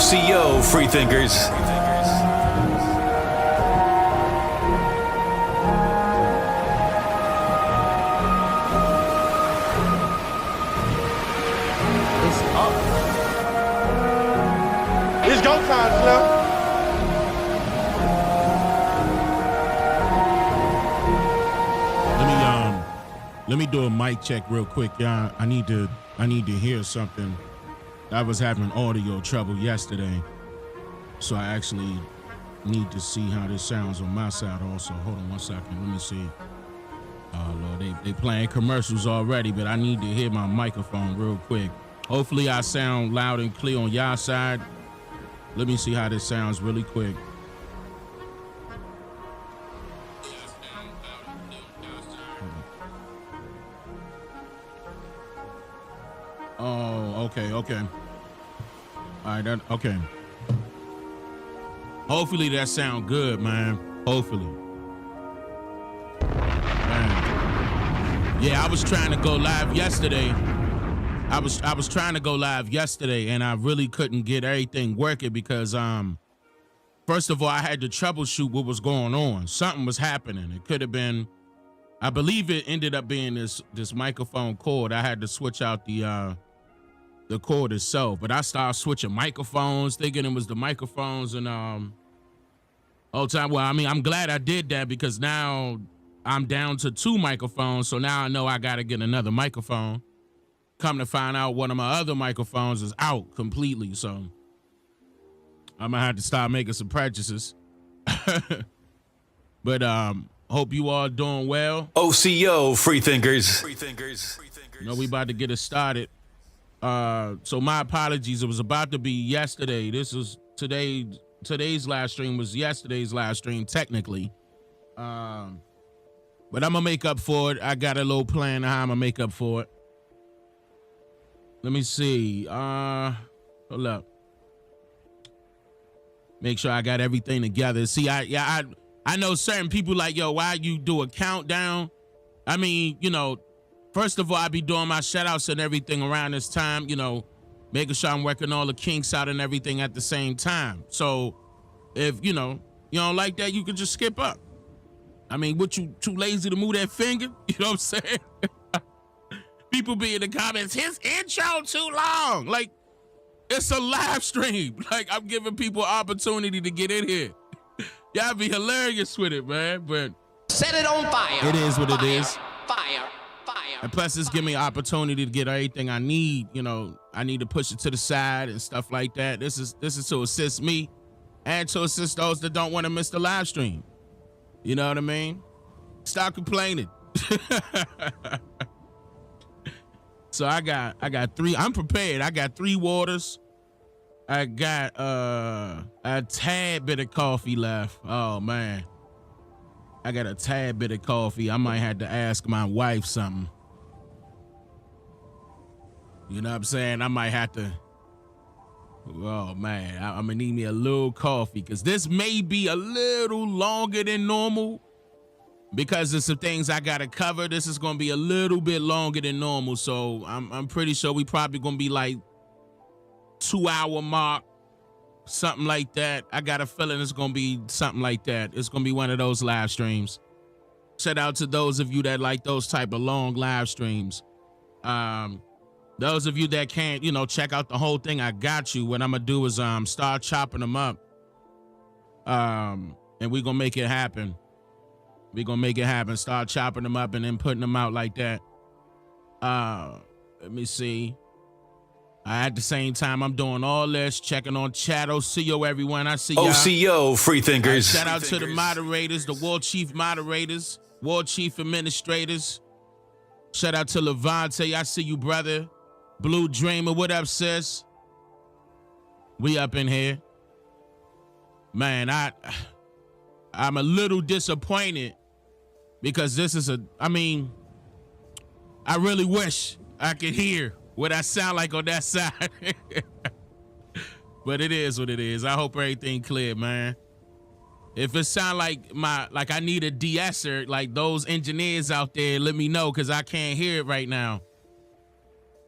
OCO, freethinkers. It's go time, Slim. Let me do a mic check real quick, y'all. I need to hear something. I was having audio trouble yesterday, so I actually need to see how this sounds on my side also. Hold on one second. Let me see. Oh Lord, they playing commercials already, but I need to hear my microphone real quick. Hopefully I sound loud and clear on y'all side. Let me see how this sounds really quick. Oh, okay. All right, okay. Hopefully that sound good, man. Hopefully. Man. Yeah, I was trying to go live yesterday. I was trying to go live yesterday, and I really couldn't get everything working because first of all, I had to troubleshoot what was going on. Something was happening. It could have been, I believe it ended up being this microphone cord. I had to switch out the cord itself, but I started switching microphones, thinking it was the microphones, and all time. Well, I mean, I'm glad I did that because now I'm down to 2 microphones, so now I know I gotta get another microphone. Come to find out, one of my other microphones is out completely, so I'm gonna have to start making some purchases. But hope you all doing well. OCO, freethinkers. You know, we about to get it started. So my apologies. It was about to be yesterday. This was today's live stream was yesterday's live stream technically. But I'm gonna make up for it. I got a little plan of how I'm gonna make up for it. Let me see. Hold up. Make sure I got everything together. See, I know certain people like, yo, why you do a countdown? I mean, you know, first of all, I be doing my shout outs and everything around this time, you know, making sure I'm working all the kinks out and everything at the same time. So if, you know, you don't like that, you can just skip up. I mean, what, you too lazy to move that finger? You know what I'm saying? People be in the comments, his intro too long. Like, it's a live stream. Like, I'm giving people opportunity to get in here. Y'all be hilarious with it, man. But set it on fire. It is what it is. Fire. And plus, it's giving me an opportunity to get everything I need. You know, I need to push it to the side and stuff like that. This is to assist me and to assist those that don't want to miss the live stream. You know what I mean? Stop complaining. So I got 3. I'm prepared. I got 3 waters. I got a tad bit of coffee left. Oh man. I got a tad bit of coffee. I might have to ask my wife something. You know what I'm saying? I might have to. Oh man, I'm gonna need me a little coffee because this may be a little longer than normal because there's some things I gotta cover. This is gonna be a little bit longer than normal, so I'm pretty sure we probably gonna be like 2-hour mark, something like that. I got a feeling it's gonna be something like that. It's gonna be one of those live streams. Shout out to those of you that like those type of long live streams. Those of you that can't, you know, check out the whole thing, I got you. What I'm gonna do is start chopping them up. And we're gonna make it happen. We're gonna make it happen. Start chopping them up and then putting them out like that. Let me see. At the same time, I'm doing all this, checking on chat. OCO, everyone. I see y'all. OCO, freethinkers. Shout out to the moderators, the War Chief moderators, War Chief administrators. Shout out to Levante. I see you, brother. Blue Dreamer, what up, sis? We up in here. Man, I'm a little disappointed because this is I really wish I could hear what I sound like on that side. But it is what it is. I hope everything clear, man. If it sound like I need a de-esser, like those engineers out there, let me know because I can't hear it right now.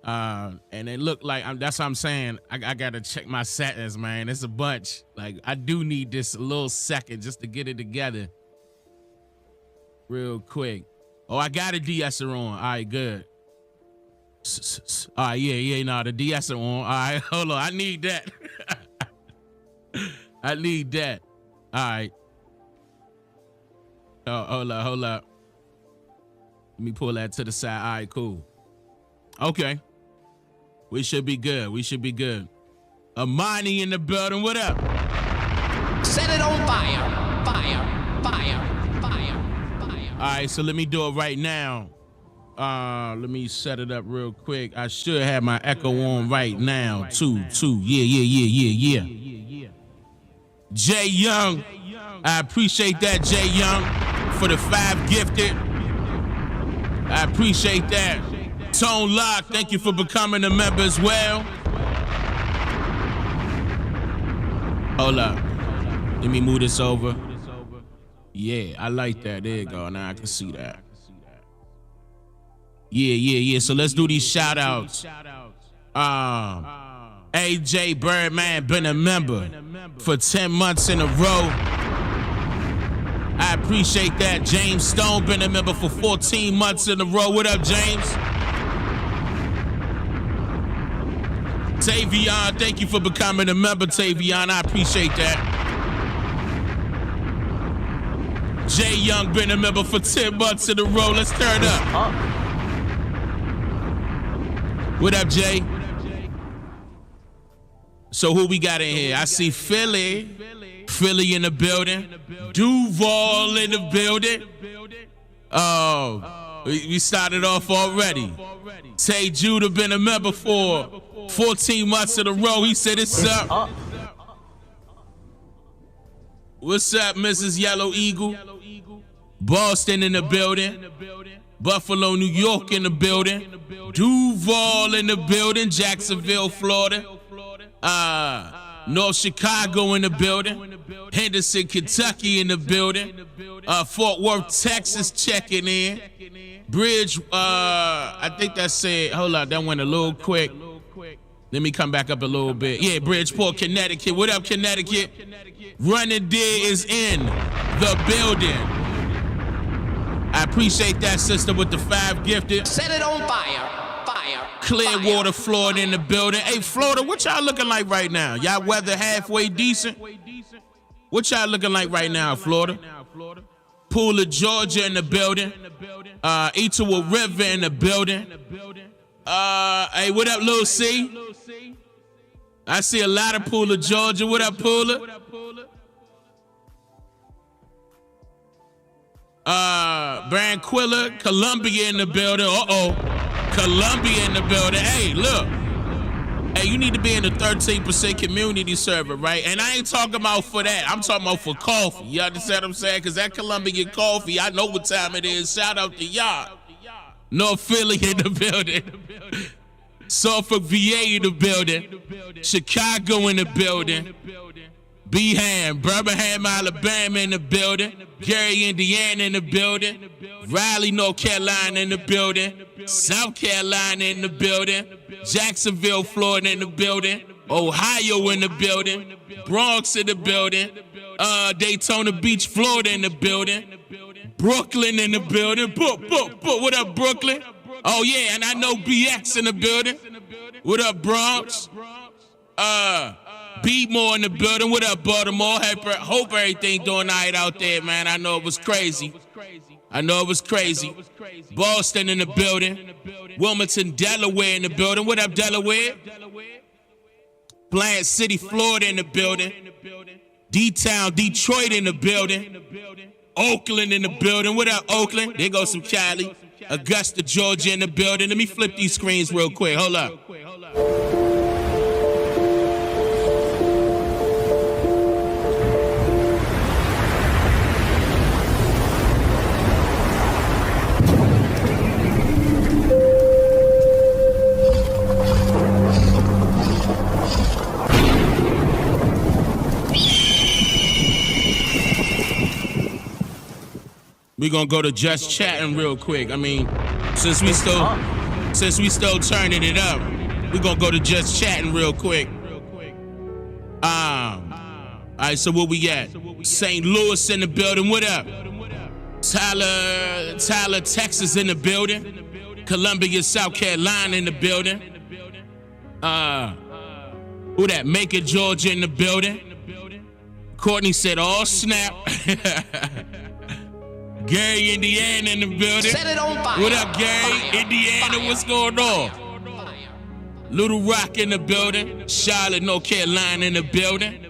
And it looked like that's what I'm saying. I gotta check my settings, man. It's a bunch. Like I do need this a little second just to get it together, real quick. Oh, I got a de-esser on. All right, good. All right, yeah, the de-esser on. All right, hold on. I need that. I need that. All right. Oh, hold up. Let me pull that to the side. All right, cool. Okay. We should be good. Amani in the building. What up? Set it on fire. Fire. All right, so let me do it right now. Let me set it up real quick. I should have my echo on right now, too. Yeah. Jay Young. I appreciate that, Jay Young, for the 5 gifted. I appreciate that. Tone Lock, thank you for becoming a member as well. Hold up. Let me move this over. Yeah, I like that. There you go. Now I can see that. Yeah. So let's do these shout outs. AJ Birdman been a member for 10 months in a row. I appreciate that. James Stone been a member for 14 months in a row. What up, James? Tavion, thank you for becoming a member, Tavion. I appreciate that. Jay Young been a member for 10 months in a row. Let's turn up. What up, Jay? So who we got in here? I see Philly in the building. Duval in the building. Oh, we started off already. Tay Judah been a member for 14 months in a row. He said it's up. What's up, Mrs. Yellow Eagle? Boston in the building. Buffalo, New York in the building. Duval in the building. Jacksonville, Florida. North Chicago in the building. Henderson, Kentucky in the building. Fort Worth, Texas checking in. Bridge, I think that's it. Hold on, that went a little quick. Let me come back up a little bit. Yeah, Bridgeport, Connecticut. What up, Connecticut? Running Deer is in the building. I appreciate that, sister, with the 5 gifted. Set it on fire. Clearwater, Florida in the building. Hey, Florida, what y'all looking like right now? Y'all weather halfway decent? What y'all looking like right now, Florida? Pooler, Georgia in the building. Etowah River in the building. Hey, what up, Lil C? I see a lot of Pooler, Georgia. What up, Pooler? Branquilla, Columbia in the building. Columbia in the building. Hey, look. Hey, you need to be in the 13% community server, right? And I ain't talking about for that. I'm talking about for coffee. You understand what I'm saying? Because that Columbia coffee, I know what time it is. Shout out to y'all. North Philly in the building. Suffolk, VA in the building. Chicago in the building. Beham, Birmingham, Alabama in the building. Gary, Indiana in the building. Raleigh, North Carolina in the building. South Carolina in the building. Jacksonville, Florida in the building. Ohio in the building. Bronx in the building. Daytona Beach, Florida in the building. Brooklyn in the building. What up, Brooklyn? Oh, yeah, and I know BX in the building. What up, Bronx? Beatmore in the building. What up, Baltimore? Hope everything doing all right out there, man. I know it was crazy. Boston in the building. Wilmington, Delaware in the building. What up, Delaware? Plant City, Florida in the building. D-Town, Detroit in the building. Oakland in the building. What up, Oakland? There goes some Cali. Augusta, Georgia in the building. Let me flip these screens real quick. Hold up. We're gonna go to just chatting real quick. I mean, since we still since we still turning it up, we're gonna go to just chatting real quick. All right, so where we at? St. Louis in the building. What up? Tyler, Texas in the building. Columbia, South Carolina in the building. Who that? Macon, Georgia in the building. Courtney said, "Oh snap." Gary, Indiana in the building. Set it on fire. What up, Gary? Fire. Indiana, Fire. what's going on? Little Rock in the building. Charlotte, North Carolina in the building.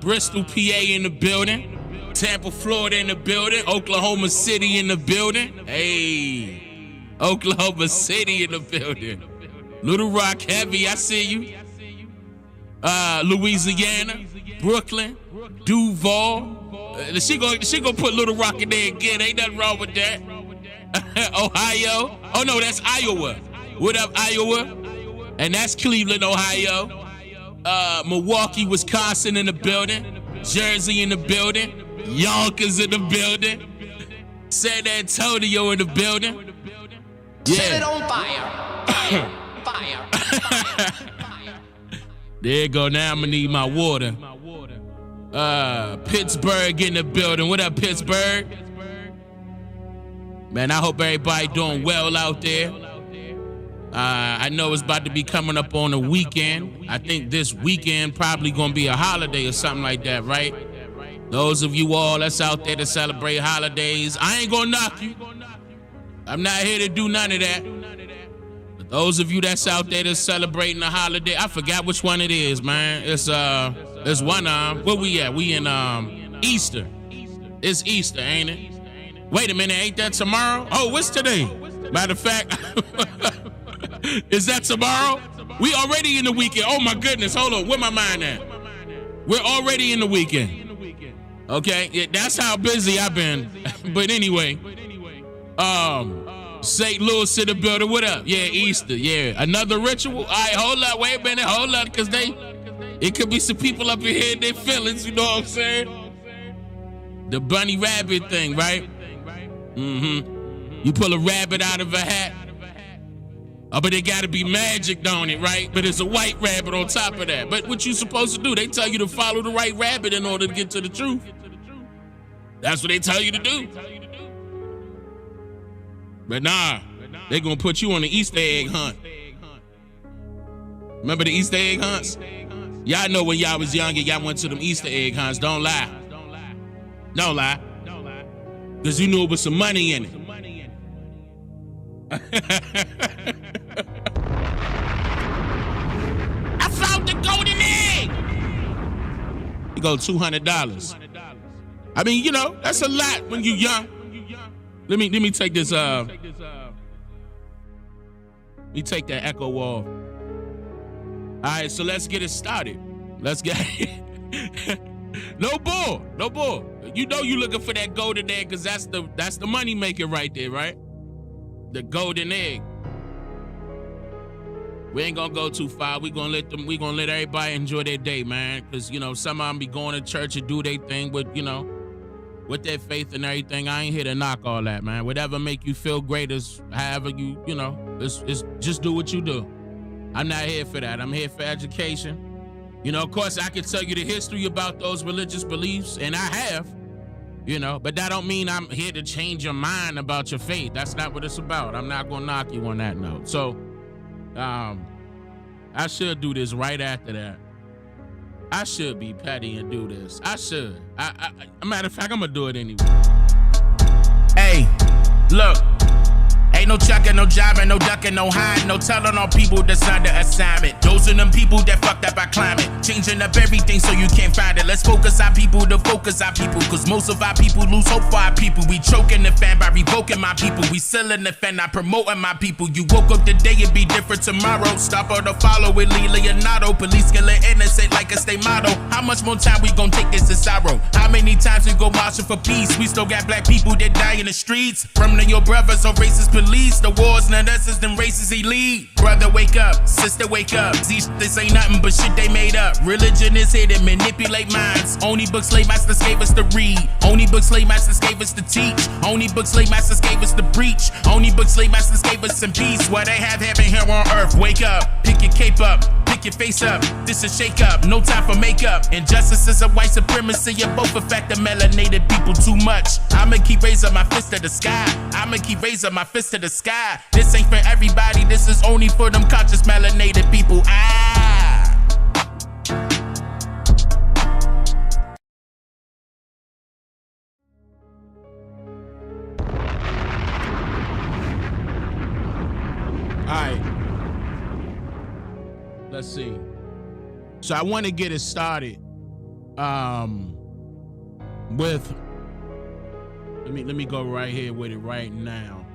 Bristol, PA in the building. Tampa, Florida in the building. Oklahoma City in the building. Hey, Oklahoma City in the building. Little Rock heavy, I see you. Louisiana, Brooklyn, Duval. She gonna put Little Rock in there again. Ain't nothing wrong with that. Ohio. Oh no, that's Iowa. What up, Iowa? And that's Cleveland, Ohio. Milwaukee, Wisconsin in the building. Jersey in the building. Yonkers in the building. San Antonio in the building. Yeah. Set it on fire. Fire. There you go. Now I'm gonna need my water. Pittsburgh in the building. What up, Pittsburgh? Man, I hope everybody doing well out there. I know it's about to be coming up on the weekend. I think this weekend probably gonna be a holiday or something like that, right? Those of you all that's out there to celebrate holidays, I ain't gonna knock you. I'm not here to do none of that. But those of you that's out there that's celebrating the holiday, I forgot which one it is, man. It's one, where we at? We in Easter. It's Easter, ain't it? Wait a minute, ain't that tomorrow? Oh, what's today? Matter of fact, is that tomorrow? We already in the weekend. Oh my goodness, hold on, where my mind at? We're already in the weekend. Okay, yeah, that's how busy I've been. But anyway, St. Louis in the building, what up? Yeah, Easter, yeah. Another ritual? All right, hold up, wait a minute, hold up, because it could be some people up in here in their feelings, you know what I'm saying? The bunny rabbit thing, right? Mm-hmm. You pull a rabbit out of a hat. Oh, but it gotta be magic on it, right? But it's a white rabbit on top of that. But what you supposed to do? They tell you to follow the right rabbit in order to get to the truth. That's what they tell you to do. But nah, they gonna put you on the Easter egg hunt. Remember the Easter egg hunts? Y'all know when y'all was younger, y'all went to them Easter egg hunts. Don't lie. Don't lie. Because you knew it was some money in it. I found the golden egg. You go $200. I mean, you know, that's a lot when you young. Let me take this. Let me take that echo off. All right, so let's get it started. Let's get no bull. You know you looking for that golden egg because that's the money maker right there, right? The golden egg. We ain't gonna go too far. We gonna let everybody enjoy their day, man. Cause you know, some of them be going to church and do their thing with, you know, with their faith and everything. I ain't here to knock all that, man. Whatever make you feel great is however you know, it's just do what you do. I'm not here for that. I'm here for education. You know, of course I can tell you the history about those religious beliefs, and I have. You know, but that don't mean I'm here to change your mind about your faith. That's not what it's about. I'm not gonna knock you on that note. So, I should do this right after that. I should be petty and do this. I should. Matter of fact, I'm gonna do it anyway. Hey, look. Ain't no chucking, no jiving, no ducking, no hiding, no telling on people that's under assignment. Those are them people that fucked up our climate, changing up everything so you can't find it. Let's focus our people to focus our people, cause most of our people lose hope for our people. We choking the fan by revoking my people. We selling the fan, not promoting my people. You woke up today, it be different tomorrow. Stop or to follow with Lee Leonardo. Police killing innocent like a state motto. How much more time we gon' take this to sorrow? How many times we go marching for peace? We still got black people that die in the streets. From your brothers or racist police. least. The war's not us, it's them races he lead. Brother, wake up. Sister, wake up. This ain't nothing but shit they made up. Religion is here to manipulate minds. Only books slave masters gave us to read. Only books slave masters gave us to teach. Only books slave masters gave us to preach. Only books slave masters gave us some peace. What they have heaven here on earth. Wake up. Pick your cape up. Pick your face up. This is shake up. No time for makeup. Injustice is a white supremacy. You both affect the melanated people too much. I'ma keep raising my fist to the sky. I'ma keep raising my fist to the sky. This ain't for everybody. This is only for them conscious melanated people. Alright. Let's see. So I want to get it started with let me go right here with it right now.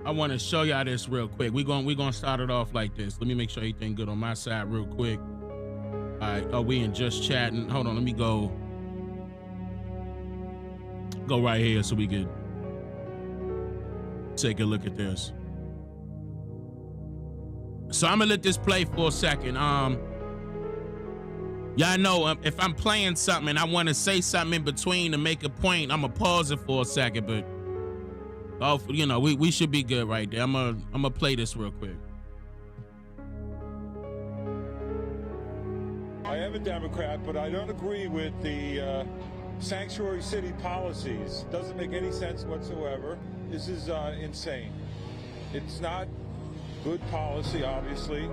I want to show y'all this real quick. We're gonna start it off like this. Let me make sure everything good on my side real quick. All right. Oh, we in just chatting. Hold on. Let me go right here so we could take a look at this. So I'm gonna let this play for a second. Y'all know if I'm playing something and I want to say something in between to make a point, I'm gonna pause it for a second. But you know, we should be good right there. I'm gonna play this real quick. I am a Democrat, but I don't agree with the sanctuary city policies. Doesn't make any sense whatsoever. This is insane. It's not good policy, obviously.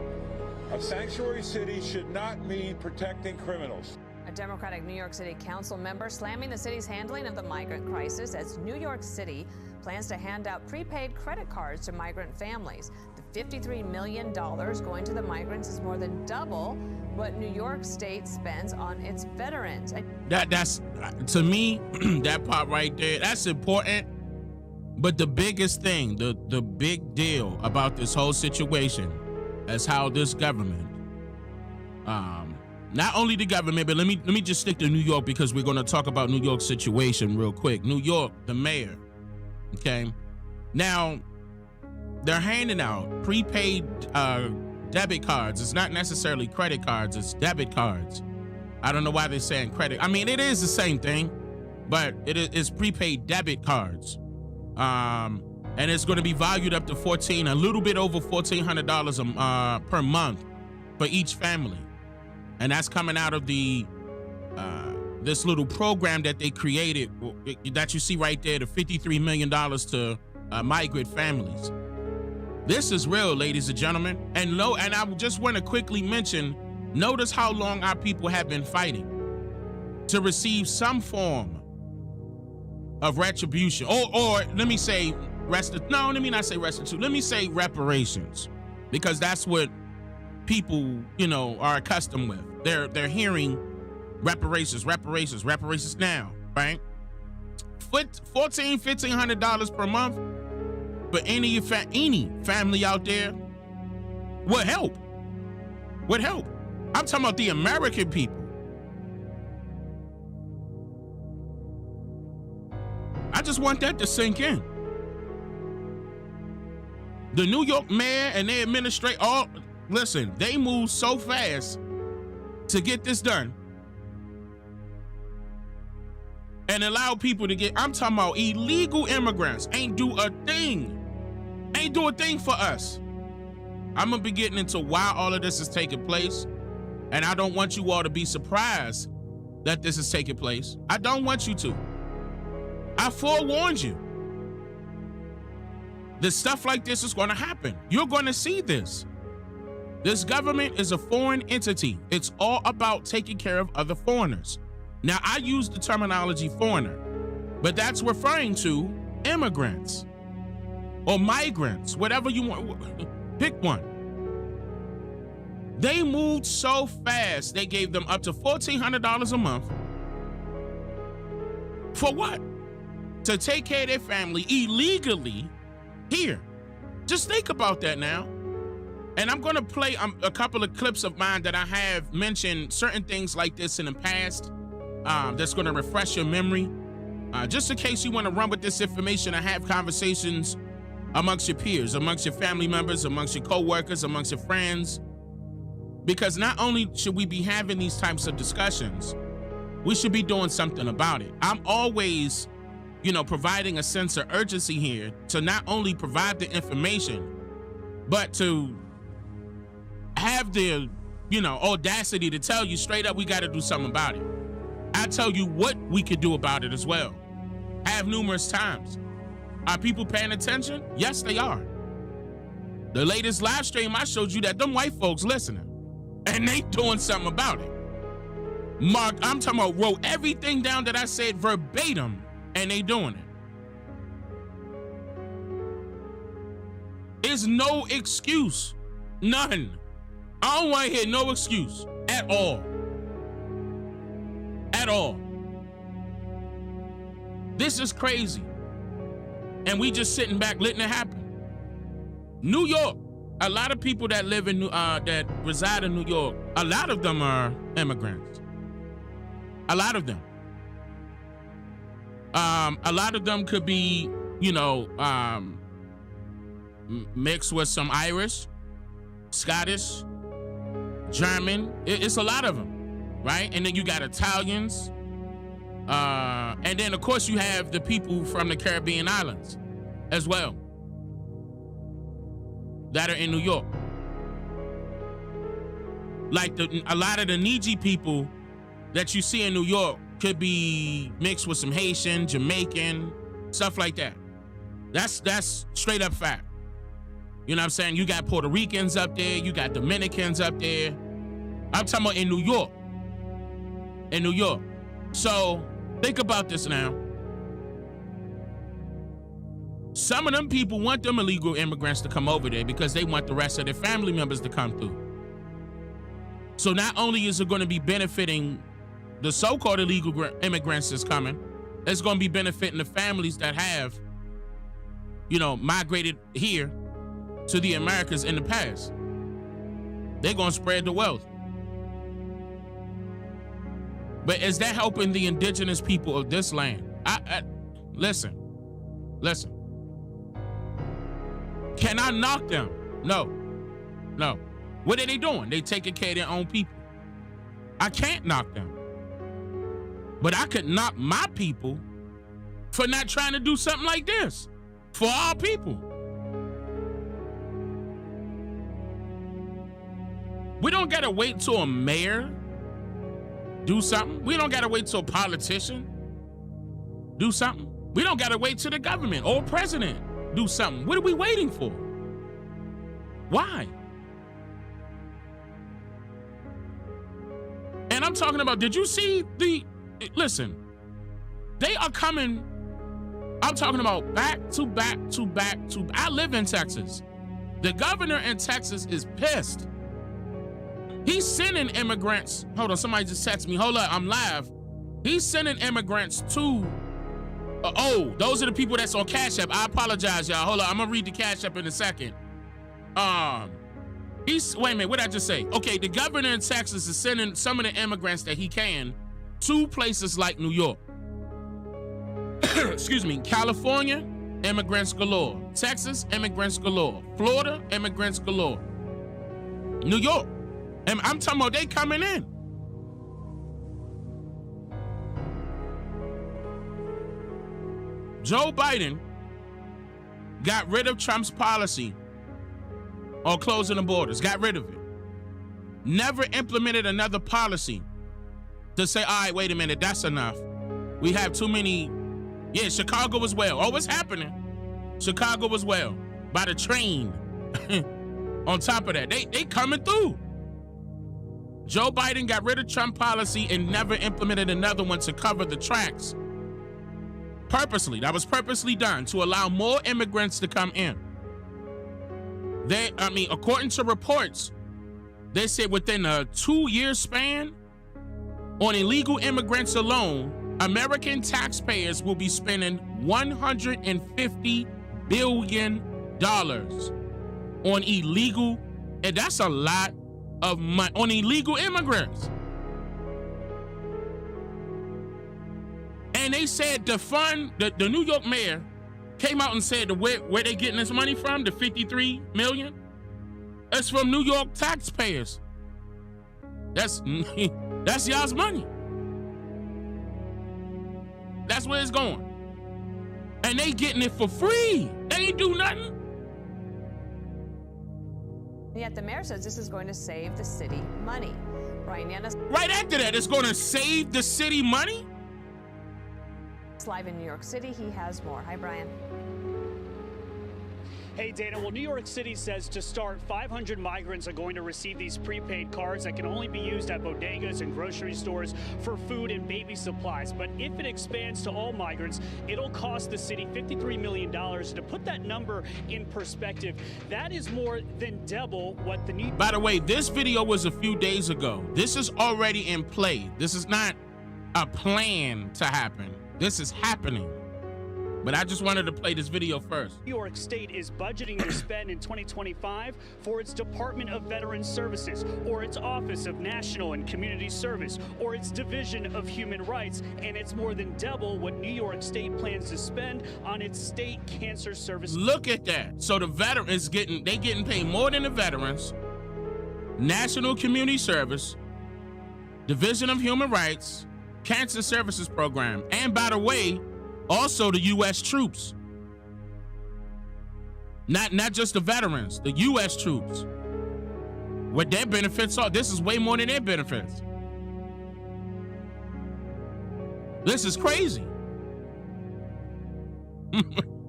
A sanctuary city should not mean protecting criminals. A Democratic New York City Council member slamming the city's handling of the migrant crisis as New York City plans to hand out prepaid credit cards to migrant families. The $53 million going to the migrants is more than double what New York State spends on its veterans. That's to me, that part right there, that's important. But the biggest thing, the big deal about this whole situation is how this government, not only the government, but let me just stick to New York because we're going to talk about New York's situation real quick. New York, the mayor, okay? Now, they're handing out prepaid debit cards. It's not necessarily credit cards, it's debit cards. I don't know why they're saying credit. I mean, it is the same thing, but it is prepaid debit cards. And it's going to be valued up to a little bit over $1,400 per month for each family. And that's coming out of the this little program that they created that you see right there, the $53 million to migrant families. This is real, ladies and gentlemen. And I just want to quickly mention, notice how long our people have been fighting to receive some form of retribution, or let me say let me not say restitution. Let me say reparations, because that's what people, are accustomed with. They're hearing reparations now, right? $1,400-$1,500 per month for any family out there would help. I'm talking about the American people. I just want that to sink in. The New York mayor and their administrator, listen, they move so fast to get this done and allow people to I'm talking about illegal immigrants ain't do a thing for us. I'm gonna be getting into why all of this is taking place, and I don't want you all to be surprised that this is taking place. I don't want you to. I forewarned you. The stuff like this is going to happen. You're going to see this. This government is a foreign entity. It's all about taking care of other foreigners. Now, I use the terminology foreigner, but that's referring to immigrants or migrants, whatever you want. Pick one. They moved so fast, they gave them up to $1,400 a month. For what? To take care of their family illegally here. Just think about that now. And I'm going to play a couple of clips of mine that I have mentioned certain things like this in the past. That's going to refresh your memory. Just in case you want to run with this information and have conversations amongst your peers, amongst your family members, amongst your co-workers, amongst your friends. Because not only should we be having these types of discussions, we should be doing something about it. I'm always, providing a sense of urgency here to not only provide the information, but to have the, audacity to tell you straight up, we got to do something about it. I tell you what we could do about it as well. I have numerous times. Are people paying attention? Yes, they are. The latest live stream, I showed you that them white folks listening, and they doing something about it. Mark, I'm talking about wrote everything down that I said verbatim, and they doing it. There's no excuse. None. I don't want to hear no excuse at all. At all. This is crazy. And we just sitting back letting it happen. New York, a lot of people that live in that reside in New York, a lot of them are immigrants. A lot of them. A lot of them could be, mixed with some Irish, Scottish, German. It's a lot of them, right? And then you got Italians. And then, of course, you have the people from the Caribbean islands as well that are in New York. Like a lot of the Niji people that you see in New York could be mixed with some Haitian, Jamaican, stuff like that. That's straight up fact. You know what I'm saying? You got Puerto Ricans up there. You got Dominicans up there. I'm talking about in New York. In New York. So think about this now. Some of them people want them illegal immigrants to come over there because they want the rest of their family members to come through. So not only is it going to be benefiting the so-called illegal immigrants that's coming, it's going to be benefiting the families that have, migrated here to the Americas in the past. They're going to spread the wealth. But is that helping the indigenous people of this land? Listen. Can I knock them? No. What are they doing? They taking care of their own people. I can't knock them. But I could knock my people for not trying to do something like this for our people. We don't gotta wait till a mayor do something. We don't gotta wait till a politician do something. We don't gotta wait till the government or president do something. What are we waiting for? Why? And I'm talking about, did you see listen, they are coming, I'm talking about back to back. I live in Texas. The governor in Texas is pissed. He's sending immigrants. Hold on, somebody just texted me. Hold up, I'm live. He's sending immigrants to, those are the people that's on Cash App. I apologize, y'all. Hold up, I'm gonna read the Cash App in a second. Wait a minute, what did I just say? Okay, the governor in Texas is sending some of the immigrants that he can to places like New York. Excuse me, California, immigrants galore. Texas, immigrants galore. Florida, immigrants galore. New York, and I'm talking about they coming in. Joe Biden got rid of Trump's policy on closing the borders, got rid of it. Never implemented another policy to say, all right, wait a minute, that's enough. We have too many. Yeah, Chicago as well. Oh, what's happening? Chicago as well. By the train. On top of that, they coming through. Joe Biden got rid of Trump policy and never implemented another one to cover the tracks. Purposely, that was purposely done to allow more immigrants to come in. According to reports, they said within a 2-year span, on illegal immigrants alone, American taxpayers will be spending $150 billion on illegal, and that's a lot of money, on illegal immigrants. And they said the fund, the New York mayor came out and said where they getting this money from, the 53 million, it's from New York taxpayers. That's y'all's money. That's where it's going. And they getting it for free. They ain't do nothing. Yet the mayor says this is going to save the city money. Brian Yannis. Right after that, it's going to save the city money? Live in New York City, he has more. Hi, Brian. Hey, Dana. Well, New York City says to start, 500 migrants are going to receive these prepaid cards that can only be used at bodegas and grocery stores for food and baby supplies. But if it expands to all migrants, it'll cost the city $53 million. To put that number in perspective, that is more than double what the need. By the way, this video was a few days ago. This is already in play. This is not a plan to happen. This is happening. But I just wanted to play this video first. New York State is budgeting to spend in 2025 for its Department of Veterans Services, or its Office of National and Community Service, or its Division of Human Rights, and it's more than double what New York State plans to spend on its state cancer service. Look at that. So the veterans getting paid more than the veterans, National Community Service, Division of Human Rights, Cancer Services Program, and by the way, also the U.S. troops. Not just the veterans, the U.S. troops. What their benefits are, this is way more than their benefits. This is crazy.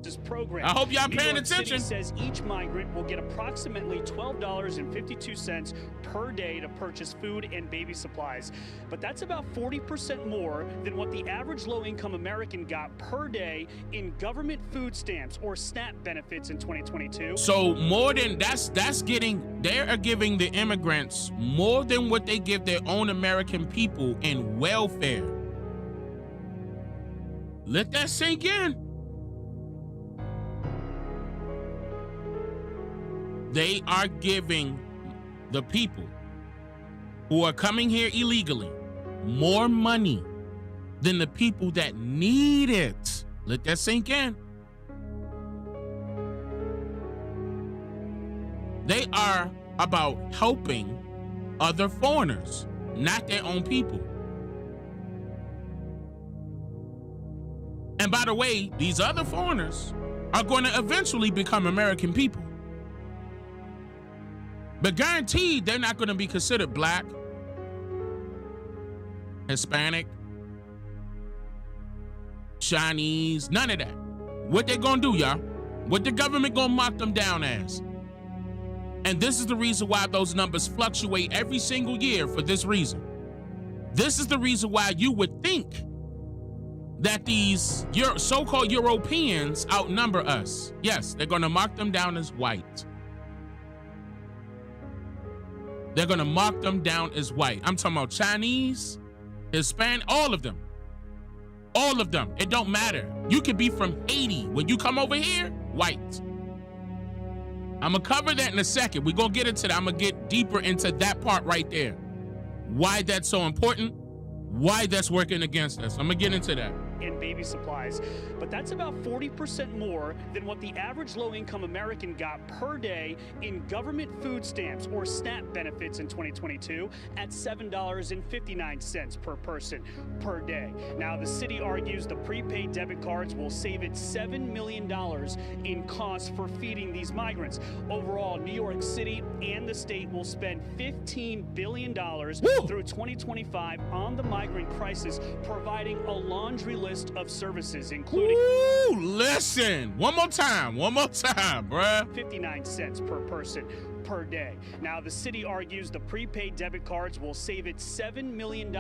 This program. I hope y'all paying New York attention. City says each migrant will get approximately $12.52 per day to purchase food and baby supplies. But that's about 40% more than what the average low-income American got per day in government food stamps or SNAP benefits in 2022. So more than they are giving the immigrants more than what they give their own American people in welfare. Let that sink in. They are giving the people who are coming here illegally more money than the people that need it. Let that sink in. They are about helping other foreigners, not their own people. And by the way, these other foreigners are going to eventually become American people. But guaranteed, they're not going to be considered black, Hispanic, Chinese, none of that. What they going to do, y'all? What the government going to mark them down as? And this is the reason why those numbers fluctuate every single year for this reason. This is the reason why you would think that these so-called Europeans outnumber us. Yes, they're going to mark them down as white. They're going to mark them down as white. I'm talking about Chinese, Hispanic, all of them. All of them. It don't matter. You could be from Haiti. When you come over here, white. I'm going to cover that in a second. We're going to get into that. I'm going to get deeper into that part right there. Why that's so important. Why that's working against us. I'm going to get into that. And baby supplies. But that's about 40% more than what the average low-income American got per day in government food stamps or SNAP benefits in 2022 at $7.59 per person per day. Now, the city argues the prepaid debit cards will save it $7 million in costs for feeding these migrants. Overall, New York City and the state will spend $15 billion through 2025 on the migrant crisis, providing a laundry list of services, including listen, one more time, bruh. 59 cents per person per day. Now, the city argues the prepaid debit cards will save it $7 million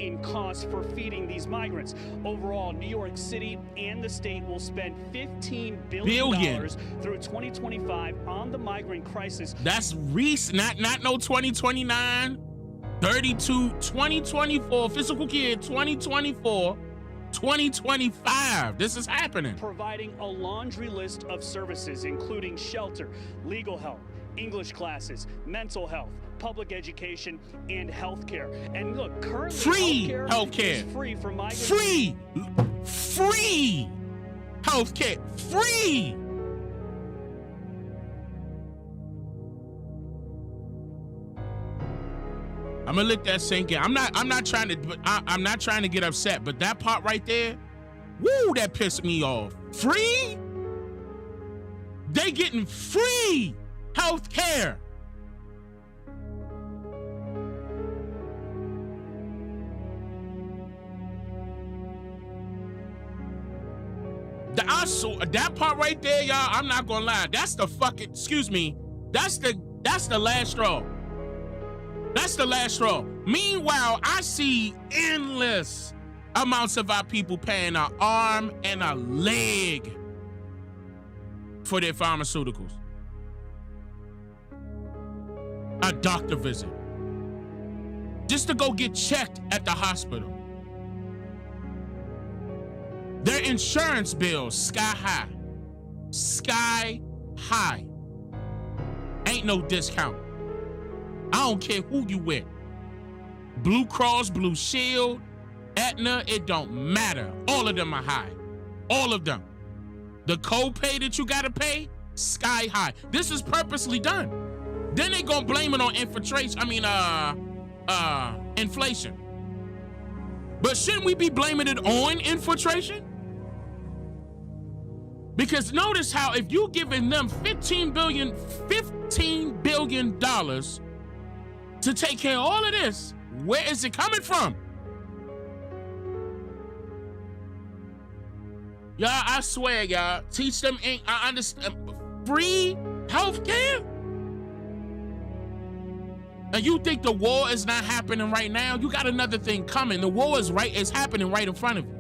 in costs for feeding these migrants. Overall, New York City and the state will spend $15 billion through 2025 on the migrant crisis. That's recent, not no 2029, 32, 2024, physical kid, 2024. 2025. This is happening. Providing a laundry list of services, including shelter, legal help, English classes, mental health, public education, and healthcare. And look, currently Free healthcare. is free for migrants. Free healthcare. Free. I'm gonna let that sink in. I'm not trying to get upset, but that part right there, woo, that pissed me off. Free? They getting free health care. That part right there, y'all, I'm not gonna lie. That's the fucking, excuse me, that's the last straw. That's the last straw. Meanwhile, I see endless amounts of our people paying an arm and a leg for their pharmaceuticals. A doctor visit. Just to go get checked at the hospital. Their insurance bills sky high. Sky high. Ain't no discount. I don't care who you with. Blue Cross, Blue Shield, Aetna, it don't matter. All of them are high. All of them. The copay that you gotta pay, sky high. This is purposely done. Then they gonna blame it on inflation. But shouldn't we be blaming it on infiltration? Because notice how if you giving them $15 billion to take care of all of this, where is it coming from? Y'all, I swear, y'all, teach them, I understand, free healthcare? And you think the war is not happening right now? You got another thing coming. The war is happening right in front of you.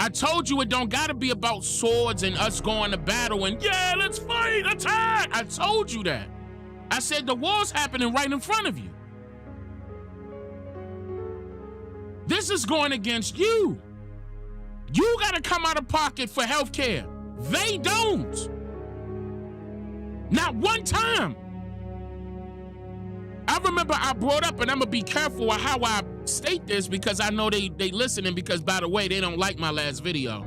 I told you it don't gotta be about swords and us going to battle and yeah, let's fight, attack. I told you that. I said the war's happening right in front of you. This is going against you. You gotta come out of pocket for healthcare. They don't. Not one time. I remember I brought up, and I'm gonna be careful of how I state this because I know they listening because, by the way, they don't like my last video.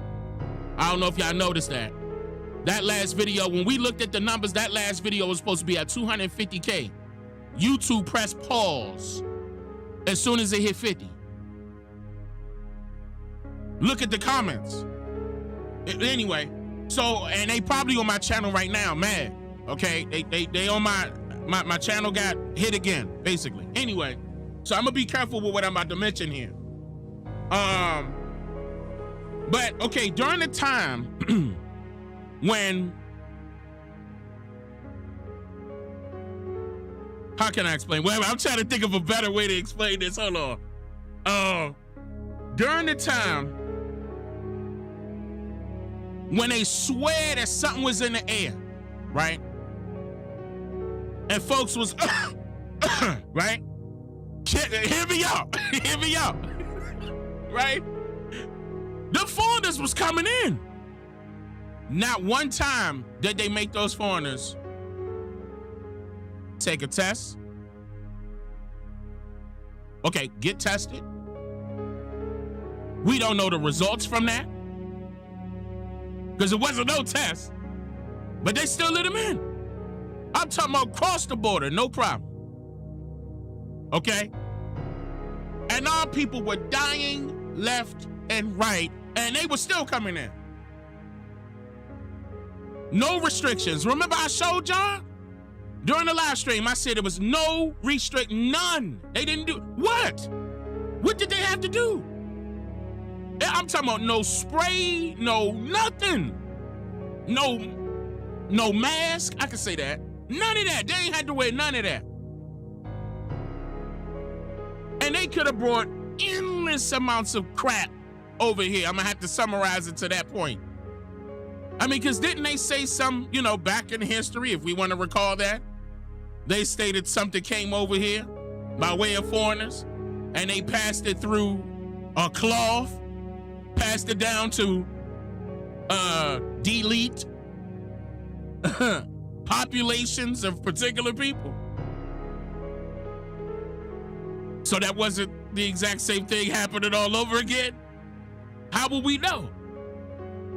I don't know if y'all noticed that. That last video, when we looked at the numbers, that last video was supposed to be at 250K. YouTube pressed pause as soon as it hit 50. Look at the comments. Anyway, so, and they probably on my channel right now, mad. Okay, they on my channel got hit again, basically. Anyway, so I'm gonna be careful with what I'm about to mention here. But okay, during the time when, how can I explain? Well, I'm trying to think of a better way to explain this. Hold on. During the time when they swear that something was in the air, right? And folks was, right? Hear me out, hear me out, right? The foreigners was coming in. Not one time did they make those foreigners take a test. Okay, get tested. We don't know the results from that because it wasn't no test, but they still let them in. I'm talking about cross the border, no problem. Okay? And our people were dying left and right, and they were still coming in. No restrictions. Remember I showed y'all? During the live stream, I said there was no none. They didn't do, what? What did they have to do? I'm talking about no spray, no nothing. No mask, I can say that. None of that. They ain't had to wear none of that. And they could have brought endless amounts of crap over here. I'm gonna have to summarize it to that point. I mean, because didn't they say some, back in history, if we want to recall that, they stated something came over here by way of foreigners, and they passed it through a cloth, passed it down to delete populations of particular people. So that wasn't the exact same thing happening all over again? How will we know?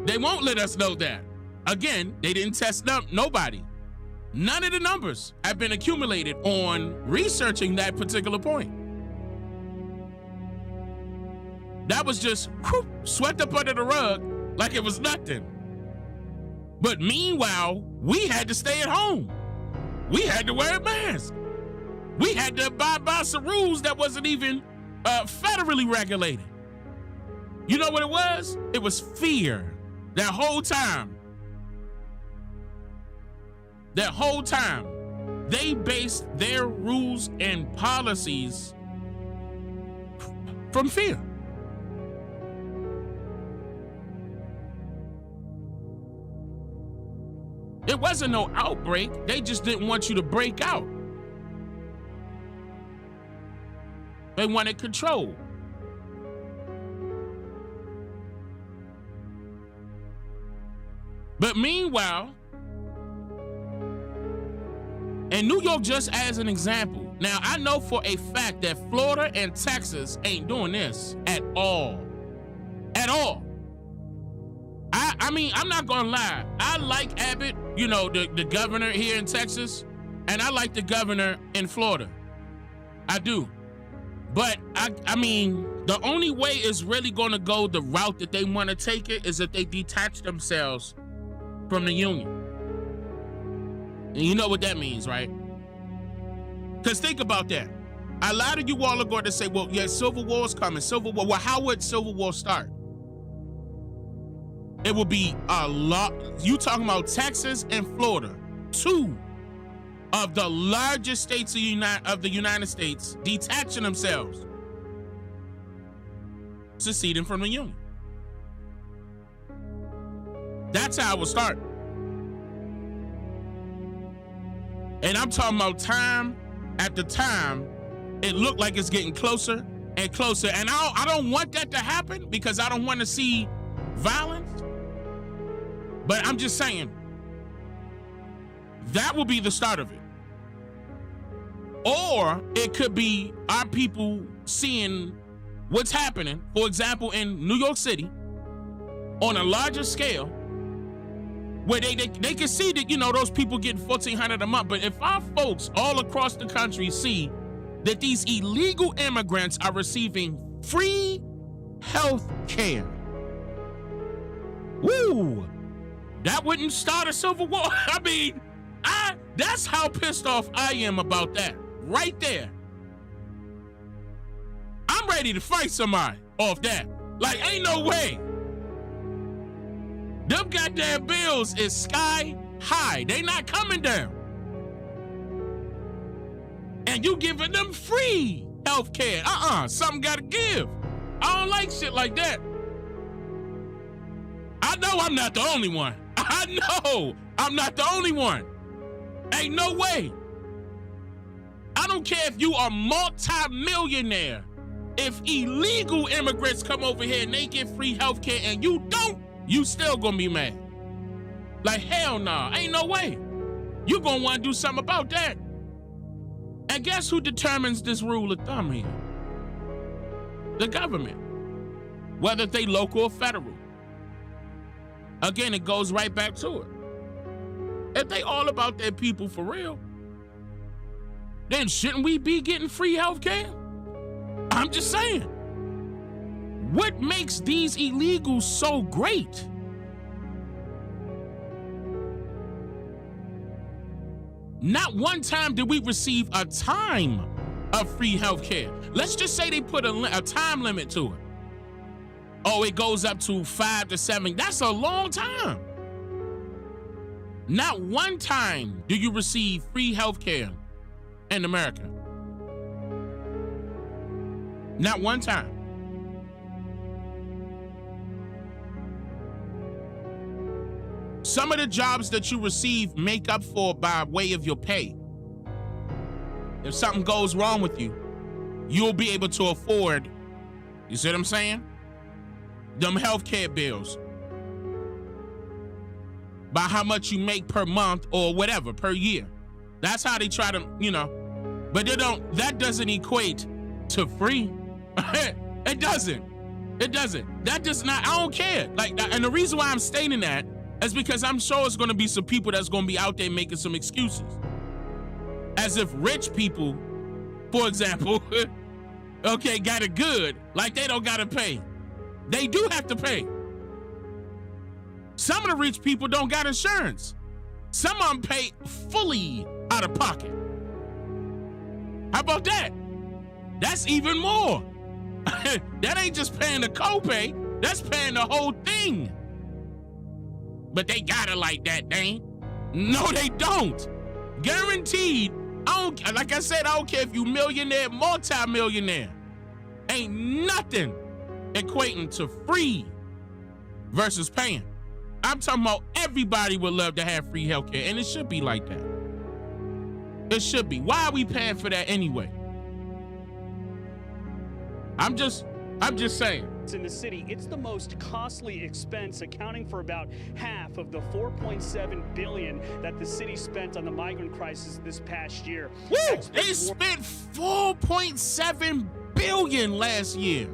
They won't let us know that. Again, they didn't test nobody. None of the numbers have been accumulated on researching that particular point. That was just swept up under the rug like it was nothing. But meanwhile, we had to stay at home. We had to wear a mask. We had to abide by some rules that wasn't even federally regulated. You know what it was? It was fear. That whole time, they based their rules and policies from fear. It wasn't no outbreak. They just didn't want you to break out. They wanted control. But meanwhile, in New York, just as an example, now I know for a fact that Florida and Texas ain't doing this at all. At all. I mean, I'm not gonna lie. I like Abbott, you know, the governor here in Texas, and I like the governor in Florida. I do. But I mean, the only way it's really gonna go the route that they wanna take it is if they detach themselves from the union. And you know what that means, right? Because think about that. A lot of you all are going to say, well, yeah, Civil War's coming. Civil War. Well, how would Civil War start? It will be a lot. You talking about Texas and Florida, two of the largest states of the United States detaching themselves, seceding from the union. That's how it will start. And I'm talking about time after time. It looked like it's getting closer and closer. And I don't want that to happen because I don't want to see violence. But I'm just saying, that will be the start of it. Or it could be our people seeing what's happening, for example, in New York City, on a larger scale, where they can see that, you know, those people getting $1,400 a month. But if our folks all across the country see that these illegal immigrants are receiving free health care, woo, that wouldn't start a civil war. I mean, that's how pissed off I am about that. Right there. I'm ready to fight somebody off that. Like, ain't no way. Them goddamn bills is sky high. They not coming down. And you giving them free health care. Something gotta give. I don't like shit like that. I know I'm not the only one. I know I'm not the only one. Ain't no way. I don't care if you are multi-millionaire. If illegal immigrants come over here and they get free health care and you don't, you still gonna be mad. Like, hell no, ain't no way. You gonna wanna do something about that. And guess who determines this rule of thumb here? The government. Whether they local or federal. Again, it goes right back to it. If they all about their people for real, then shouldn't we be getting free health care? I'm just saying. What makes these illegals so great? Not one time did we receive a time of free health care. Let's just say they put a time limit to it. Oh, it goes up to 5 to 7. That's a long time. Not one time do you receive free health care in America. Not one time. Some of the jobs that you receive make up for by way of your pay. If something goes wrong with you, you'll be able to afford, you see what I'm saying? Them healthcare bills. By how much you make per month or whatever, per year. That's how they try to, you know, but that doesn't equate to free. It doesn't. It doesn't. That does not, I don't care. Like, and the reason why I'm stating that is because I'm sure it's going to be some people that's going to be out there making some excuses. As if rich people, for example, okay, got it good, like they don't got to pay. They do have to pay. Some of the rich people don't got insurance. Some of them pay fully out of pocket. How about that? That's even more. That ain't just paying the copay, that's paying the whole thing. But they got it like that, Dane. No, they don't. Guaranteed. Like I said, I don't care if you millionaire, multi-millionaire. Ain't nothing equating to free versus paying. I'm talking about everybody would love to have free healthcare, and it should be like that. It should be. Why are we paying for that anyway? I'm just saying. In the city, it's the most costly expense, accounting for about half of the $4.7 billion that the city spent on the migrant crisis this past year. Woo! They spent $4.7 billion last year.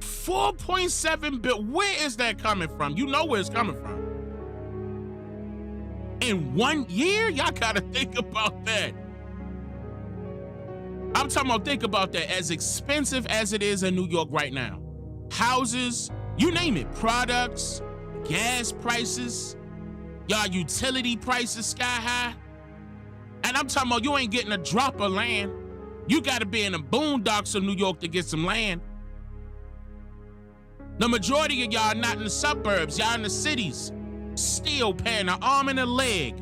$4.7 billion. Where is that coming from? You know where it's coming from. In 1 year, y'all gotta think about that. I'm talking about, think about that. As expensive as it is in New York right now, houses, you name it, products, gas prices, y'all utility prices sky high. And I'm talking about you ain't getting a drop of land. You gotta be in the boondocks of New York to get some land. The majority of y'all not in the suburbs, y'all in the cities, still paying an arm and a leg.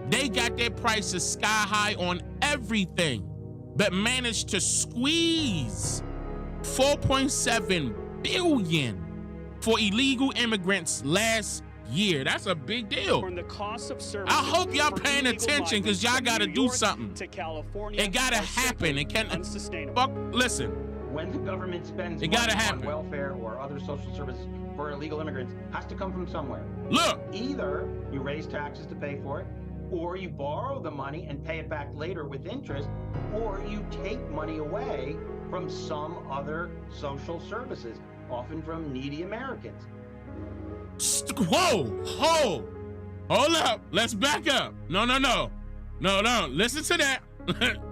They got their prices sky high on everything, but managed to squeeze $4.7 billion for illegal immigrants last year. That's a big deal. The cost of services, I hope y'all paying attention, because y'all got to do something. To California, it got to happen. It can't. Unsustainable. Listen. When the government spends it money happen. on welfare or other social services for illegal immigrants, has to come from somewhere. Look. Either you raise taxes to pay for it, or you borrow the money and pay it back later with interest, or you take money away from some other social services, often from needy Americans. Whoa, hold up. Let's back up. No. Listen to that.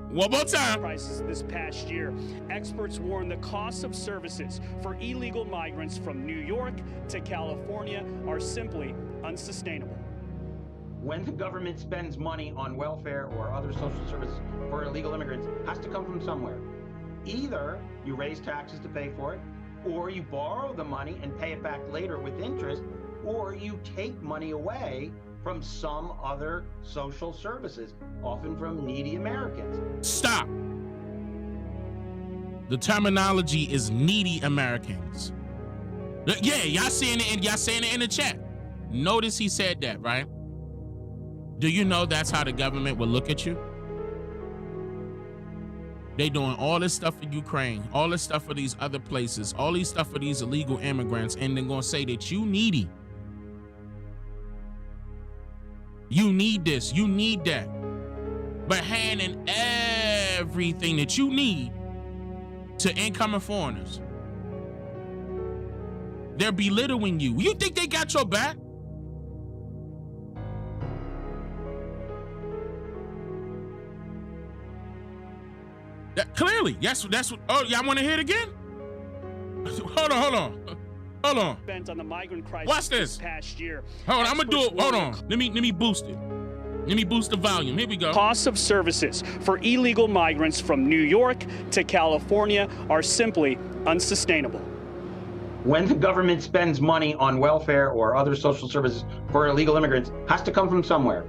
One more time. Prices this past year. Experts warn the costs of services for illegal migrants from New York to California are simply unsustainable. When the government spends money on welfare or other social services for illegal immigrants, has to come from somewhere. Either you raise taxes to pay for it, or you borrow the money and pay it back later with interest, or you take money away from some other social services, often from needy Americans. Stop. The terminology is needy Americans. Yeah, y'all saying it in the chat. Notice he said that, right? Do you know that's how the government will look at you? They doing all this stuff for Ukraine, all this stuff for these other places, all these stuff for these illegal immigrants, and then gonna say that you needy. You need this, you need that. But handing everything that you need to incoming foreigners. They're belittling you. You think they got your back? Clearly, that's what. Oh, y'all want to hear it again? Hold on. Spent on the migrant crisis. Watch this. Past year. Hold on, I'm gonna do it. Hold on. Let me boost it. Let me boost the volume. Here we go. Costs of services for illegal migrants from New York to California are simply unsustainable. When the government spends money on welfare or other social services for illegal immigrants, has to come from somewhere.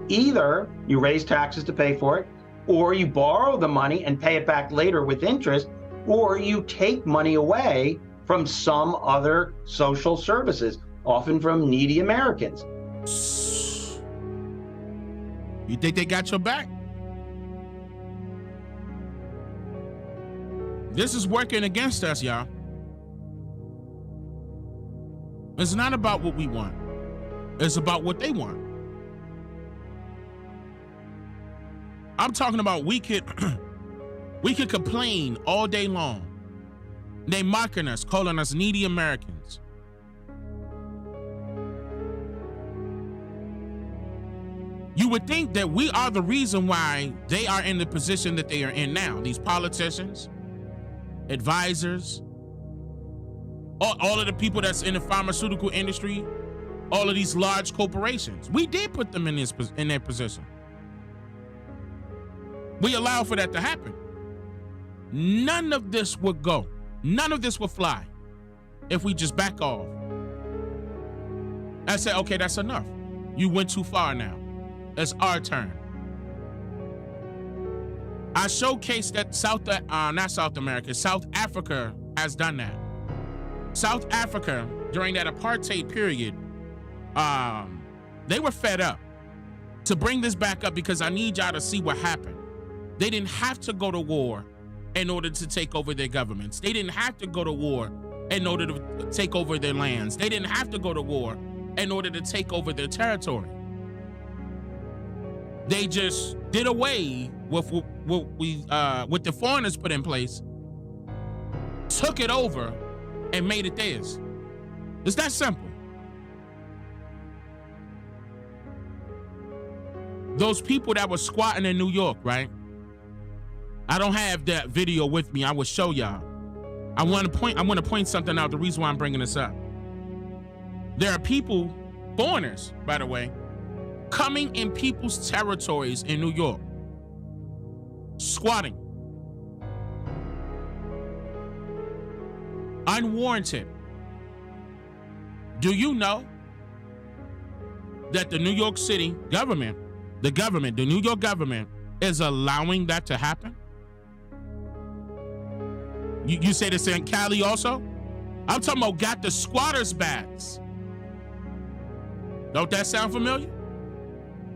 Either you raise taxes to pay for it, or you borrow the money and pay it back later with interest, or you take money away from some other social services, often from needy Americans. You think they got your back? This is working against us, y'all. It's not about what we want. It's about what they want. I'm talking about we could complain all day long. They mocking us, calling us needy Americans. You would think that we are the reason why they are in the position that they are in now. These politicians, advisors, all of the people that's in the pharmaceutical industry, all of these large corporations. We did put them in their position. We allow for that to happen. None of this would go. None of this would fly if we just back off. I said, okay, that's enough. You went too far now. It's our turn. I showcased that South Africa has done that. South Africa, during that apartheid period, they were fed up. To bring this back up, because I need y'all to see what happened. They didn't have to go to war in order to take over their governments. They didn't have to go to war in order to take over their lands. They didn't have to go to war in order to take over their territory. They just did away with what the foreigners put in place, took it over, and made it theirs. It's that simple. Those people that were squatting in New York, right? I don't have that video with me. I will show y'all. I want to point something out. The reason why I'm bringing this up. There are people, foreigners, by the way, coming in people's territories in New York, squatting, unwarranted. Do you know that the New York City government, the New York government, is allowing that to happen? You say this in Cali also? I'm talking about got the squatters' bats. Don't that sound familiar?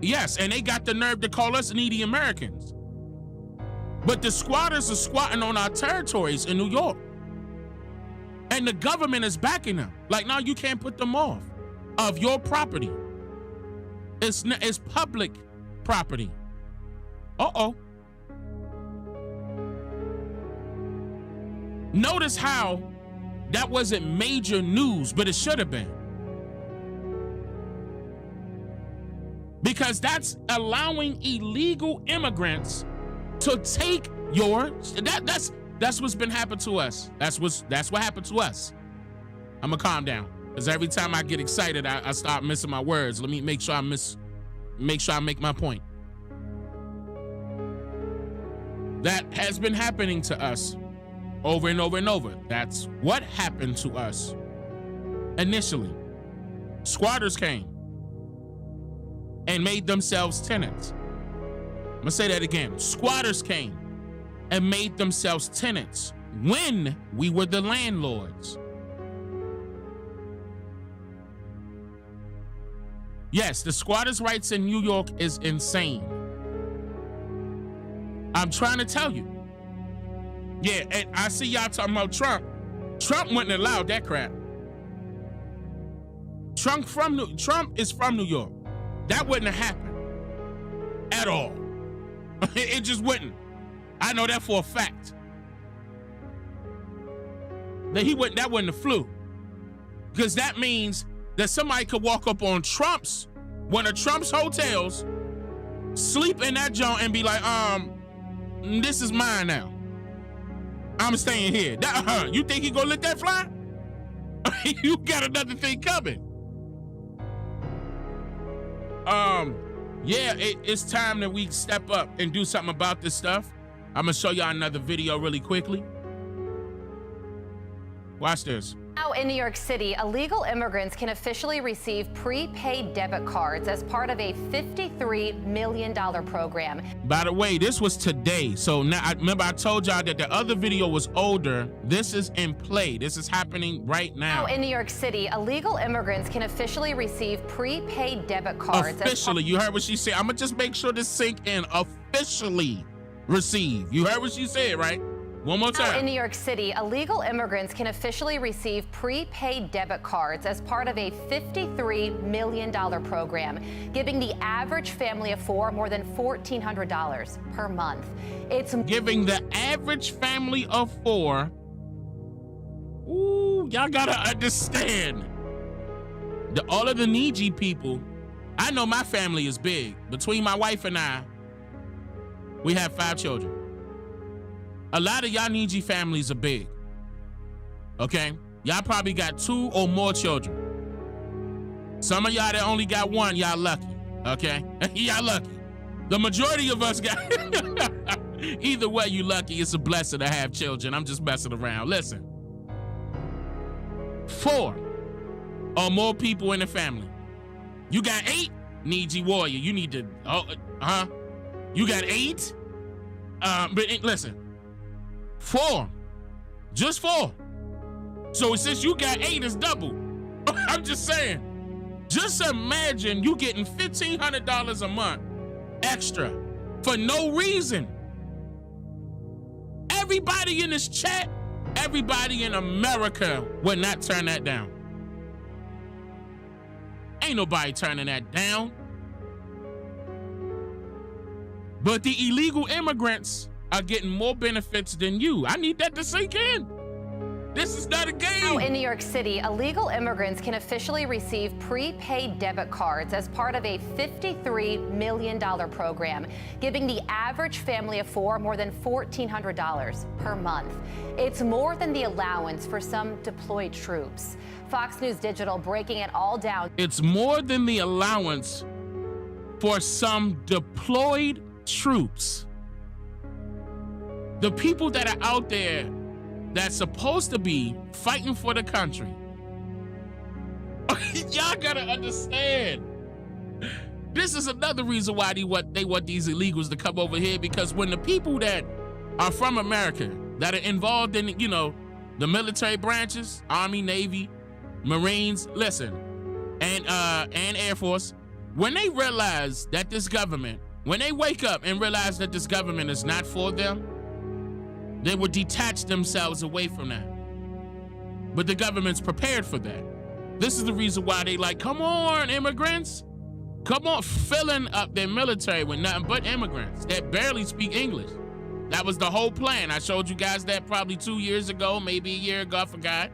Yes, and they got the nerve to call us needy Americans. But the squatters are squatting on our territories in New York. And the government is backing them. Like, no, you can't put them off of your property. It's public property. Uh-oh. Notice how that wasn't major news, but it should have been. Because that's allowing illegal immigrants to take your that's what's been happening to us. That's what happened to us. I'm gonna calm down, because every time I get excited, I start missing my words. Let me make sure I make my point. That has been happening to us over and over and over. That's what happened to us initially. Squatters came and made themselves tenants. I'm gonna say that again. Squatters came and made themselves tenants when we were the landlords. Yes, the squatters' rights in New York is insane. I'm trying to tell you. Yeah, and I see y'all talking about Trump. Trump wouldn't allow that crap. Trump is from New York. That wouldn't have happened at all. It just wouldn't. I know that for a fact. That wouldn't have flew. Because that means that somebody could walk up on one of Trump's hotels, sleep in that joint and be like, this is mine now. I'm staying here. You think he gonna let that fly? You got another thing coming. Yeah, it's time that we step up and do something about this stuff. I'm gonna show y'all another video really quickly. Watch this. Now in New York City, illegal immigrants can officially receive prepaid debit cards as part of a $53 million program. By the way, this was today. So now, remember I told y'all that the other video was older. This is in play. This is happening right now. Now in New York City, illegal immigrants can officially receive prepaid debit cards. Officially, you heard what she said. I'm gonna just make sure this sink in. Officially receive. You heard what she said, right? One more time. In New York City, illegal immigrants can officially receive prepaid debit cards as part of a $53 million program, giving the average family of four more than $1,400 per month. It's giving the average family of four. Ooh, y'all gotta understand. All of the needy people, I know my family is big. Between my wife and I, we have 5 children. A lot of y'all needy families are big. Okay? Y'all probably got 2 or more children. Some of y'all that only got 1, y'all lucky. Okay? Y'all lucky. The majority of us got either way, you lucky. It's a blessing to have children. I'm just messing around. Listen. 4 or more people in the family. You got 8, needy warrior. You need to, You got 8? But listen, 4, just 4. So since you got 8, it's double. I'm just saying. Just imagine you getting $1,500 a month extra for no reason. Everybody in this chat, everybody in America would not turn that down. Ain't nobody turning that down. But the illegal immigrants are getting more benefits than you. I need that to sink in. This is not a game. In New York City, illegal immigrants can officially receive prepaid debit cards as part of a $53 million program, giving the average family of four more than $1,400 per month. It's more than the allowance for some deployed troops. Fox News Digital breaking it all down. It's more than the allowance for some deployed troops. The people that are out there that's supposed to be fighting for the country. Y'all gotta understand. This is another reason why they want these illegals to come over here, because when the people that are from America, that are involved in, the military branches, Army, Navy, Marines, listen, and Air Force, when they realize that this government, when they wake up and realize that this government is not for them, they would detach themselves away from that. But the government's prepared for that. This is the reason why they like, come on, immigrants. Come on, filling up their military with nothing but immigrants that barely speak English. That was the whole plan. I showed you guys that probably 2 years ago, maybe a year ago, I forgot.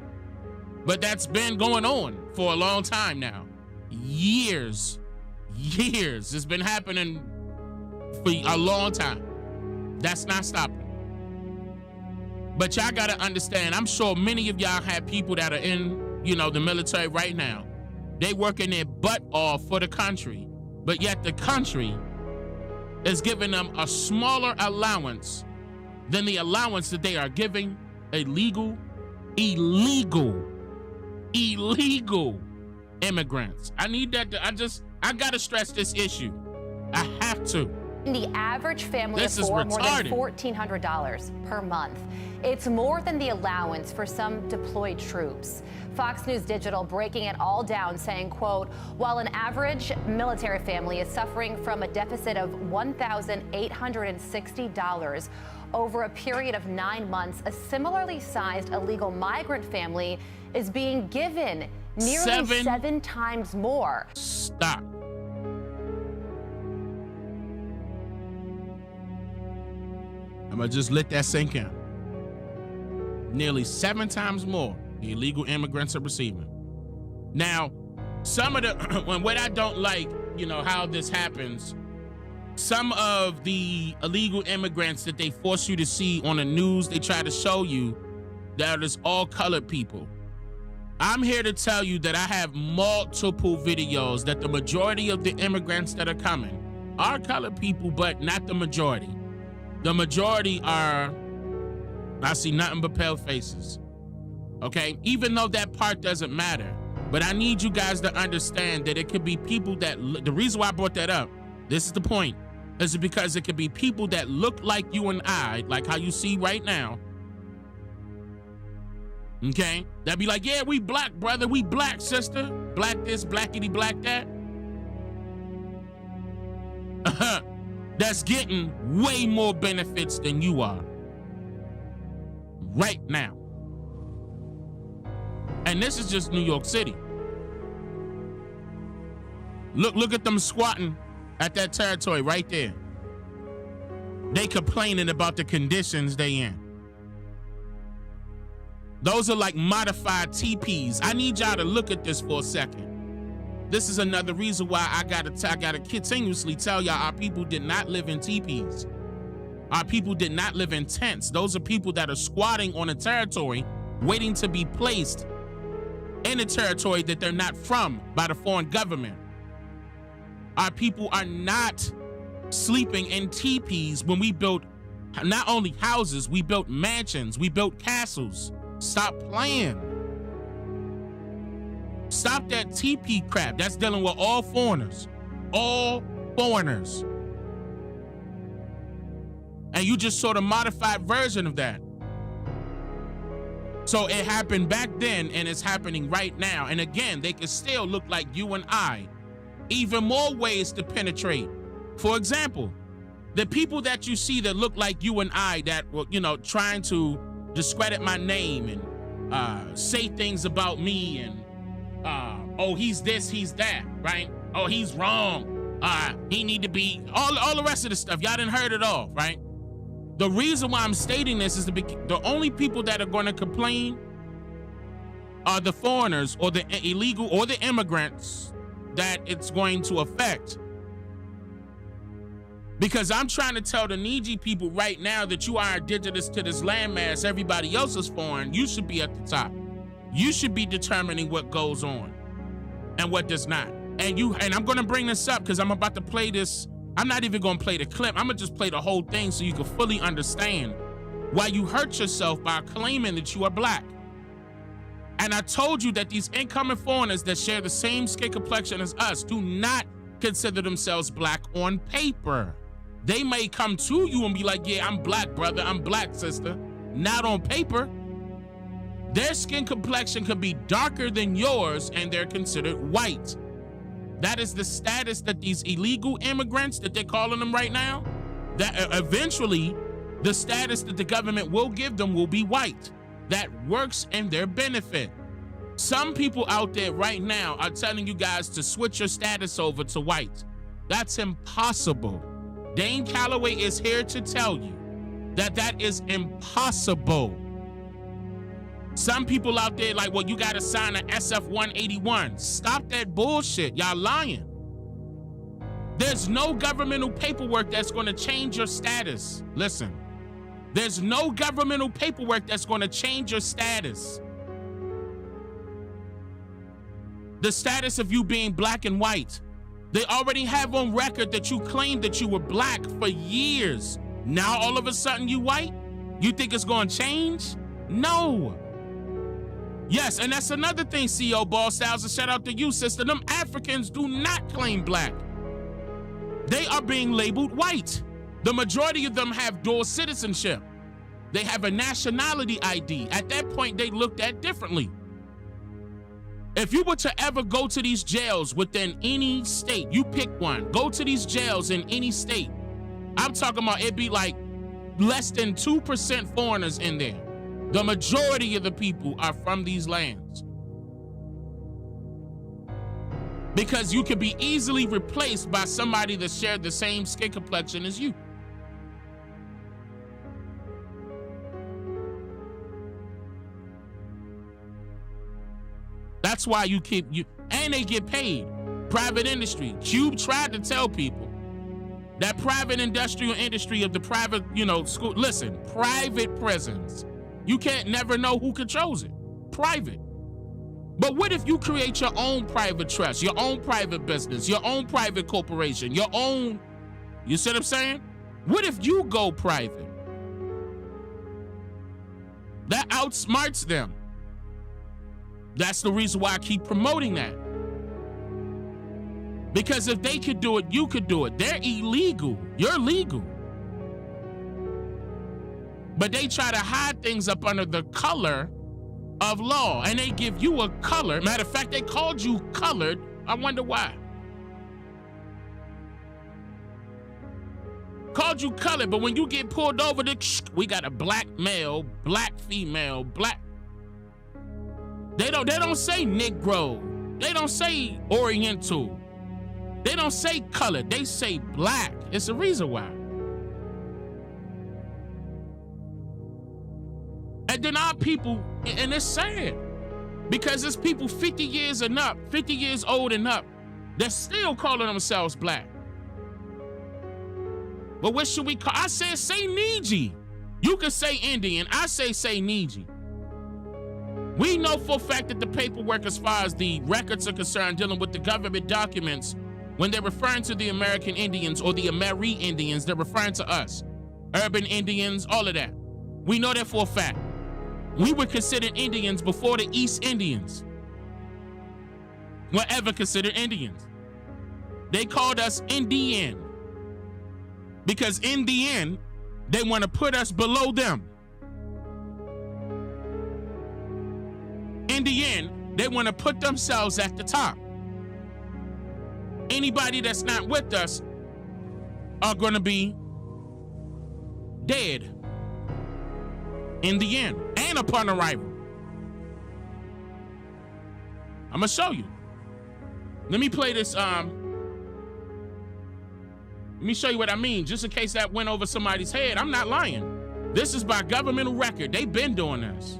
But that's been going on for a long time now. Years. It's been happening for a long time. That's not stopping. But y'all gotta understand, I'm sure many of y'all have people that are in, the military right now. They working their butt off for the country, but yet the country is giving them a smaller allowance than the allowance that they are giving illegal immigrants. I need that I gotta stress this issue. I have to. The average family of four more than $1,400 per month. It's more than the allowance for some deployed troops. Fox News Digital breaking it all down, saying, quote, while an average military family is suffering from a deficit of $1,860 over a period of 9 months, a similarly sized illegal migrant family is being given nearly 7 times more. Stop. I'm gonna just let that sink in. Nearly 7 times more the illegal immigrants are receiving. Now, some of the, what I don't like, how this happens, some of the illegal immigrants that they force you to see on the news, they try to show you that it's all colored people. I'm here to tell you that I have multiple videos that the majority of the immigrants that are coming are colored people, but not the majority. The majority are, I see nothing but pale faces. Okay? Even though that part doesn't matter. But I need you guys to understand that it could be people that, the reason why I brought that up, this is the point, is because it could be people that look like you and I, like how you see right now. Okay? That'd be like, yeah, we black, brother, we black, sister. Black this, blackity, black that. That's getting way more benefits than you are. right now. And this is just New York City. Look at them squatting at that territory right there. They complaining about the conditions they in. Those are like modified teepees. I need y'all to look at this for a second. This is another reason why I gotta continuously tell y'all our people did not live in teepees. Our people did not live in tents. Those are people that are squatting on a territory waiting to be placed in a territory that they're not from by the foreign government. Our people are not sleeping in teepees when we built not only houses, we built mansions, we built castles. Stop playing. Stop that teepee crap. That's dealing with all foreigners. All foreigners. And you just saw the modified version of that. So it happened back then and it's happening right now. And again, they can still look like you and I. Even more ways to penetrate. For example, the people that you see that look like you and I that were, trying to discredit my name and say things about me and oh, he's this, he's that, right? Oh, he's wrong. He need to be all the rest of the stuff. Y'all done heard it all, right? The reason why I'm stating this is the only people that are going to complain are the foreigners or the illegal or the immigrants that it's going to affect. Because I'm trying to tell the needy people right now that you are indigenous to this landmass, everybody else is foreign, you should be at the top. You should be determining what goes on and what does not. And I'm gonna bring this up because I'm about to play this. I'm not even gonna play the clip. I'm gonna just play the whole thing so you can fully understand why you hurt yourself by claiming that you are black. And I told you that these incoming foreigners that share the same skin complexion as us do not consider themselves black on paper. They may come to you and be like, yeah, I'm black, brother, I'm black, sister. Not on paper. Their skin complexion could be darker than yours and they're considered white. That is the status that these illegal immigrants that they're calling them right now, that eventually the status that the government will give them will be white. That works in their benefit. Some people out there right now are telling you guys to switch your status over to white. That's impossible. Dane Calloway is here to tell you that that is impossible. Some people out there like, well, you gotta sign an SF-181. Stop that bullshit, y'all lying. There's no governmental paperwork that's gonna change your status. Listen, there's no governmental paperwork that's gonna change your status. The status of you being black and white. They already have on record that you claimed that you were black for years. Now all of a sudden you white? You think it's gonna change? No. Yes, and that's another thing, CEO Ball Styles, and shout out to you, sister. Them Africans do not claim black. They are being labeled white. The majority of them have dual citizenship. They have a nationality ID. At that point, they looked at differently. If you were to ever go to these jails within any state, you pick one, go to these jails in any state. I'm talking about it'd be like less than 2% foreigners in there. The majority of the people are from these lands. Because you could be easily replaced by somebody that shared the same skin complexion as you. That's why and they get paid. Private industry. Cube tried to tell people that private industrial industry of the private, school. Listen, private prisons. You can't never know who controls it. Private. But what if you create your own private trust, your own private business, your own private corporation, your own, you see what I'm saying? What if you go private? That outsmarts them. That's the reason why I keep promoting that. Because if they could do it, you could do it. They're illegal. You're legal. But they try to hide things up under the color of law. And they give you a color. Matter of fact, they called you colored. I wonder why. called you colored, but when you get pulled over, we got a black male, black female, black. They don't say Negro. They don't say Oriental. They don't say colored. They say black. It's a reason why. And then our people, and it's sad, because it's people 50 years and up, 50 years old and up, they're still calling themselves black. But what should we call? I said say Niji. You can say Indian. I say Niji. We know for a fact that the paperwork, as far as the records are concerned, dealing with the government documents, when they're referring to the American Indians or the Ameri Indians, they're referring to us. Urban Indians, all of that. We know that for a fact. We were considered Indians before the East Indians were ever considered Indians. They called us Indian because in the end, they want to put us below them. In the end, they want to put themselves at the top. Anybody that's not with us are going to be dead in the end and upon arrival. I'm going to show you. Let me play this. Let me show you what I mean, just in case that went over somebody's head. I'm not lying. This is by governmental record. They've been doing this.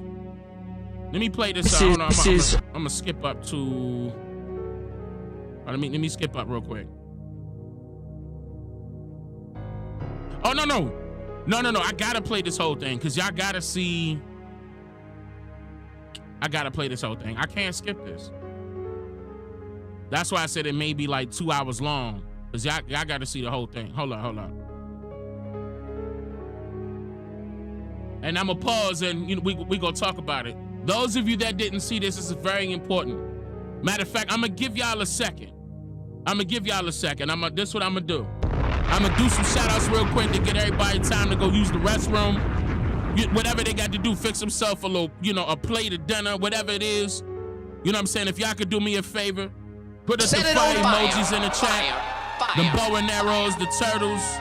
Let me play this. Hold on, I'm gonna skip up to. Let me skip up real quick. Oh no! I gotta play this whole thing because y'all gotta see. I gotta play this whole thing. I can't skip this. That's why I said it may be like 2 hours long because y'all gotta see the whole thing. Hold on. And I'm gonna pause and we gonna talk about it. Those of you that didn't see this is very important. Matter of fact, I'm gonna give y'all a second. This is what I'm gonna do. I'm gonna do some shout outs real quick to get everybody time to go use the restroom. Whatever they got to do, fix themselves a little, a plate of dinner, whatever it is. You know what I'm saying? If y'all could do me a favor, put us the fire emojis in the chat. The bow and arrows, the turtles.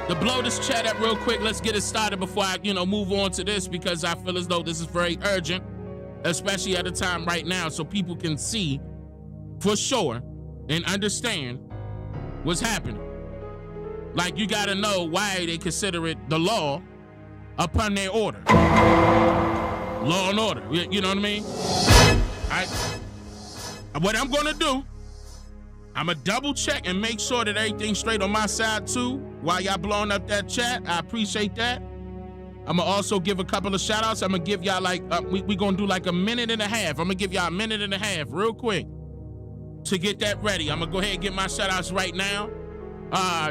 To blow this chat up real quick, let's get it started before I, move on to this because I feel as though this is very urgent, especially at a time right now, so people can see for sure and understand what's happening. Like, you gotta know why they consider it the law upon their order. Law and order, you know what I mean? What I'm gonna do, I'm gonna double check and make sure that everything's straight on my side too while y'all blowing up that chat. I appreciate that. I'm gonna also give a couple of shout outs. I'm gonna give y'all we gonna do like a minute and a half. I'm gonna give y'all a minute and a half real quick to get that ready. I'm gonna go ahead and get my shout outs right now.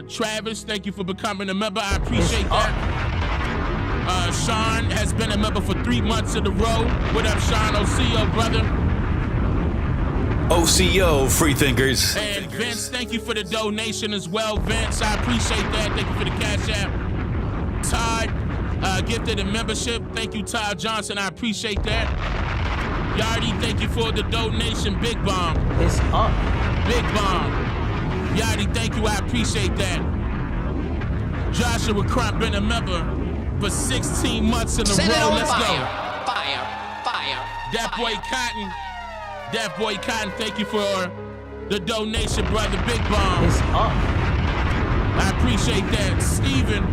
Travis, thank you for becoming a member. I appreciate that. Sean has been a member for 3 months in a row. What up, Sean? OCO, brother. OCO, Freethinkers. And Vince, thank you for the donation as well, Vince. I appreciate that. Thank you for the cash app. Todd, gifted a membership. Thank you, Todd Johnson. I appreciate that. Yardi, thank you for the donation. Big Bomb. It's up. Big Bomb. Yardi, thank you. I appreciate that. Joshua Crump been a member for 16 months in a row. Let's go. Fire. That boy Cotton, thank you for the donation, brother. Big Bomb. It's up. I appreciate that. Seven.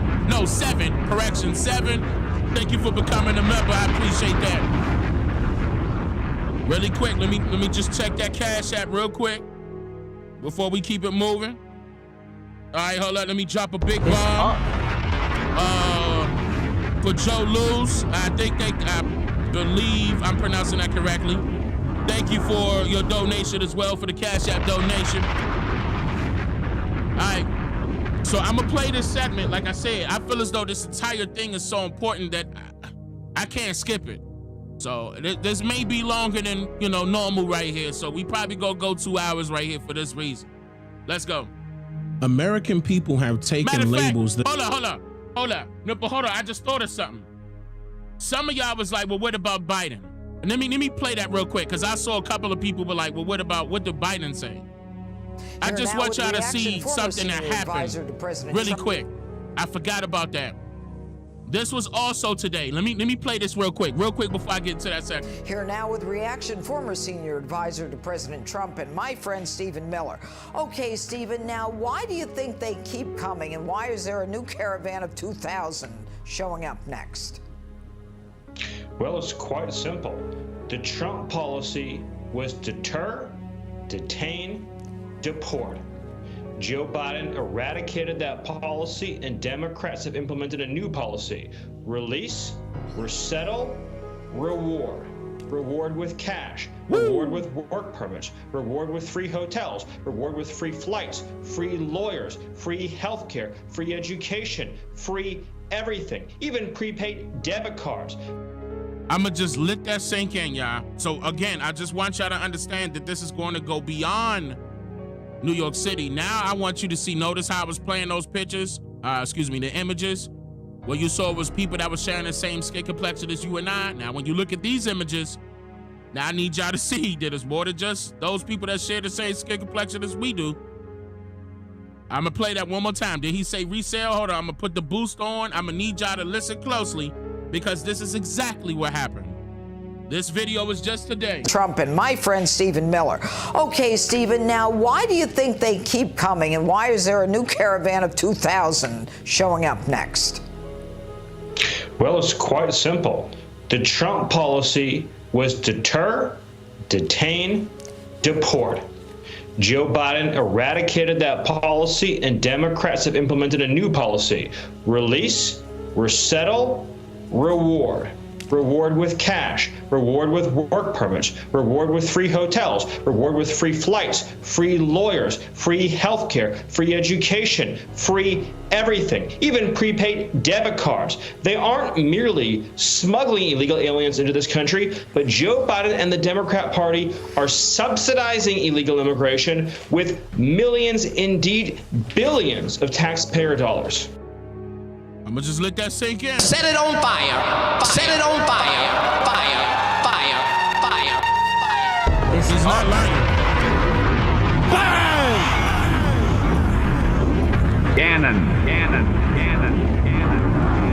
Thank you for becoming a member. I appreciate that. Really quick, let me just check that cash app real quick before we keep it moving. All right, hold up. Let me drop a big bomb. For Joe Luz, I believe I'm pronouncing that correctly. Thank you for your donation as well, for the Cash App donation. All right, so I'm gonna play this segment. Like I said, I feel as though this entire thing is so important that I can't skip it. So this may be longer than normal right here. So we probably gonna go 2 hours right here for this reason. Let's go. American people have taken labels that. Hold up. No, but hold on. I just thought of something. Some of y'all was like, well, what about Biden? And let me play that real quick, because I saw a couple of people were like, well, what did Biden say? I just want y'all to see something that happened really quick. I forgot about that. This was also today. Let me play this real quick before I get into that second. Here now with reaction, former senior advisor to President Trump and my friend Stephen Miller. Okay, Stephen, now why do you think they keep coming, and why is there a new caravan of 2,000 showing up next? Well, it's quite simple. The Trump policy was deter, detain, deport. Joe Biden eradicated that policy, and Democrats have implemented a new policy. Release, resettle, reward. Reward with cash, reward with work permits, reward with free hotels, reward with free flights, free lawyers, free healthcare, free education, free everything, even prepaid debit cards. I'ma just let that sink in, y'all. So again, I just want y'all to understand that this is going to go beyond New York City. Now I want you to see, notice how I was playing those pictures, the images. What you saw was people that were sharing the same skin complexion as you and I. Now, when you look at these images, now I need y'all to see that it's more than just those people that share the same skin complexion as we do. I'm gonna play that one more time. Did he say resale? Hold on, I'm gonna put the boost on. I'm gonna need y'all to listen closely because this is exactly what happened. This video was just today. Trump and my friend Stephen Miller. Okay, Stephen, now why do you think they keep coming, and why is there a new caravan of 2,000 showing up next? Well, it's quite simple. The Trump policy was deter, detain, deport. Joe Biden eradicated that policy, and Democrats have implemented a new policy. Release, resettle, reward. Reward with cash, reward with work permits, reward with free hotels, reward with free flights, free lawyers, free healthcare, free education, free everything, even prepaid debit cards. They aren't merely smuggling illegal aliens into this country, but Joe Biden and the Democrat Party are subsidizing illegal immigration with millions, indeed billions of taxpayer dollars. I'm gonna just let that sink in. Set it on fire. Set it on fire. Fire. Fire. Fire. Fire. He's not lying. Bang! Cannon. Cannon. Cannon.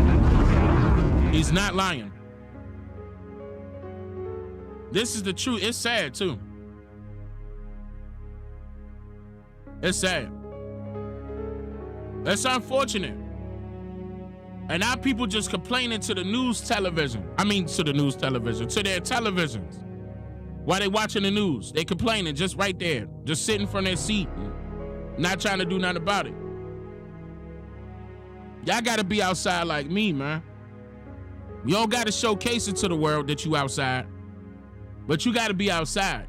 Cannon. He's not lying. This is the truth. It's sad too. It's sad. It's unfortunate. And now people just complaining to the news television. To their televisions. While they watching the news, they complaining just right there, just sitting from their seat, not trying to do nothing about it. Y'all gotta be outside like me, man. You don't gotta showcase it to the world that you outside, but you gotta be outside.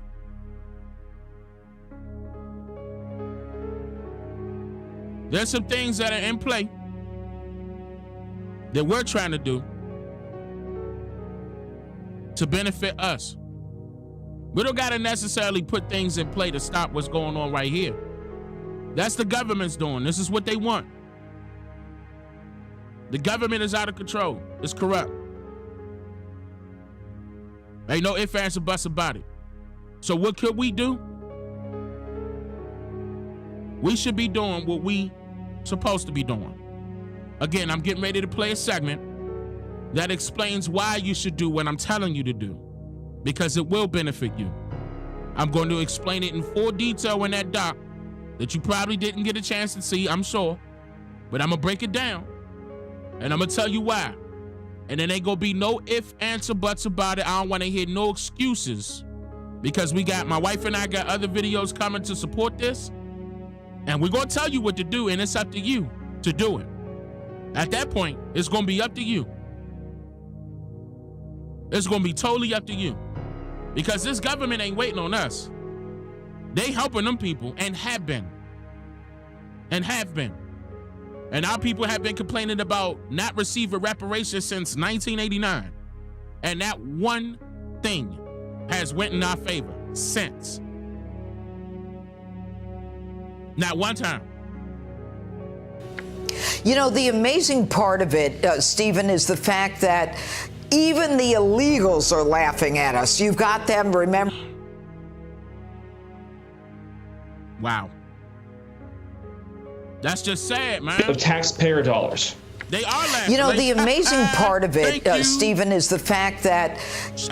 There's some things that are in play that we're trying to do to benefit us. We don't gotta necessarily put things in play to stop what's going on right here. That's the government's doing. This is what they want. The government is out of control. It's corrupt. Ain't no ifs, ands, or buts about it. So what could we do? We should be doing what we supposed to be doing. Again, I'm getting ready to play a segment that explains why you should do what I'm telling you to do, because it will benefit you. I'm going to explain it in full detail in that doc that you probably didn't get a chance to see, I'm sure, but I'm going to break it down, and I'm going to tell you why. And then ain't going to be no ifs, ands, or buts about it. I don't want to hear no excuses, because my wife and I got other videos coming to support this, and we're going to tell you what to do, and it's up to you to do it. At that point, it's going to be up to you. It's going to be totally up to you. Because this government ain't waiting on us. They helping them people and have been. And our people have been complaining about not receiving reparations since 1989. And that one thing has went in our favor since. Not one time. You know, the amazing part of it, Stephen, is the fact that even the illegals are laughing at us. You've got them, remember? Wow. That's just sad, man. Of taxpayer dollars. They are laughing. You know, the amazing part of it, Stephen, is the fact that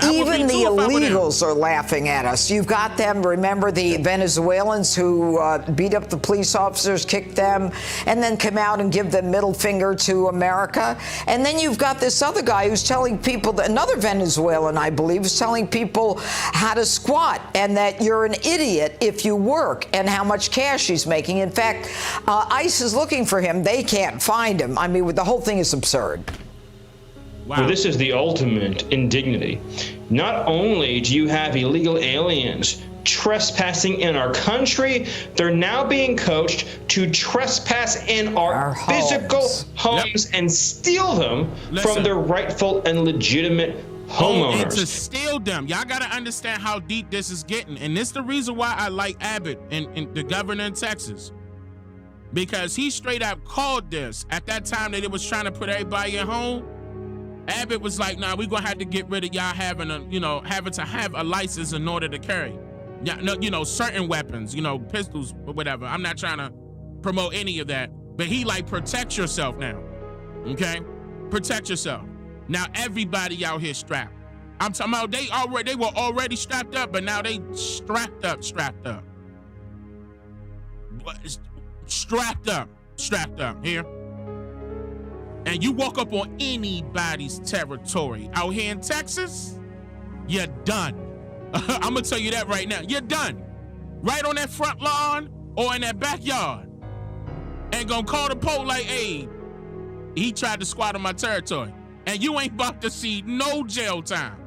even the illegals are laughing at us. You've got them, remember the Venezuelans who beat up the police officers, kicked them, and then come out and give the middle finger to America. And then you've got this other guy who's telling people, another Venezuelan, I believe, is telling people how to squat and that you're an idiot if you work and how much cash he's making. In fact, ICE is looking for him. They can't find him. I mean, with the whole thing is absurd. Wow. Well, this is the ultimate indignity. Not only do you have illegal aliens trespassing in our country, they're now being coached to trespass in our physical homes and steal them from their rightful and legitimate homeowners. And to steal them. Y'all got to understand how deep this is getting. And this is the reason why I like Abbott and the governor in Texas. Because he straight up called this at that time that it was trying to put everybody at home. Abbott was like, nah, we're going to have to get rid of y'all having to have a license in order to carry, certain weapons, pistols or whatever. I'm not trying to promote any of that, but he like, protect yourself now. Okay. Protect yourself. Now everybody out here strapped. I'm talking about they were already strapped up, but now they strapped up. Strapped up here. And you walk up on anybody's territory out here in Texas, you're done. I'm gonna tell you that right now. You're done. Right on that front lawn or in that backyard. And gonna call the police like, hey, he tried to squat on my territory. And you ain't about to see no jail time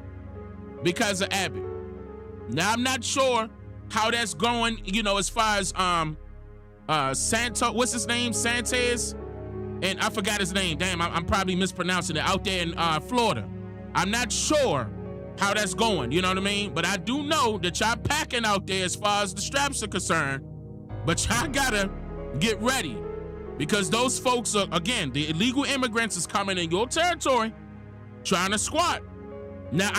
because of Abbott. Now I'm not sure how that's going, as far as what's his name? Sanchez? And I forgot his name. Damn, I'm probably mispronouncing it. Out there in Florida. I'm not sure how that's going, you know what I mean? But I do know that y'all packing out there as far as the straps are concerned. But y'all gotta get ready. Because those folks are, again, the illegal immigrants is coming in your territory trying to squat. Now,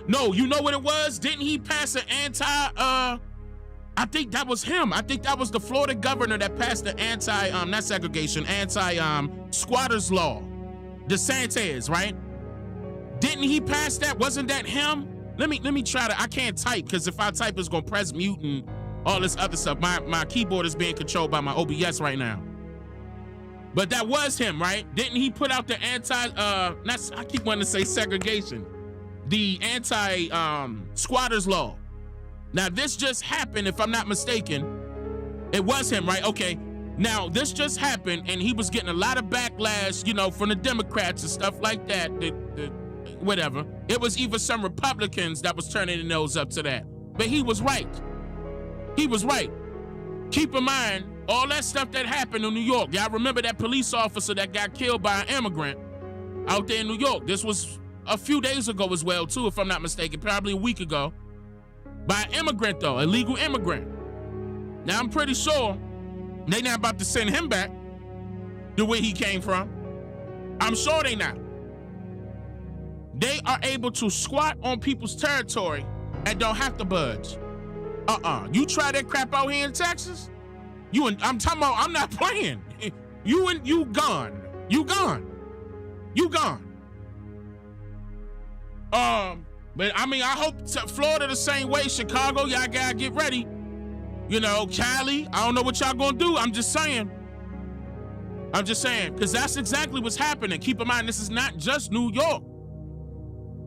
you know what it was? Didn't he pass an I think that was him. I think that was the Florida governor that passed the not segregation, squatters law. DeSantis, right? Didn't he pass that? Wasn't that him? Let me try to, I can't type because if I type it's gonna press mute and all this other stuff. My keyboard is being controlled by my OBS right now. But that was him, right? Didn't he put out the I keep wanting to say segregation. The squatters law. Now, this just happened, if I'm not mistaken. It was him, right? Okay. Now, this just happened, and he was getting a lot of backlash, from the Democrats and stuff like that. Whatever. It was even some Republicans that was turning their nose up to that. But he was right. He was right. Keep in mind, all that stuff that happened in New York. Y'all remember that police officer that got killed by an immigrant out there in New York? This was a few days ago as well, too, if I'm not mistaken. Probably a week ago. By an immigrant, though, a legal immigrant. Now, I'm pretty sure they not about to send him back the way he came from. I'm sure they not. They are able to squat on people's territory and don't have to budge. You try that crap out here in Texas? I'm talking about, I'm not playing. You gone. You gone. But I mean, I hope Florida the same way. Chicago, y'all gotta get ready. Cali, I don't know what y'all gonna do. I'm just saying, because that's exactly what's happening. Keep in mind, this is not just New York.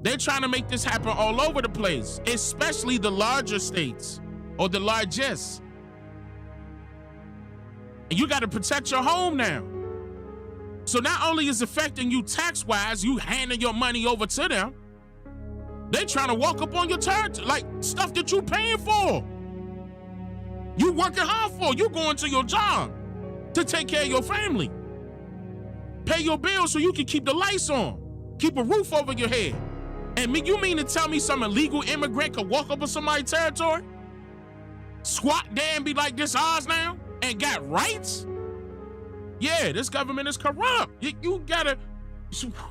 They're trying to make this happen all over the place, especially the larger states or the largest. And you gotta protect your home now. So not only is it affecting you tax-wise, you handing your money over to them, they trying to walk up on your territory, like stuff that you paying for. You working hard for. You going to your job to take care of your family. Pay your bills so you can keep the lights on. Keep a roof over your head. And you mean to tell me some illegal immigrant could walk up on somebody's territory? Squat there and be like, this ours now? And got rights? Yeah, this government is corrupt. You gotta,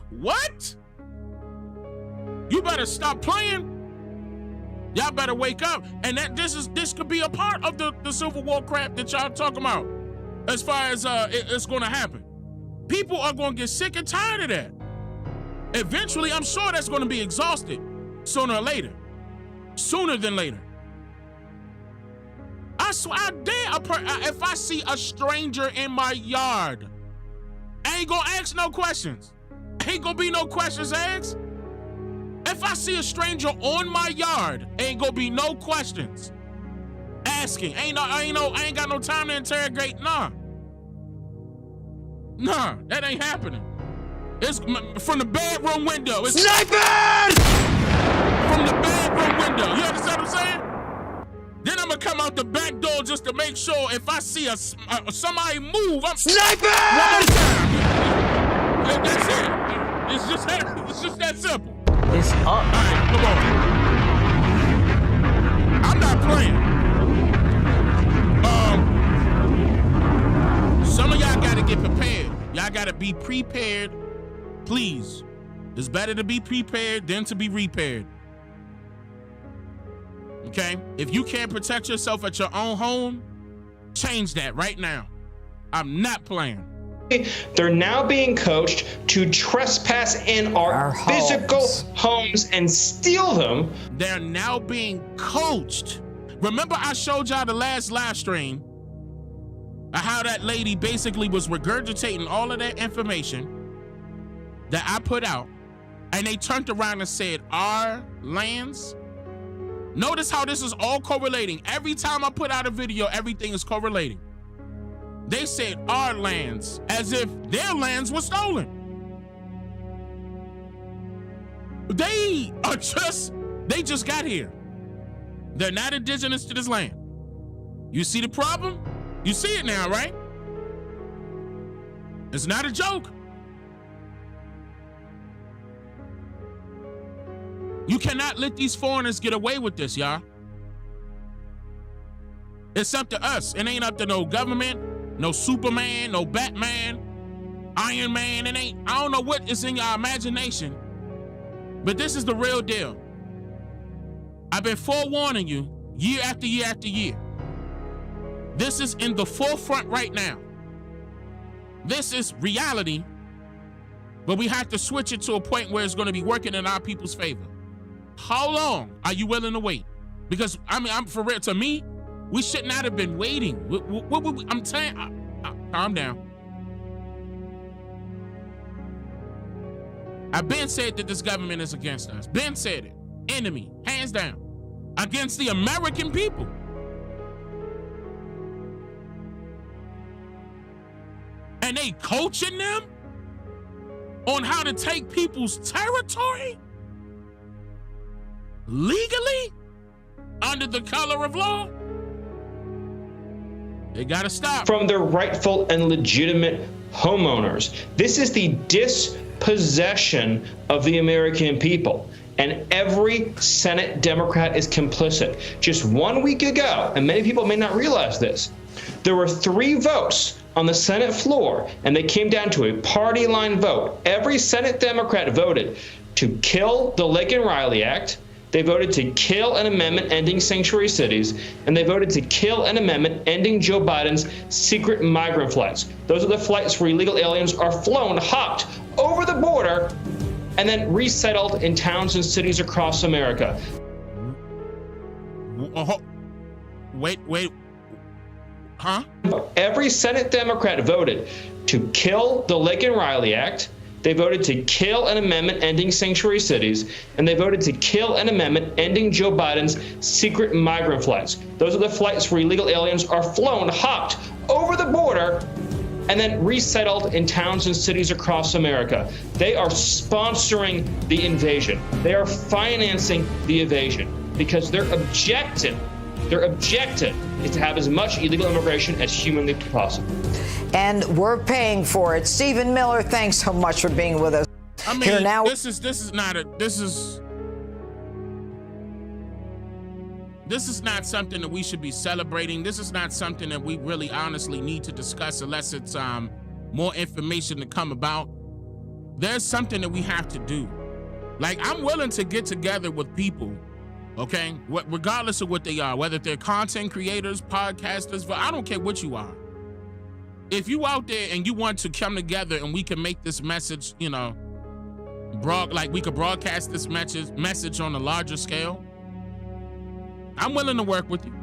what? You better stop playing. Y'all better wake up. And this could be a part of the Civil War crap that y'all talking about. as far as it's going to happen. People are going to get sick and tired of that. Eventually, I'm sure that's going to be exhausted sooner or later. Sooner than later. I swear, I dare, if I see a stranger in my yard, I ain't going to ask no questions. Ain't going to be no questions asked. If I see a stranger on my yard, ain't going to be no questions asking. I ain't got no time to interrogate. Nah, that ain't happening. It's from the bedroom window. It's snipers! From the bedroom window. You understand what I'm saying? Then I'm gonna come out the back door just to make sure if I see somebody move, I'm sniper! That's it. It's just that simple. It's up. All right, come on. I'm not playing. Some of y'all gotta get prepared. Y'all gotta be prepared. Please. It's better to be prepared than to be repaired. Okay? If you can't protect yourself at your own home, change that right now. I'm not playing. They're now being coached to trespass in our physical homes and steal them. They're now being coached. Remember I showed y'all the last live stream how that lady basically was regurgitating all of that information that I put out, and they turned around and said, our lands. Notice how this is all correlating. Every time I put out a video, everything is correlating. They said our lands, as if their lands were stolen. They just got here. They're not indigenous to this land. You see the problem? You see it now, right? It's not a joke. You cannot let these foreigners get away with this, y'all. It's up to us. It ain't up to no government, no Superman, no Batman, Iron Man. I don't know what is in your imagination, but this is the real deal. I've been forewarning you year after year after year. This is in the forefront right now. This is reality, but we have to switch it to a point where it's going to be working in our people's favor. How long are you willing to wait? Because I'm for real. To me, we should not have been waiting. I'm telling you, calm down. I've been said that this government is against us. Ben said it. Enemy, hands down, against the American people. And they coaching them on how to take people's territory legally under the color of law. They gotta stop. From their rightful and legitimate homeowners. This is the dispossession of the American people. And every Senate Democrat is complicit. Just 1 week ago, and many people may not realize this, there were 3 votes on the Senate floor, and they came down to a party line vote. Every Senate Democrat voted to kill the Lincoln Riley Act. They voted to kill an amendment ending sanctuary cities, and they voted to kill an amendment ending Joe Biden's secret migrant flights. Those are the flights where illegal aliens are flown, hopped over the border, and then resettled in towns and cities across America. Wait. Huh? Every Senate Democrat voted to kill the Lincoln Riley Act. They voted to kill an amendment ending sanctuary cities, and they voted to kill an amendment ending Joe Biden's secret migrant flights. Those are the flights where illegal aliens are flown, hopped over the border, and then resettled in towns and cities across America. They are sponsoring the invasion. They are financing the invasion because their objective is to have as much illegal immigration as humanly possible. And we're paying for it. Stephen Miller, thanks so much for being with us. I mean, here now. This is not something that we should be celebrating. This is not something that we really honestly need to discuss unless it's more information to come about. There's something that we have to do. Like, I'm willing to get together with people, okay, regardless of what they are, whether they're content creators, podcasters, I don't care what you are. if you out there and you want to come together and we can make this message, you know, we could broadcast this message on a larger scale, I'm willing to work with you.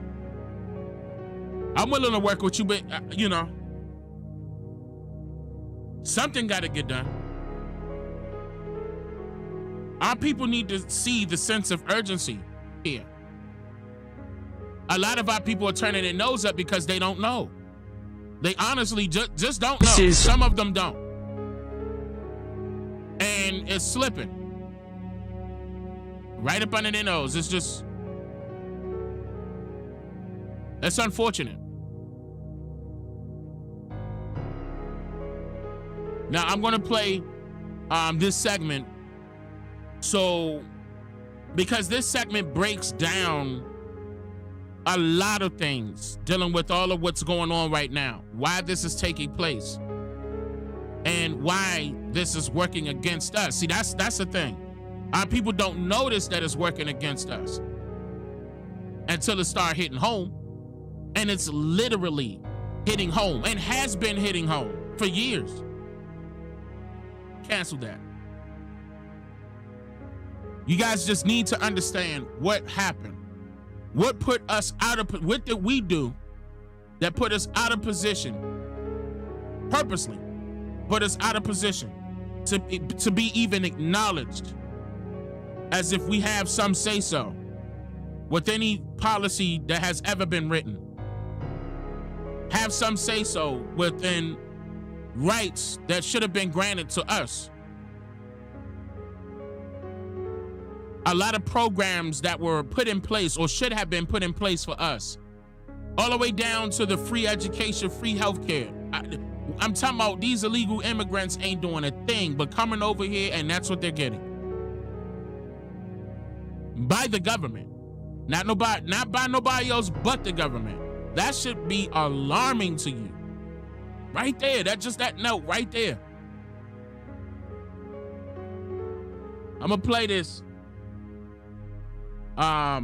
I'm willing to work with you, but you know, something got to get done. Our people need to see the sense of urgency here. A lot of our people are turning their nose up because they don't know. They honestly just don't know. Some of them don't. And it's slipping right up under their nose. It's unfortunate. Now I'm going to play this segment. So, because this segment breaks down a lot of things dealing with all of what's going on right now, why this is taking place, and why this is working against us. See, that's the thing. Our people don't notice that it's working against us until it starts hitting home. And it's literally hitting home and has been hitting home for years. Cancel that. You guys just need to understand what happened. What put us what did we do that put us out of position, purposely put us out of position to be even acknowledged as if we have some say-so with any policy that has ever been written. Have some say-so within rights that should have been granted to us. A lot of programs that were put in place or should have been put in place for us, all the way down to the free education, free healthcare. I'm talking about these illegal immigrants ain't doing a thing but coming over here, and that's what they're getting by the government, not by nobody else but the government. That should be alarming to you, right there. That note right there. I'm gonna play this. I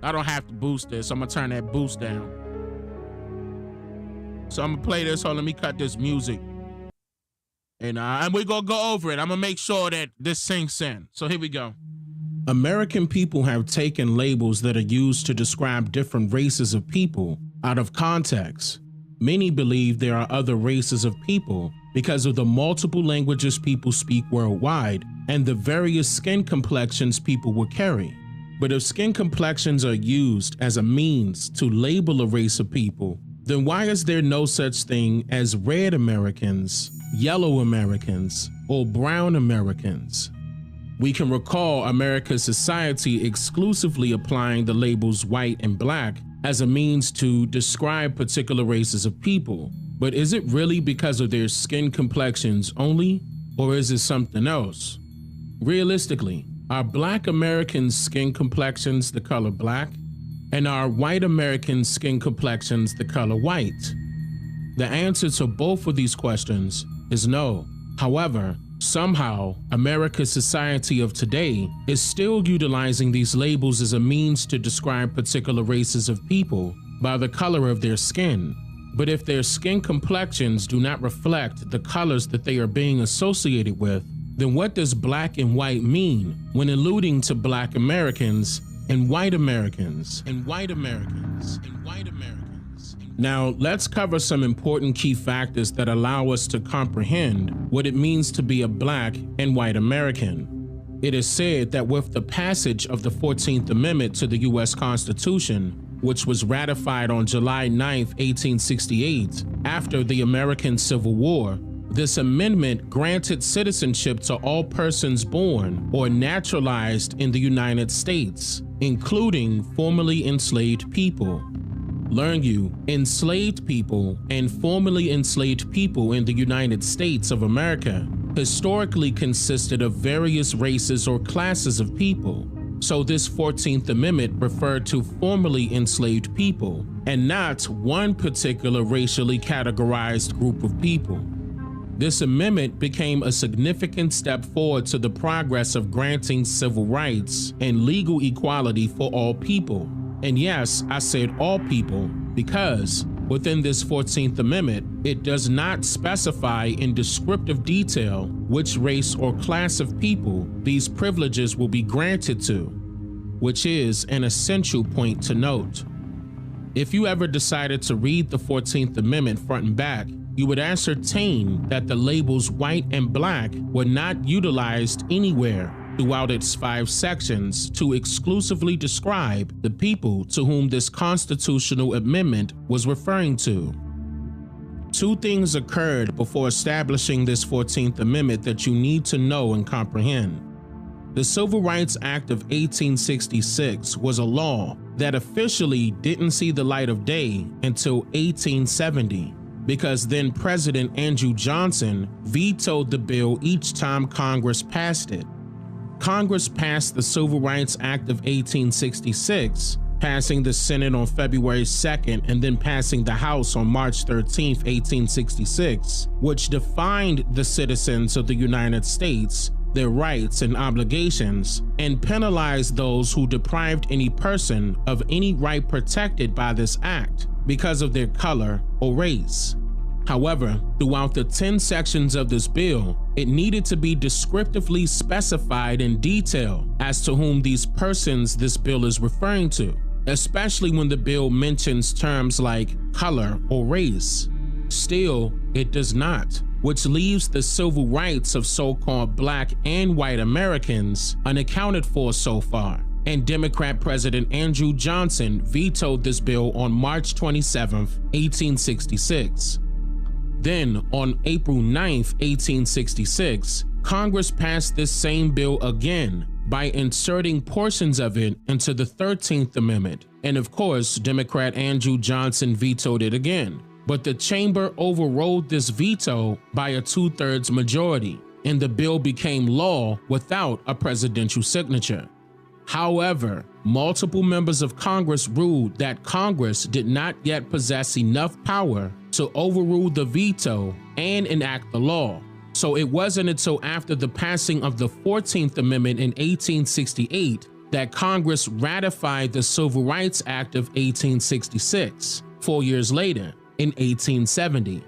don't have to boost this. I'm gonna turn that boost down. So I'm gonna play this. Hold on, let me cut this music. And we're gonna go over it. I'm gonna make sure that this sinks in. So here we go. American people have taken labels that are used to describe different races of people out of context. Many believe there are other races of people because of the multiple languages people speak worldwide and the various skin complexions people will carry. But if skin complexions are used as a means to label a race of people, then why is there no such thing as red Americans, yellow Americans, or brown Americans? We can recall America's society exclusively applying the labels white and black as a means to describe particular races of people. But is it really because of their skin complexions only, or is it something else? Realistically, are Black Americans' skin complexions the color black? And are white Americans' skin complexions the color white? The answer to both of these questions is no. However, somehow, America's society of today is still utilizing these labels as a means to describe particular races of people by the color of their skin. But if their skin complexions do not reflect the colors that they are being associated with, then what does black and white mean when alluding to Black Americans and white Americans and white Americans and white Americans? Now, let's cover some important key factors that allow us to comprehend what it means to be a Black and white American. It is said that with the passage of the 14th Amendment to the U.S. Constitution, which was ratified on July 9, 1868, after the American Civil War, this amendment granted citizenship to all persons born or naturalized in the United States, including formerly enslaved people. Learn you, enslaved people and formerly enslaved people in the United States of America historically consisted of various races or classes of people. So this 14th Amendment referred to formerly enslaved people and not one particular racially categorized group of people. This amendment became a significant step forward to the progress of granting civil rights and legal equality for all people. And yes, I said all people because Within this 14th Amendment, it does not specify in descriptive detail which race or class of people these privileges will be granted to, which is an essential point to note. If you ever decided to read the 14th Amendment front and back, you would ascertain that the labels white and black were not utilized anywhere throughout its 5 sections to exclusively describe the people to whom this constitutional amendment was referring to. 2 things occurred before establishing this 14th Amendment that you need to know and comprehend. The Civil Rights Act of 1866 was a law that officially didn't see the light of day until 1870, because then President Andrew Johnson vetoed the bill each time Congress passed it. Congress passed the Civil Rights Act of 1866, passing the Senate on February 2nd and then passing the House on March 13th, 1866, which defined the citizens of the United States, their rights and obligations, and penalized those who deprived any person of any right protected by this act because of their color or race. However, throughout the 10 sections of this bill, it needed to be descriptively specified in detail as to whom these persons this bill is referring to, especially when the bill mentions terms like color or race. Still, it does not, which leaves the civil rights of so-called Black and white Americans unaccounted for so far, and Democrat President Andrew Johnson vetoed this bill on March 27, 1866. Then, on April 9, 1866, Congress passed this same bill again by inserting portions of it into the 13th Amendment, and of course, Democrat Andrew Johnson vetoed it again. But the chamber overrode this veto by a 2/3 majority, and the bill became law without a presidential signature. However, multiple members of Congress ruled that Congress did not yet possess enough power to overrule the veto and enact the law. So it wasn't until after the passing of the 14th Amendment in 1868 that Congress ratified the Civil Rights Act of 1866, 4 years later, in 1870.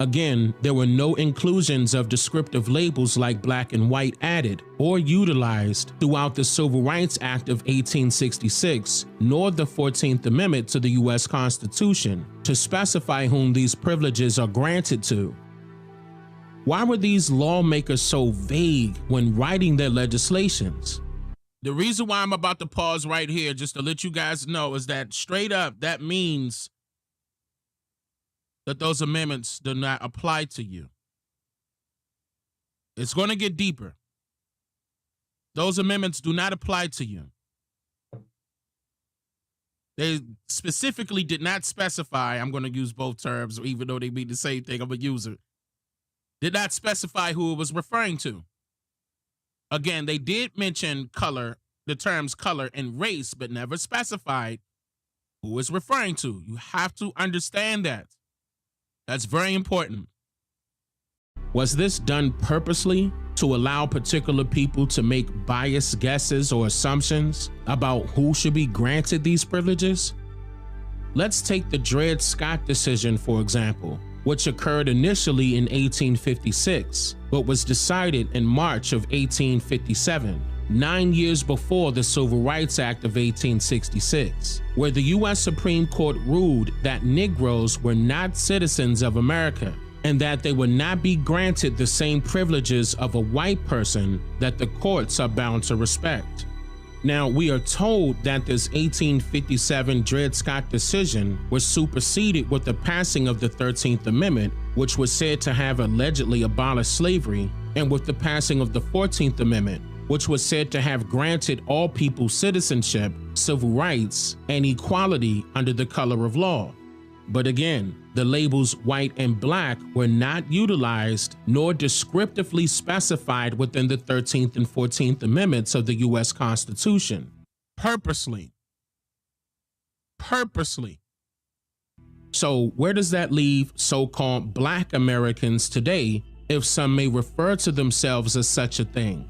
Again, there were no inclusions of descriptive labels like black and white added or utilized throughout the Civil Rights Act of 1866, nor the 14th Amendment to the U.S. Constitution to specify whom these privileges are granted to. Why were these lawmakers so vague when writing their legislations? The reason why I'm about to pause right here, just to let you guys know, is that straight up, that means that those amendments do not apply to you. It's going to get deeper. Those amendments do not apply to you. They specifically did not specify, I'm going to use both terms, even though they mean the same thing, I'm a user. Did not specify who it was referring to. Again, they did mention color, the terms color and race, but never specified who it's referring to. You have to understand that. That's very important. Was this done purposely to allow particular people to make biased guesses or assumptions about who should be granted these privileges? Let's take the Dred Scott decision, for example, which occurred initially in 1856, but was decided in March of 1857. 9 years before the Civil Rights Act of 1866, where the U.S. Supreme Court ruled that Negroes were not citizens of America and that they would not be granted the same privileges of a white person that the courts are bound to respect. Now, we are told that this 1857 Dred Scott decision was superseded with the passing of the 13th Amendment, which was said to have allegedly abolished slavery, and with the passing of the 14th Amendment, which was said to have granted all people citizenship, civil rights, and equality under the color of law. But again, the labels white and black were not utilized nor descriptively specified within the 13th and 14th Amendments of the U.S. Constitution. Purposely. So where does that leave so-called Black Americans today, if some may refer to themselves as such a thing?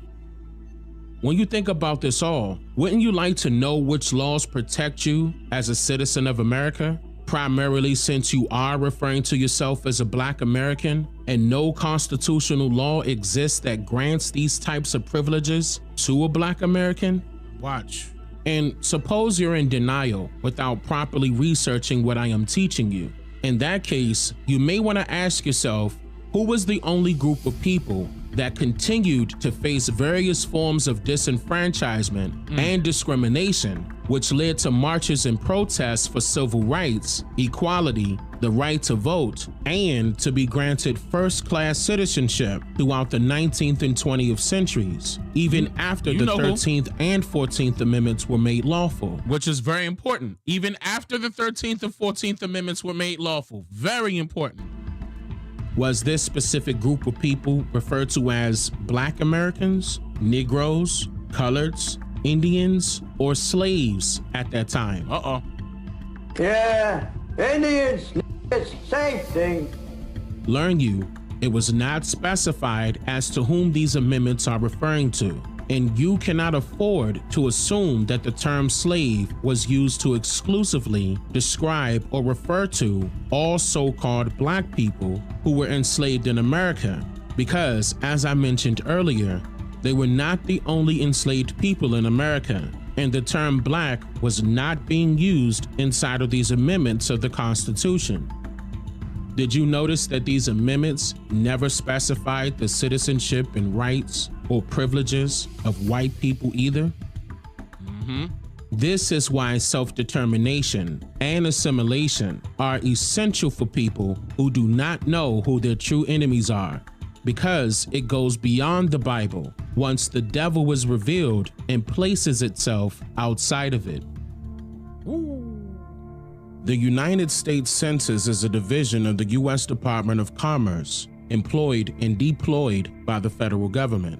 When you think about this all, wouldn't you like to know which laws protect you as a citizen of America? primarily since you are referring to yourself as a Black American and no constitutional law exists that grants these types of privileges to a Black American? Watch. And suppose you're in denial without properly researching what I am teaching you. In that case, you may want to ask yourself, who was the only group of people that continued to face various forms of disenfranchisement and discrimination, which led to marches and protests for civil rights, equality, the right to vote, and to be granted first-class citizenship throughout the 19th and 20th centuries, even after the 13th and 14th Amendments were made lawful. Which is very important. Even after the 13th and 14th Amendments were made lawful. Very important. Was this specific group of people referred to as Black Americans, Negroes, Coloreds, Indians, or slaves at that time? Uh-oh. Yeah, Indians, same thing. Learn you, it was not specified as to whom these amendments are referring to, and you cannot afford to assume that the term slave was used to exclusively describe or refer to all so-called Black people who were enslaved in America, because, as I mentioned earlier, they were not the only enslaved people in America, and the term Black was not being used inside of these amendments of the Constitution. Did you notice that these amendments never specified the citizenship and rights or privileges of white people either? This is why self-determination and assimilation are essential for people who do not know who their true enemies are, because it goes beyond the Bible once the devil is revealed and places itself outside of it. The United States Census is a division of the U.S. Department of Commerce, employed and deployed by the federal government.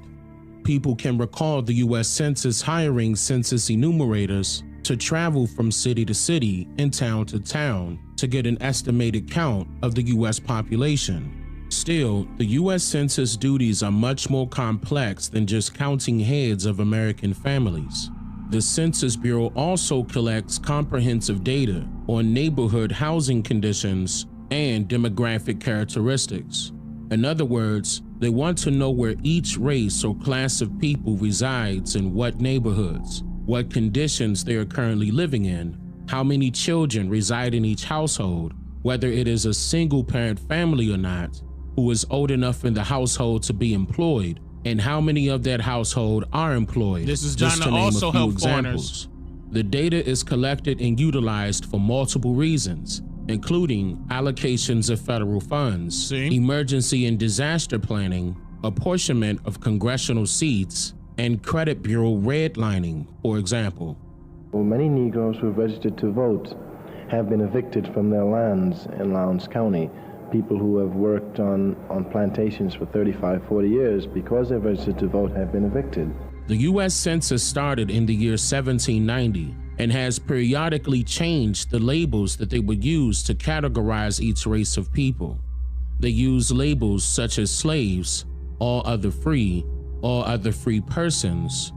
People can recall the U.S. Census hiring census enumerators to travel from city to city and town to town to get an estimated count of the U.S. population. Still, the U.S. Census duties are much more complex than just counting heads of American families. The Census Bureau also collects comprehensive data on neighborhood housing conditions and demographic characteristics. In other words, they want to know where each race or class of people resides in what neighborhoods, what conditions they are currently living in, how many children reside in each household, whether it is a single-parent family or not, who is old enough in the household to be employed, and how many of that household are employed. This is just trying to also help foreigners. The data is collected and utilized for multiple reasons, including allocations of federal funds, emergency and disaster planning, apportionment of congressional seats, and credit bureau redlining, for example. Well, many Negroes who have registered to vote have been evicted from their lands in Lowndes County. People who have worked on plantations for 35, 40 years, because they've registered to vote, have been evicted. The U.S. Census started in the year 1790 and has periodically changed the labels that they would use to categorize each race of people. They use labels such as slaves, all other free persons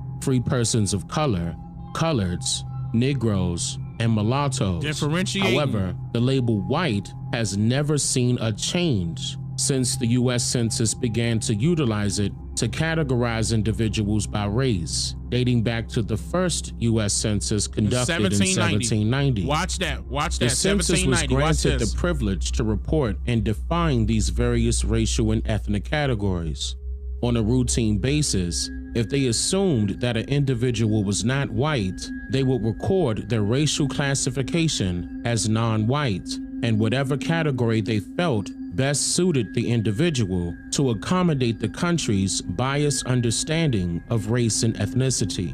of color, coloreds, Negroes, and mulattoes. Differentiating. However, the label white has never seen a change since the U.S. Census began to utilize it to categorize individuals by race, dating back to the first U.S. Census conducted in 1790. Watch that. The census was granted the privilege to report and define these various racial and ethnic categories. On a routine basis, if they assumed that an individual was not white, they would record their racial classification as non-white, and whatever category they felt best suited the individual to accommodate the country's biased understanding of race and ethnicity.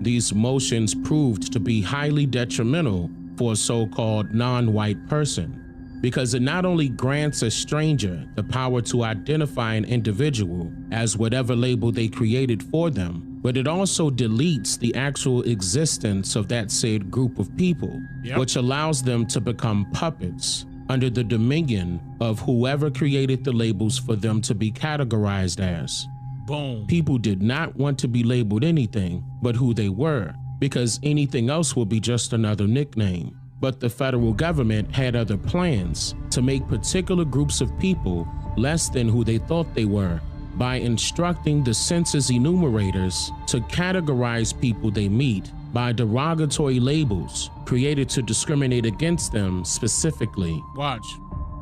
These motions proved to be highly detrimental for a so-called non-white person, because it not only grants a stranger the power to identify an individual as whatever label they created for them, but it also deletes the actual existence of that said group of people, which allows them to become puppets under the dominion of whoever created the labels for them to be categorized as. Boom. People did not want to be labeled anything but who they were, because anything else would be just another nickname. But the federal government had other plans to make particular groups of people less than who they thought they were by instructing the census enumerators to categorize people they meet by derogatory labels created to discriminate against them specifically. Watch.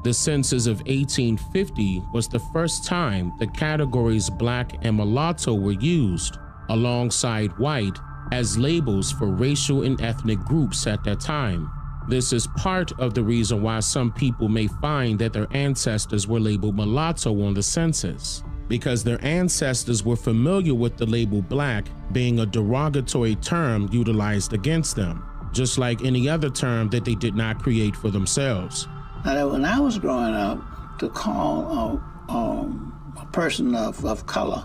The census of 1850 was the first time the categories black and mulatto were used alongside white as labels for racial and ethnic groups at that time. This is part of the reason why some people may find that their ancestors were labeled mulatto on the census, because their ancestors were familiar with the label black being a derogatory term utilized against them, just like any other term that they did not create for themselves. Now, when I was growing up, to call a person of color,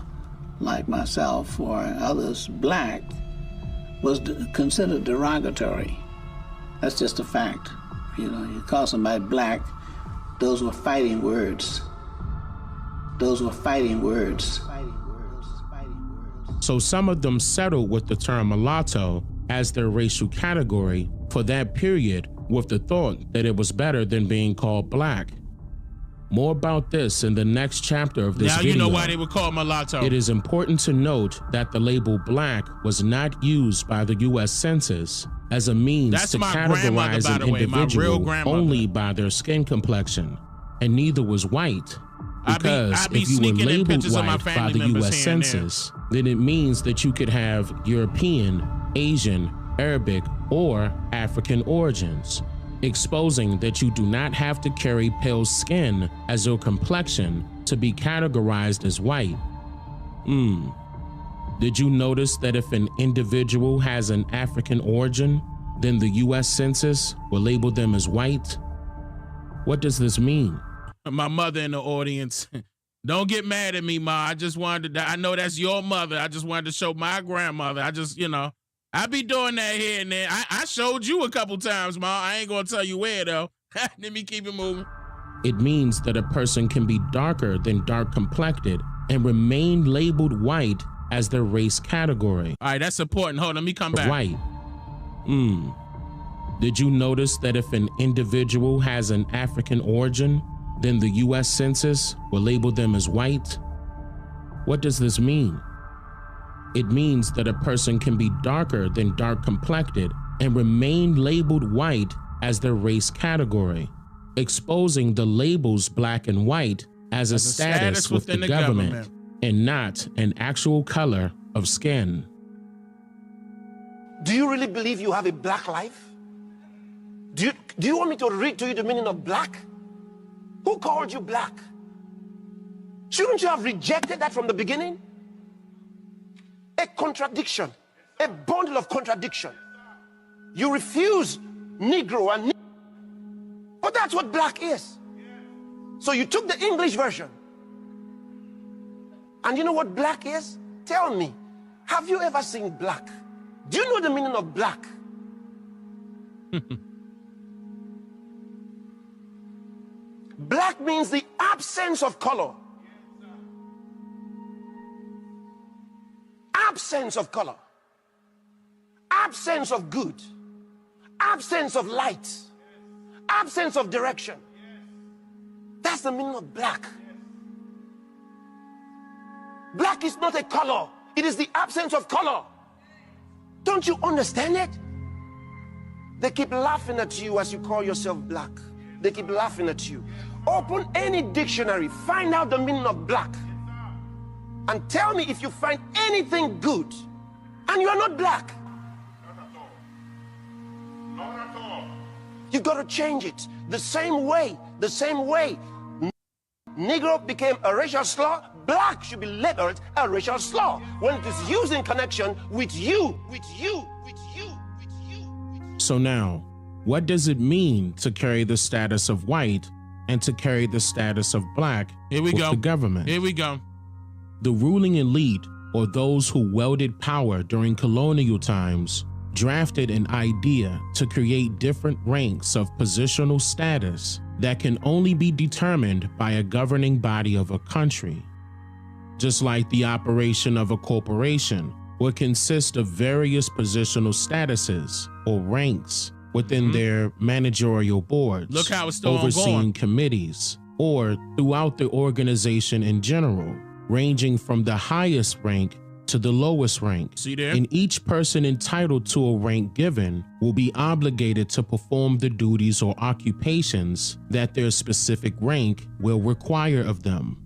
like myself or others, black, was considered derogatory. That's just a fact. You know, you call somebody black, those were fighting words. Those were fighting words. So some of them settled with the term mulatto as their racial category for that period with the thought that it was better than being called black. More about this in the next chapter of this video. Now you know why they were called mulatto. It is important to note that the label black was not used by the U.S. Census as a means to categorize an individual only by their skin complexion, and neither was white. Because if you were labeled white by the U.S. Census, then it means that you could have European, Asian, Arabic, or African origins, exposing that you do not have to carry pale skin as your complexion to be categorized as white. Did you notice that if an individual has an African origin, then the U.S. Census will label them as white? What does this mean? My mother in the audience. Don't get mad at me, Ma. I just wanted to, I know that's your mother. I just wanted to show my grandmother. I just, you know, I be doing that here and there. I showed you a couple times, Ma. I ain't gonna tell you where though. Let me keep it moving. It means that a person can be darker than dark complected and remain labeled white as their race category. All right, that's important. Hold on, let me come back. White. Did you notice that if an individual has an African origin, then the U.S. Census will label them as white? What does this mean? It means that a person can be darker than dark complected and remain labeled white as their race category, exposing the labels black and white as a status within the government and not an actual color of skin. Do you really believe you have a black life? Do you want me to read to you the meaning of black? Who called you black? Shouldn't you have rejected that from the beginning? A contradiction, a bundle of contradiction. You refuse Negro and but that's what black is. So you took the English version. And you know what black is? Tell me, have you ever seen black? Do you know the meaning of black? Black means the absence of color. Absence of color. Absence of good. Absence of light. Absence of direction. That's the meaning of black. Black is not a color. It is the absence of color. Don't you understand it? They keep laughing at you as you call yourself black. They keep laughing at you. Open any dictionary, find out the meaning of black, and tell me if you find anything good, and you are not black. Not at all. You've got to change it. The same way Negro became a racial slur, black should be labeled a racial slur when it is used in connection with you. So now, what does it mean to carry the status of white and to carry the status of black with the government? Here we go. The ruling elite, or those who wielded power during colonial times, drafted an idea to create different ranks of positional status that can only be determined by a governing body of a country. Just like the operation of a corporation would consist of various positional statuses or ranks within their managerial boards, Look how it's still overseeing ongoing. committees, or throughout the organization in general, ranging from the highest rank to the lowest rank. See there? And each person entitled to a rank given will be obligated to perform the duties or occupations that their specific rank will require of them.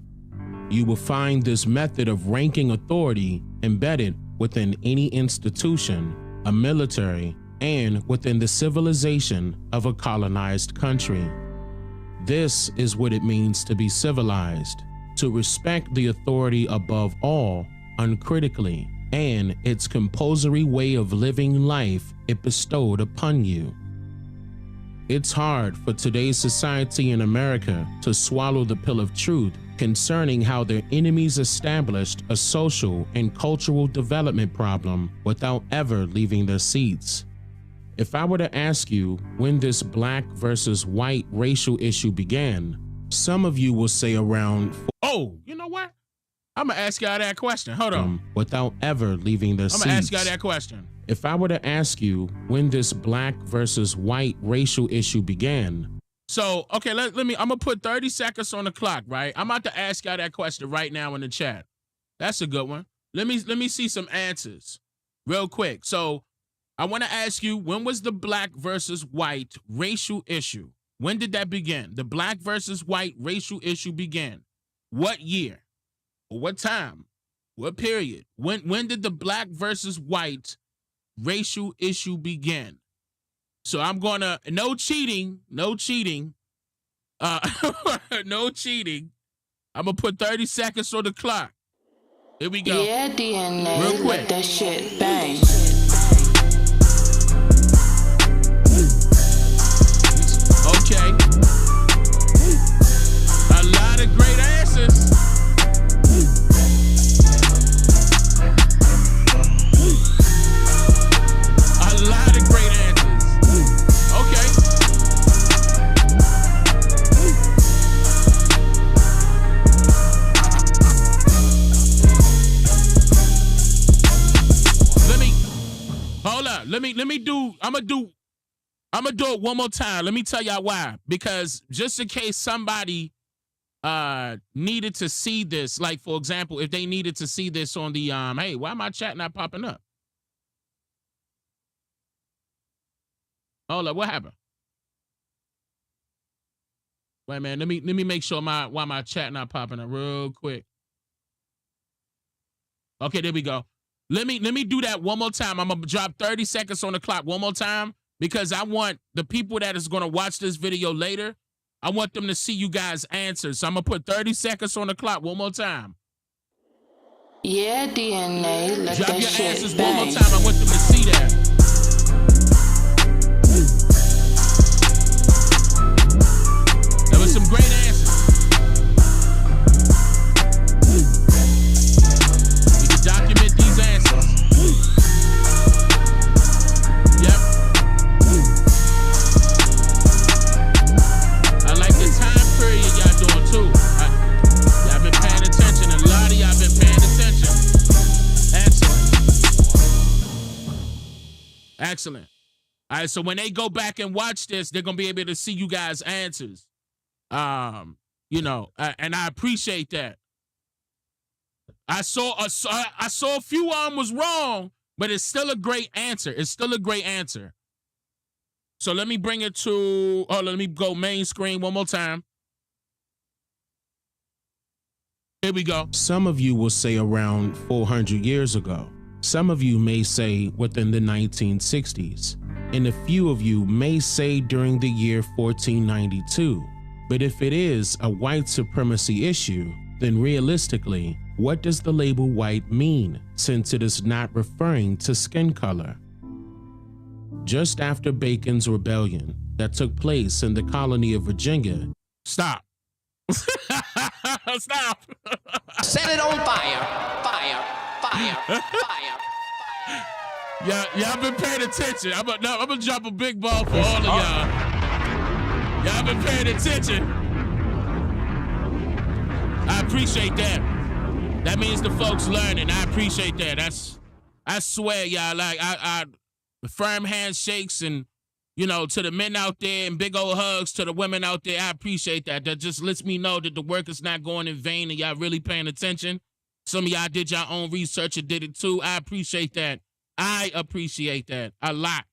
You will find this method of ranking authority embedded within any institution, a military, and within the civilization of a colonized country. This is what it means to be civilized, to respect the authority above all, uncritically, and its compulsory way of living life it bestowed upon you. It's hard for today's society in America to swallow the pill of truth concerning how their enemies established a social and cultural development problem without ever leaving their seats. If I were to ask you when this black versus white racial issue began, some of you will say around. Oh, you know what? I'm gonna ask y'all that question. Hold on. Without ever leaving their seats. I'm gonna ask y'all that question. If I were to ask you when this black versus white racial issue began. So, okay, let me, I'm gonna put 30 seconds on the clock, right? I'm about to ask y'all that question right now in the chat. That's a good one. Let me see some answers real quick. So I want to ask you, when was the black versus white racial issue? When did that begin? The black versus white racial issue began. What year? What time? What period? When did the black versus white racial issue begin? So I'm gonna, no cheating. No cheating. I'm gonna put 30 seconds on the clock. Here we go. Yeah, DNA, real quick. let that shit bang. Okay. A lot of great answers. A lot of great answers. Okay. Hold up. I'm gonna do it one more time. Let me tell y'all why. Because just in case somebody needed to see this, like for example, if they needed to see this on the hey, why my chat not popping up? Hold up, what happened? Wait, man, let me make sure why my chat not popping up real quick. Okay, there we go. Let me do that one more time. I'm gonna drop 30 seconds on the clock one more time because I want the people that is gonna watch this video later, I want them to see you guys' answers. So I'm gonna put 30 seconds on the clock one more time. Yeah, DNA, let drop that your shit answers bang. one more time. I want them to see that. There was some great answers. We can document these answers. Yep. I like the time period y'all doing too. Y'all been paying attention. A lot of y'all been paying attention. Excellent. All right, so when they go back and watch this, they're gonna be able to see you guys' answers. You know, and I appreciate that. I saw a few of them was wrong, but it's still a great answer. It's still a great answer. So let me bring it to, let me go main screen one more time. Here we go. Some of you will say around 400 years ago. Some of you may say within the 1960s. And a few of you may say during the year 1492. But if it is a white supremacy issue, then realistically, what does the label white mean, since it is not referring to skin color? Just after Bacon's rebellion that took place in the colony of Virginia. Stop. Stop. Set it on fire. Fire. Fire. Fire. Y'all been paying attention. I'm gonna drop a big ball for all of y'all. Y'all been paying attention. I appreciate that. That means the folks learning. I appreciate that. I swear, y'all, like I firm handshakes and you know, to the men out there, and big old hugs to the women out there. I appreciate that. That just lets me know that the work is not going in vain and y'all really paying attention. Some of y'all did your own research and did it too. I appreciate that. I appreciate that a lot.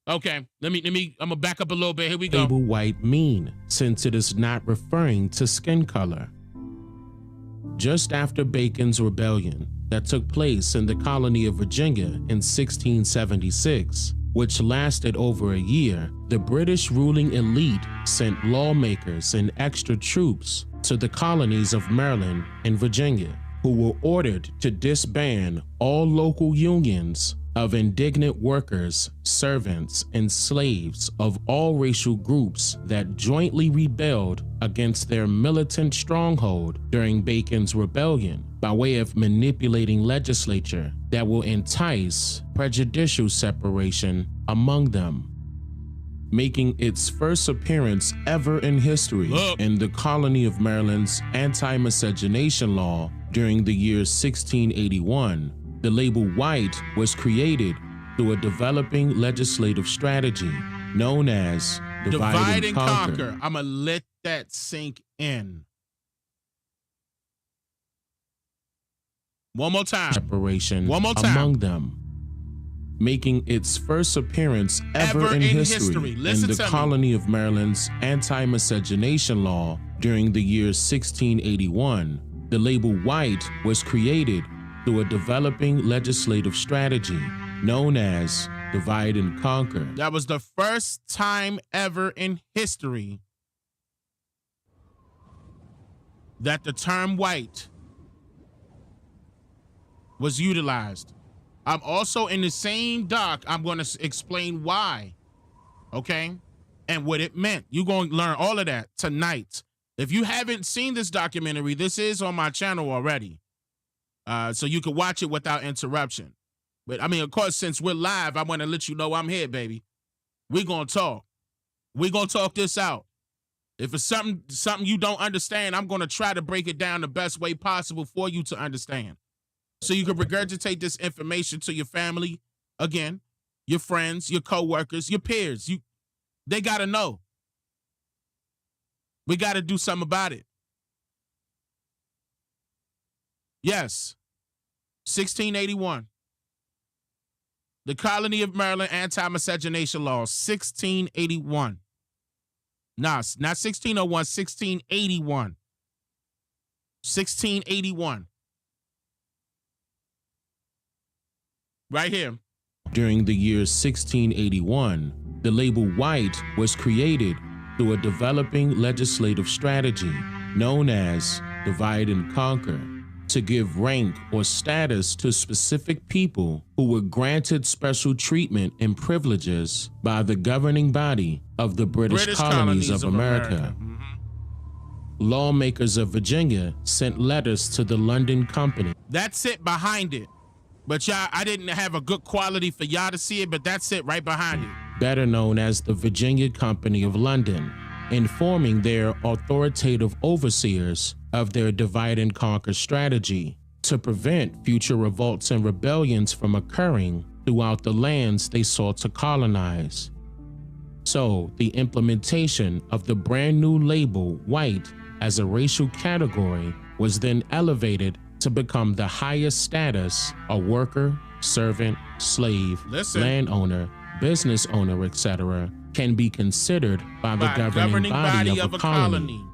Okay, I'm gonna back up a little bit. Here we go. Label white mean, since it is not referring to skin color. Just after Bacon's Rebellion that took place in the colony of Virginia in 1676, which lasted over a year, the British ruling elite sent lawmakers and extra troops to the colonies of Maryland and Virginia, who were ordered to disband all local unions of indignant workers, servants, and slaves of all racial groups that jointly rebelled against their militant stronghold during Bacon's Rebellion by way of manipulating legislature that will entice prejudicial separation among them. Making its first appearance ever in history in the colony of Maryland's anti-miscegenation law during the year 1681, the label white was created through a developing legislative strategy known as divide and conquer. I'ma let that sink in. One more time. Separation One more time. among them. Making its first appearance ever in history in the colony of Maryland's anti-miscegenation law during the year 1681, the label white was created through a developing legislative strategy known as divide and conquer. That was the first time ever in history that the term white was utilized. I'm also in the same doc, I'm going to explain why, okay, and what it meant. You're going to learn all of that tonight. If you haven't seen this documentary, this is on my channel already. So you can watch it without interruption. But I mean, of course, since we're live, I want to let you know I'm here, baby. We're going to talk. We're going to talk this out. If it's something you don't understand, I'm going to try to break it down the best way possible for you to understand. So you can regurgitate this information to your family, again, your friends, your coworkers, your peers. They got to know. We got to do something about it. Yes. 1681. The Colony of Maryland Anti-Miscegenation Law, 1681. Nah, not 1601, 1681. 1681. Right here. During the year 1681, the label white was created through a developing legislative strategy known as divide and conquer, to give rank or status to specific people who were granted special treatment and privileges by the governing body of the British colonies of America. Lawmakers of Virginia sent letters to the London Company. That's it behind it. But y'all, I didn't have a good quality for y'all to see it, but that's it right behind it. Better known as the Virginia Company of London, informing their authoritative overseers of their divide and conquer strategy to prevent future revolts and rebellions from occurring throughout the lands they sought to colonize. So the implementation of the brand new label white as a racial category was then elevated to become the highest status a worker, servant, slave, landowner, business owner, etc. can be considered by the governing body of a colony.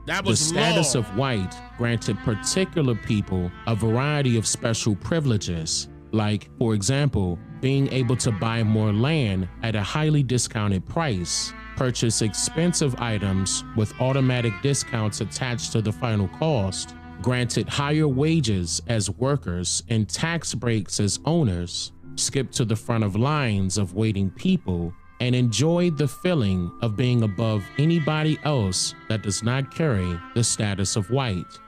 That was the status law. of white granted particular people a variety of special privileges, like, for example, being able to buy more land at a highly discounted price, purchase expensive items with automatic discounts attached to the final cost, granted higher wages as workers and tax breaks as owners, skip to the front of lines of waiting people, and enjoy the feeling of being above anybody else that does not carry the status of white.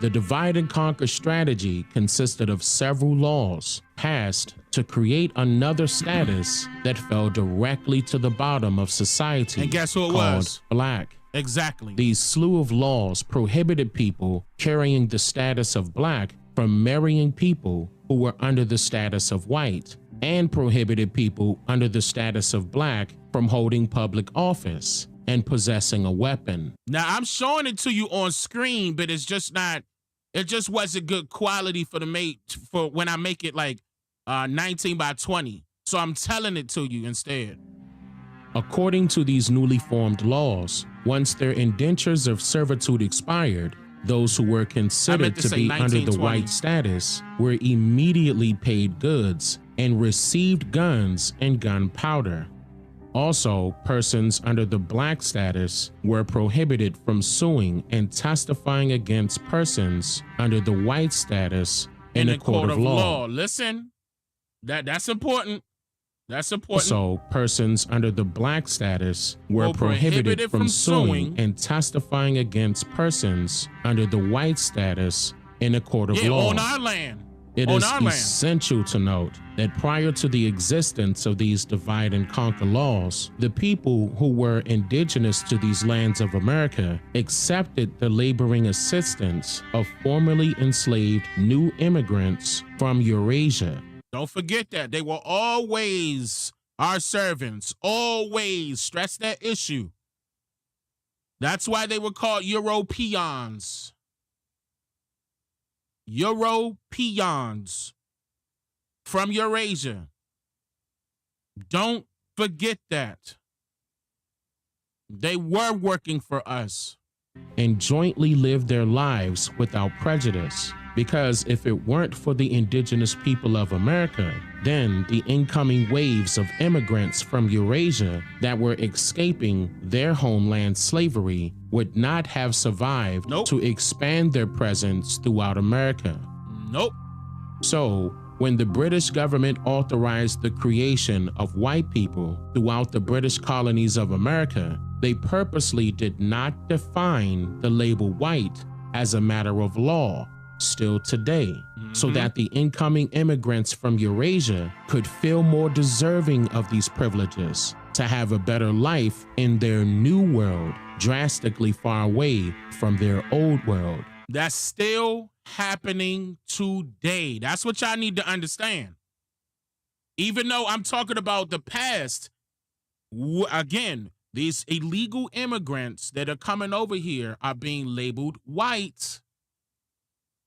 The divide and conquer strategy consisted of several laws passed to create another status that fell directly to the bottom of society. And guess who it called was? Black. Exactly. These slew of laws prohibited people carrying the status of black from marrying people who were under the status of white, and prohibited people under the status of black from holding public office and possessing a weapon. Now, I'm showing it to you on screen, but it's just not, it just wasn't good quality for when I make it like 19 by 20. So I'm telling it to you instead. According to these newly formed laws, once their indentures of servitude expired, those who were considered to be under the white status were immediately paid goods and received guns and gunpowder. Also, persons under the black status were prohibited from suing and testifying against persons under the white status in a court of law. Listen, that's important. That's important. Also, persons under the black status were prohibited from suing and testifying against persons under the white status in a court of law. On our land. It is essential to note that prior to the existence of these divide and conquer laws, the people who were indigenous to these lands of America accepted the laboring assistance of formerly enslaved new immigrants from Eurasia. Don't forget that. They were always our servants, always. Stress that issue. That's why they were called Europeans. Europeans from Eurasia. Don't forget that. They were working for us. And jointly lived their lives without prejudice. Because if it weren't for the indigenous people of America, then the incoming waves of immigrants from Eurasia that were escaping their homeland slavery would not have survived to expand their presence throughout America. So, when the British government authorized the creation of white people throughout the British colonies of America, they purposely did not define the label white as a matter of law. Still today, so that the incoming immigrants from Eurasia could feel more deserving of these privileges to have a better life in their new world, drastically far away from their old world. That's still happening today. That's what y'all need to understand. Even though I'm talking about the past, again, these illegal immigrants that are coming over here are being labeled white.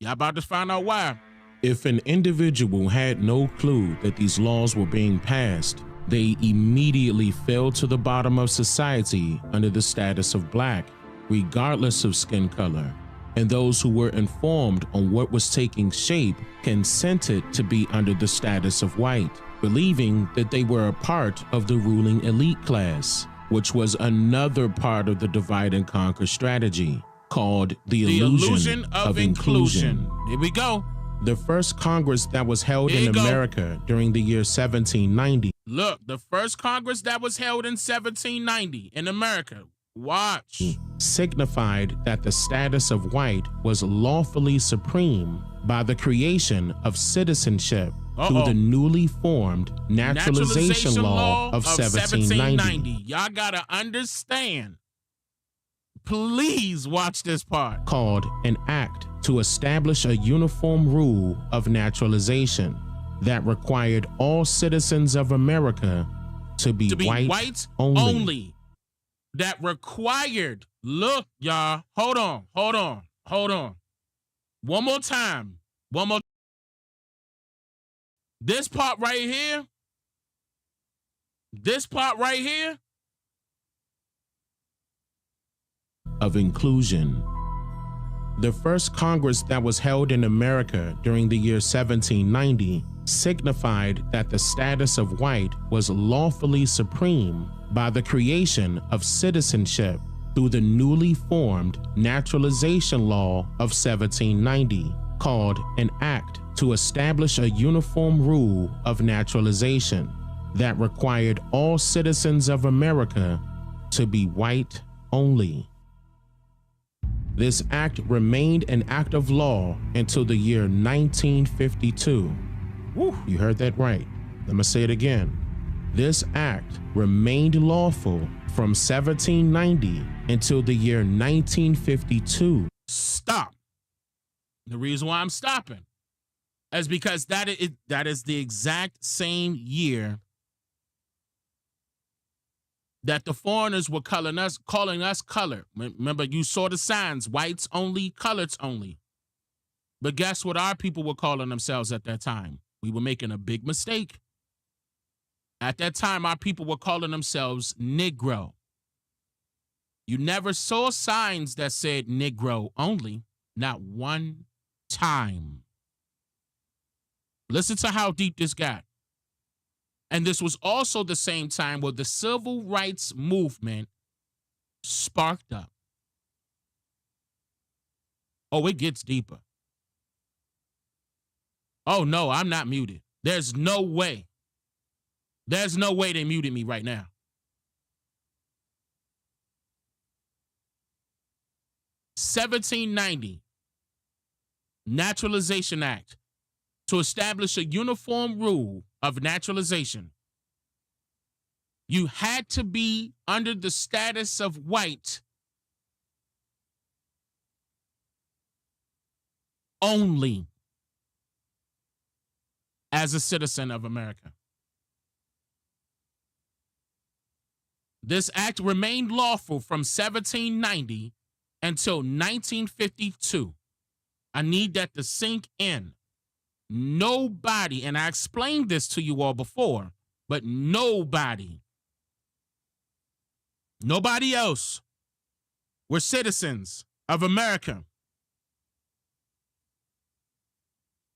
Y'all about to find out why. If an individual had no clue that these laws were being passed, they immediately fell to the bottom of society under the status of black, regardless of skin color. And those who were informed on what was taking shape consented to be under the status of white, believing that they were a part of the ruling elite class, which was another part of the divide and conquer strategy, called the illusion of inclusion. Here we go. The first Congress that was held in America during the year 1790. Look, the first Congress that was held in 1790 in America. Watch. Signified that the status of white was lawfully supreme by the creation of citizenship through the newly formed Naturalization Law of 1790. Y'all gotta understand. Please watch this part. Called an act to establish a uniform rule of naturalization that required all citizens of America to be white only. That required, look, y'all, hold on. One more time. This part right here. Of inclusion. The first Congress that was held in America during the year 1790 signified that the status of white was lawfully supreme by the creation of citizenship through the newly formed Naturalization Law of 1790, called an act to establish a uniform rule of naturalization that required all citizens of America to be white only. This act remained an act of law until the year 1952. Woo, you heard that right. Let me say it again. This act remained lawful from 1790 until the year 1952. Stop. The reason why I'm stopping. is because that is the exact same year that the foreigners were calling us colored. Remember, you saw the signs, whites only, coloreds only. But guess what our people were calling themselves at that time? We were making a big mistake. At that time, our people were calling themselves Negro. You never saw signs that said Negro only, not one time. Listen to how deep this got. And this was also the same time where the civil rights movement sparked up. Oh, it gets deeper. Oh, no, I'm not muted. There's no way. There's no way they muted me right now. (1790) Naturalization Act to establish a uniform rule of naturalization. You had to be under the status of white only as a citizen of America. This act remained lawful from 1790 until 1952. I need that to sink in. Nobody, and I explained this to you all before, but nobody else were citizens of America.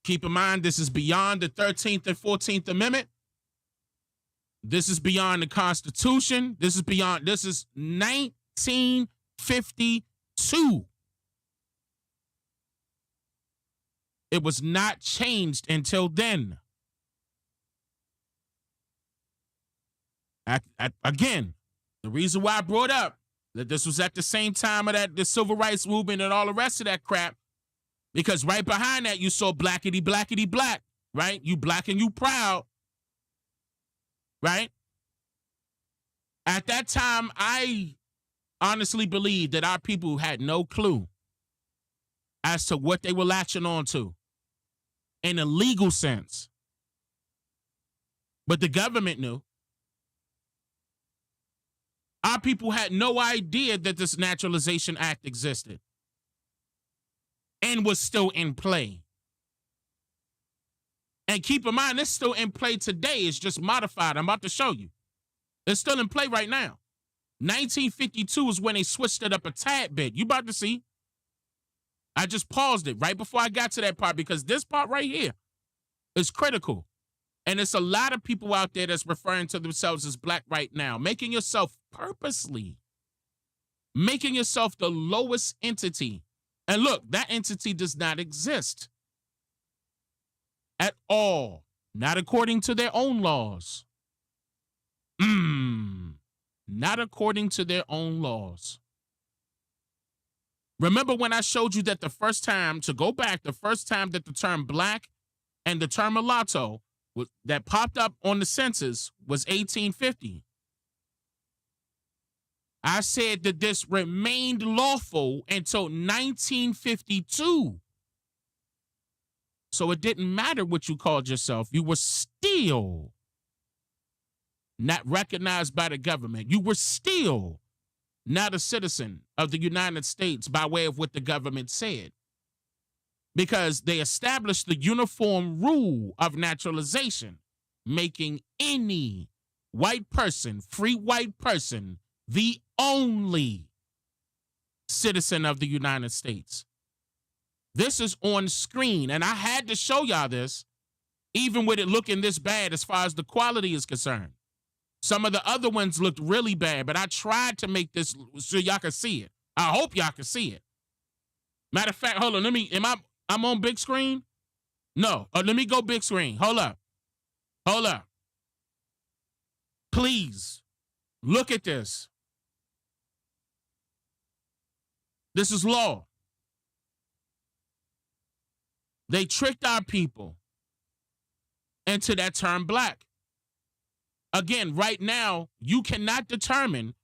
Keep in mind, this is beyond the 13th and 14th Amendment. This is beyond the Constitution. This is 1952. It was not changed until then. Again, the reason why I brought up that this was at the same time of the civil rights movement and all the rest of that crap, because right behind that you saw blackity, blackity, black, right? You black and you proud, right? At that time, I honestly believe that our people had no clue as to what they were latching on to in a legal sense. But the government knew. Our people had no idea that this Naturalization Act existed and was still in play. And keep in mind, it's still in play today. It's just modified. I'm about to show you. It's still in play right now. 1952 is when they switched it up a tad bit. You about to see. I just paused it right before I got to that part because this part right here is critical. And it's a lot of people out there that's referring to themselves as black right now, making yourself purposely, making yourself the lowest entity. And look, that entity does not exist at all, not according to their own laws. Not according to their own laws. Remember when I showed you that the first time that the term black and the term mulatto that popped up on the census was 1850. I said that this remained lawful until 1952. So it didn't matter what you called yourself. You were still not recognized by the government. You were still not a citizen of the United States by way of what the government said. Because they established the uniform rule of naturalization, making any white person, free white person, the only citizen of the United States. This is on screen, and I had to show y'all this, even with it looking this bad as far as the quality is concerned. Some of the other ones looked really bad, but I tried to make this so y'all can see it. I hope y'all can see it. Matter of fact, hold on, I'm on big screen? No, let me go big screen. Hold up. Please, look at this. This is law. They tricked our people into that term black. Again, right now, you cannot determine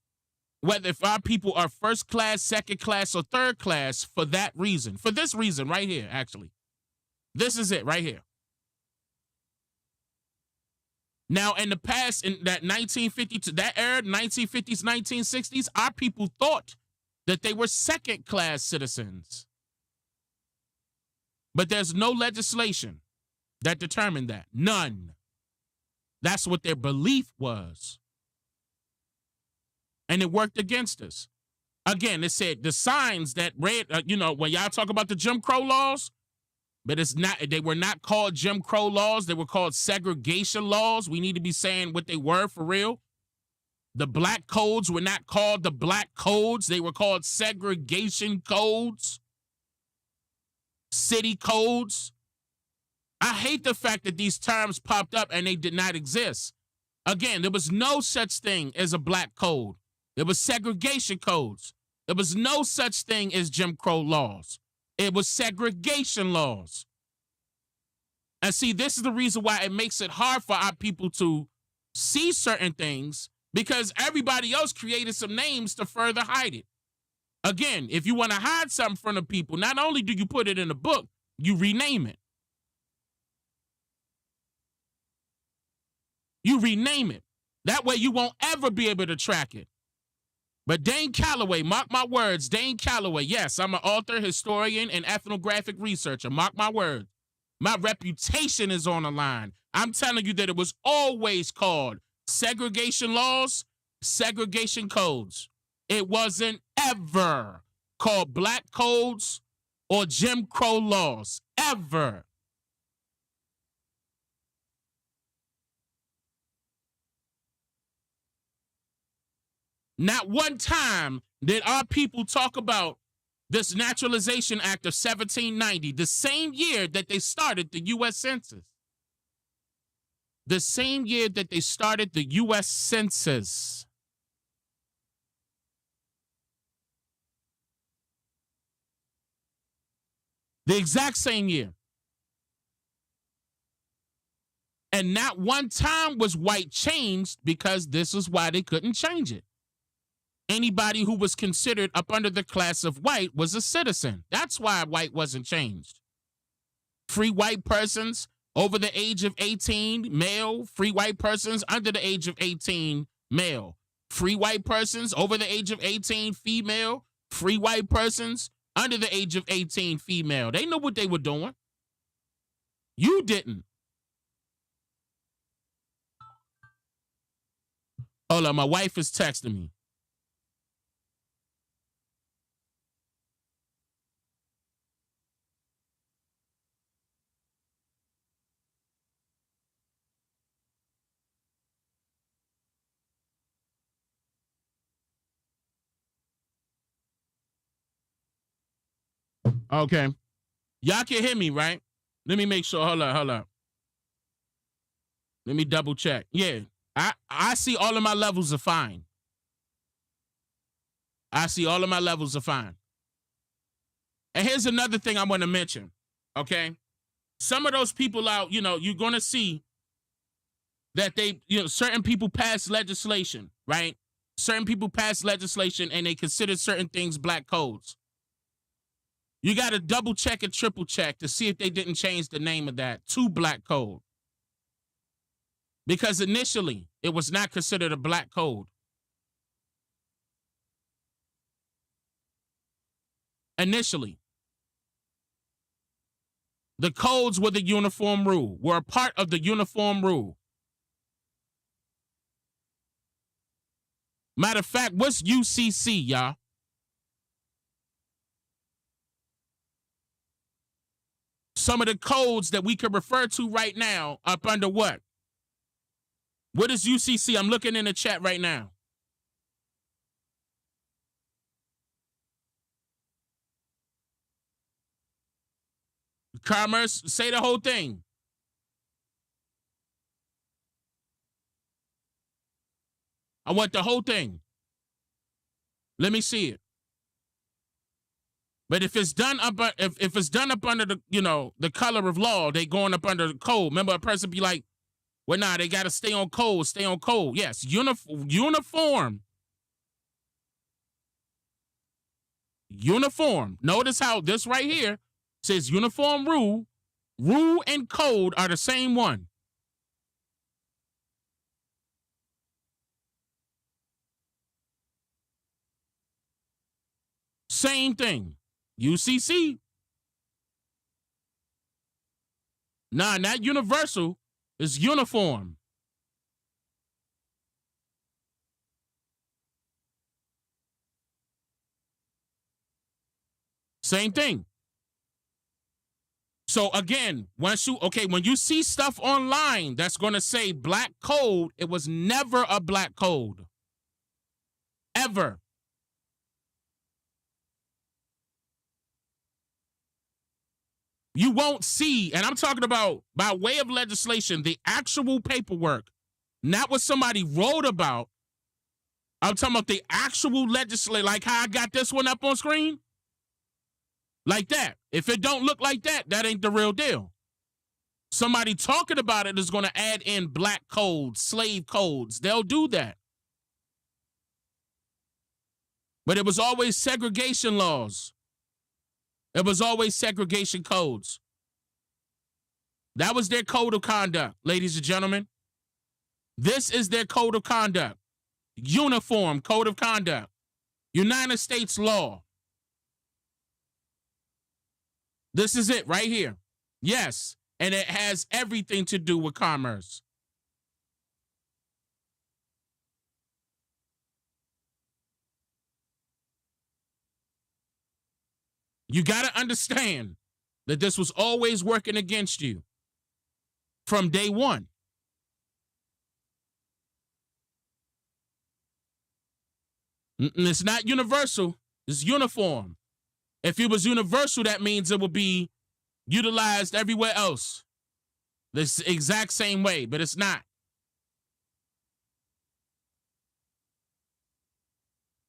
whether if our people are first class, second class, or third class for that reason. For this reason right here, actually. This is it right here. Now, in the past, in that 1950 to that era, 1950s, 1960s, our people thought that they were second-class citizens. But there's no legislation that determined that. None. That's what their belief was. And it worked against us. Again, it said the signs that read, when y'all talk about the Jim Crow laws, but they were not called Jim Crow laws. They were called segregation laws. We need to be saying what they were for real. The black codes were not called the black codes. They were called segregation codes, city codes. I hate the fact that these terms popped up and they did not exist. Again, there was no such thing as a black code. There was segregation codes. There was no such thing as Jim Crow laws. It was segregation laws. And see, this is the reason why it makes it hard for our people to see certain things, because everybody else created some names to further hide it. Again, if you want to hide something from the people, not only do you put it in a book, you rename it. You rename it. That way you won't ever be able to track it. But Dane Calloway, mark my words, Dane Calloway, yes, I'm an author, historian, and ethnographic researcher. Mark my words. My reputation is on the line. I'm telling you that it was always called segregation laws, segregation codes. It wasn't ever called black codes or Jim Crow laws, ever. Not one time did our people talk about this Naturalization Act of 1790, the same year that they started the U.S. Census. The same year that they started the U.S. Census. The exact same year. And not one time was white changed, because this is why they couldn't change it. Anybody who was considered up under the class of white was a citizen. That's why white wasn't changed. Free white persons over the age of 18, male. Free white persons under the age of 18, male. Free white persons over the age of 18, female. Free white persons under the age of 18, female. They know what they were doing. You didn't. Hold on, my wife is texting me. Okay. Y'all can hear me, right? Let me make sure. Hold up. Let me double check. Yeah. I see all of my levels are fine. I see all of my levels are fine. And here's another thing I want to mention, okay? Some of those people out, you're going to see that certain people pass legislation, right? Certain people pass legislation and they consider certain things black codes. You got to double check and triple check to see if they didn't change the name of that to black code. Because initially, it was not considered a black code. Initially, the codes were the uniform rule, were a part of the uniform rule. Matter of fact, what's UCC, y'all? Some of the codes that we could refer to right now up under what? What is UCC? I'm looking in the chat right now. Commerce, say the whole thing. I want the whole thing. Let me see it. But if it's done up, if it's done up under the, the color of law, they going up under the code. Remember, a person be like, well, nah, they got to stay on code, stay on code. Yes, uniform. Uniform. Notice how this right here says uniform rule. Rule and code are the same one. Same thing. UCC. Nah, not universal. It's uniform. Same thing. So again, when you see stuff online that's going to say black code, it was never a black code. Ever. You won't see, and I'm talking about by way of legislation, the actual paperwork, not what somebody wrote about. I'm talking about the actual legislation, like how I got this one up on screen. Like that. If it don't look like that, that ain't the real deal. Somebody talking about it is going to add in black codes, slave codes. They'll do that. But it was always segregation laws. It was always segregation codes. That was their code of conduct, ladies and gentlemen. This is their code of conduct. Uniform code of conduct. United States law. This is it right here. Yes, and it has everything to do with commerce. You got to understand that this was always working against you from day one. It's not universal. It's uniform. If it was universal, that means it would be utilized everywhere else. The exact same way, but it's not.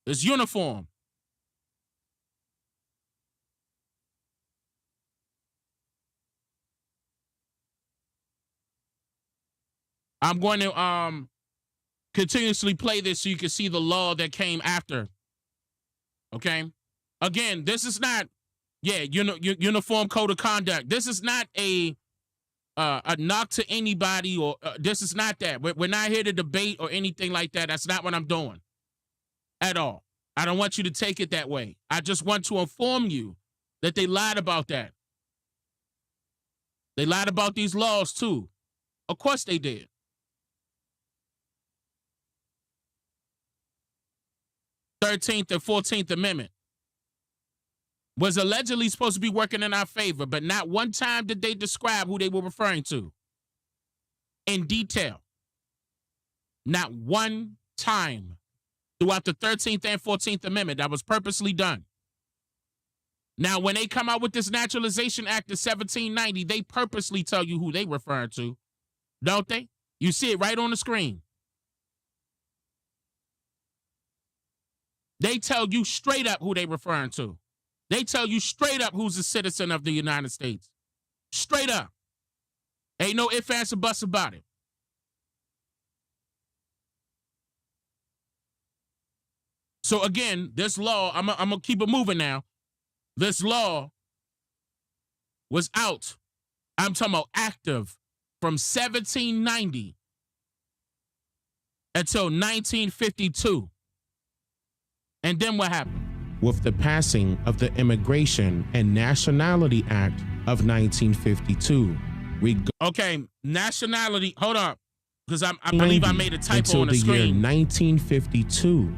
It's uniform. I'm going to continuously play this so you can see the law that came after. Okay? Again, this is not, uniform code of conduct. This is not a knock to anybody, or this is not that. We're not here to debate or anything like that. That's not what I'm doing at all. I don't want you to take it that way. I just want to inform you that they lied about that. They lied about these laws too. Of course they did. Thirteenth and 14th Amendment was allegedly supposed to be working in our favor, but not one time did they describe who they were referring to in detail. Not one time throughout the 13th and 14th Amendment. That was purposely done. Now, when they come out with this Naturalization Act of 1790, they purposely tell you who they referring to, don't they? You see it right on the screen. They tell you straight up who they referring to. They tell you straight up who's a citizen of the United States. Straight up. Ain't no ifs, ands, or buts about it. So again, this law, I'm going to keep it moving now. This law was out. I'm talking about active from 1790 until 1952. And then what happened? With the passing of the Immigration and Nationality Act of 1952. Okay, nationality, hold on, because I believe I made a typo on the screen. Until the year 1952,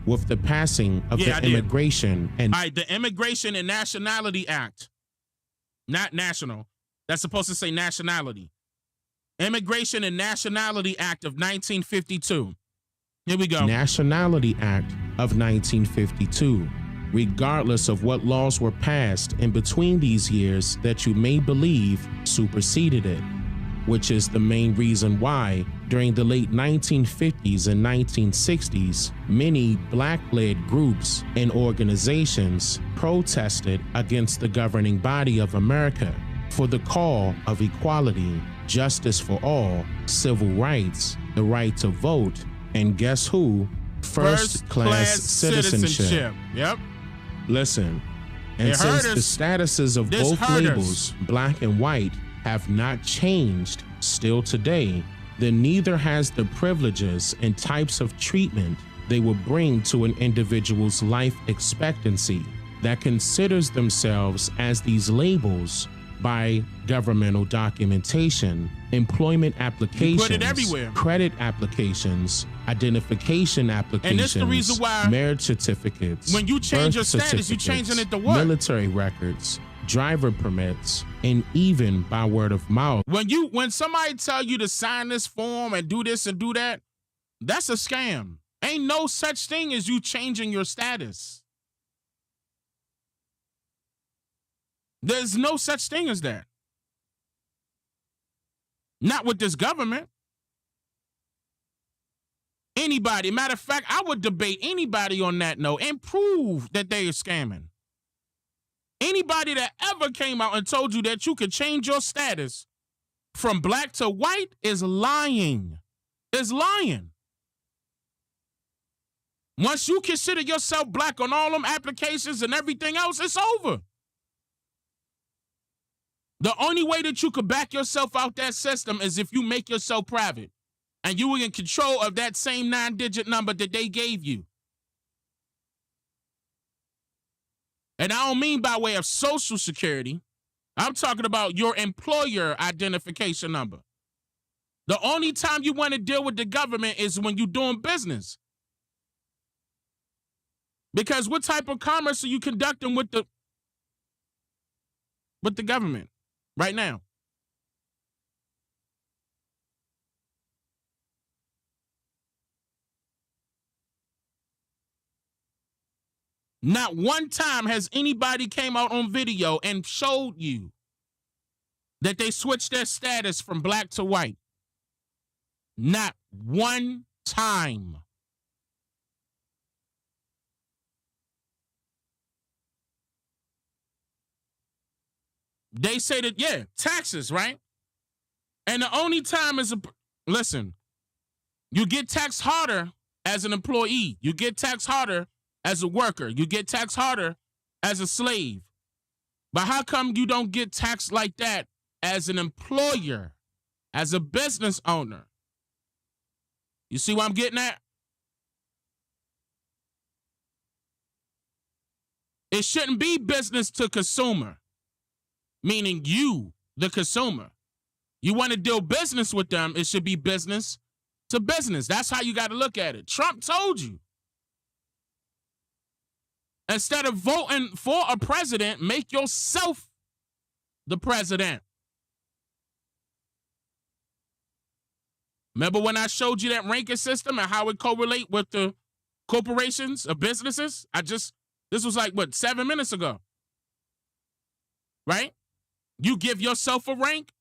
with the passing of the Immigration and... All right, the Immigration and Nationality Act, not national, that's supposed to say nationality. Immigration and Nationality Act of 1952. Here we go. Nationality Act of 1952. Regardless of what laws were passed in between these years that you may believe superseded it, which is the main reason why during the late 1950s and 1960s, many black-led groups and organizations protested against the governing body of America for the call of equality, justice for all, civil rights, the right to vote, and guess who? First-class citizenship. Yep. Listen, and since the statuses of both labels, black and white, have not changed still today, then neither has the privileges and types of treatment they will bring to an individual's life expectancy. that considers themselves as these labels by governmental documentation, employment applications, put it everywhere. credit applications, identification applications, And this the reason why marriage certificates, when you change birth your status, you certificates, changing it to what? military records, driver permits, and even by word of mouth. When somebody tell you to sign this form and do this and do that, that's a scam. Ain't no such thing as you changing your status. There's no such thing as that. Not with this government. Anybody, matter of fact, I would debate anybody on that note and prove that they are scamming. Anybody that ever came out and told you that you could change your status from black to white is lying. Is lying. Once you consider yourself black on all them applications and everything else, it's over. The only way that you could back yourself out that system is if you make yourself private and you were in control of that same 9-digit number that they gave you. And I don't mean by way of Social Security. I'm talking about your employer identification number. The only time you want to deal with the government is when you're doing business. Because what type of commerce are you conducting with the government right now? Not one time has anybody came out on video and showed you that they switched their status from black to white. Not one time. They say that, yeah, taxes, right? And the only time is, listen, you get taxed harder as an employee. You get taxed harder as a worker. You get taxed harder as a slave. But how come you don't get taxed like that as an employer, as a business owner? You see what I'm getting at? It shouldn't be business to consumer, meaning you, the consumer. You want to do business with them, it should be business to business. That's how you got to look at it. Trump told you. Instead of voting for a president, make yourself the president. Remember when I showed you that ranking system and how it correlate with the corporations or businesses? This was like, 7 minutes ago. Right? You give yourself a rank.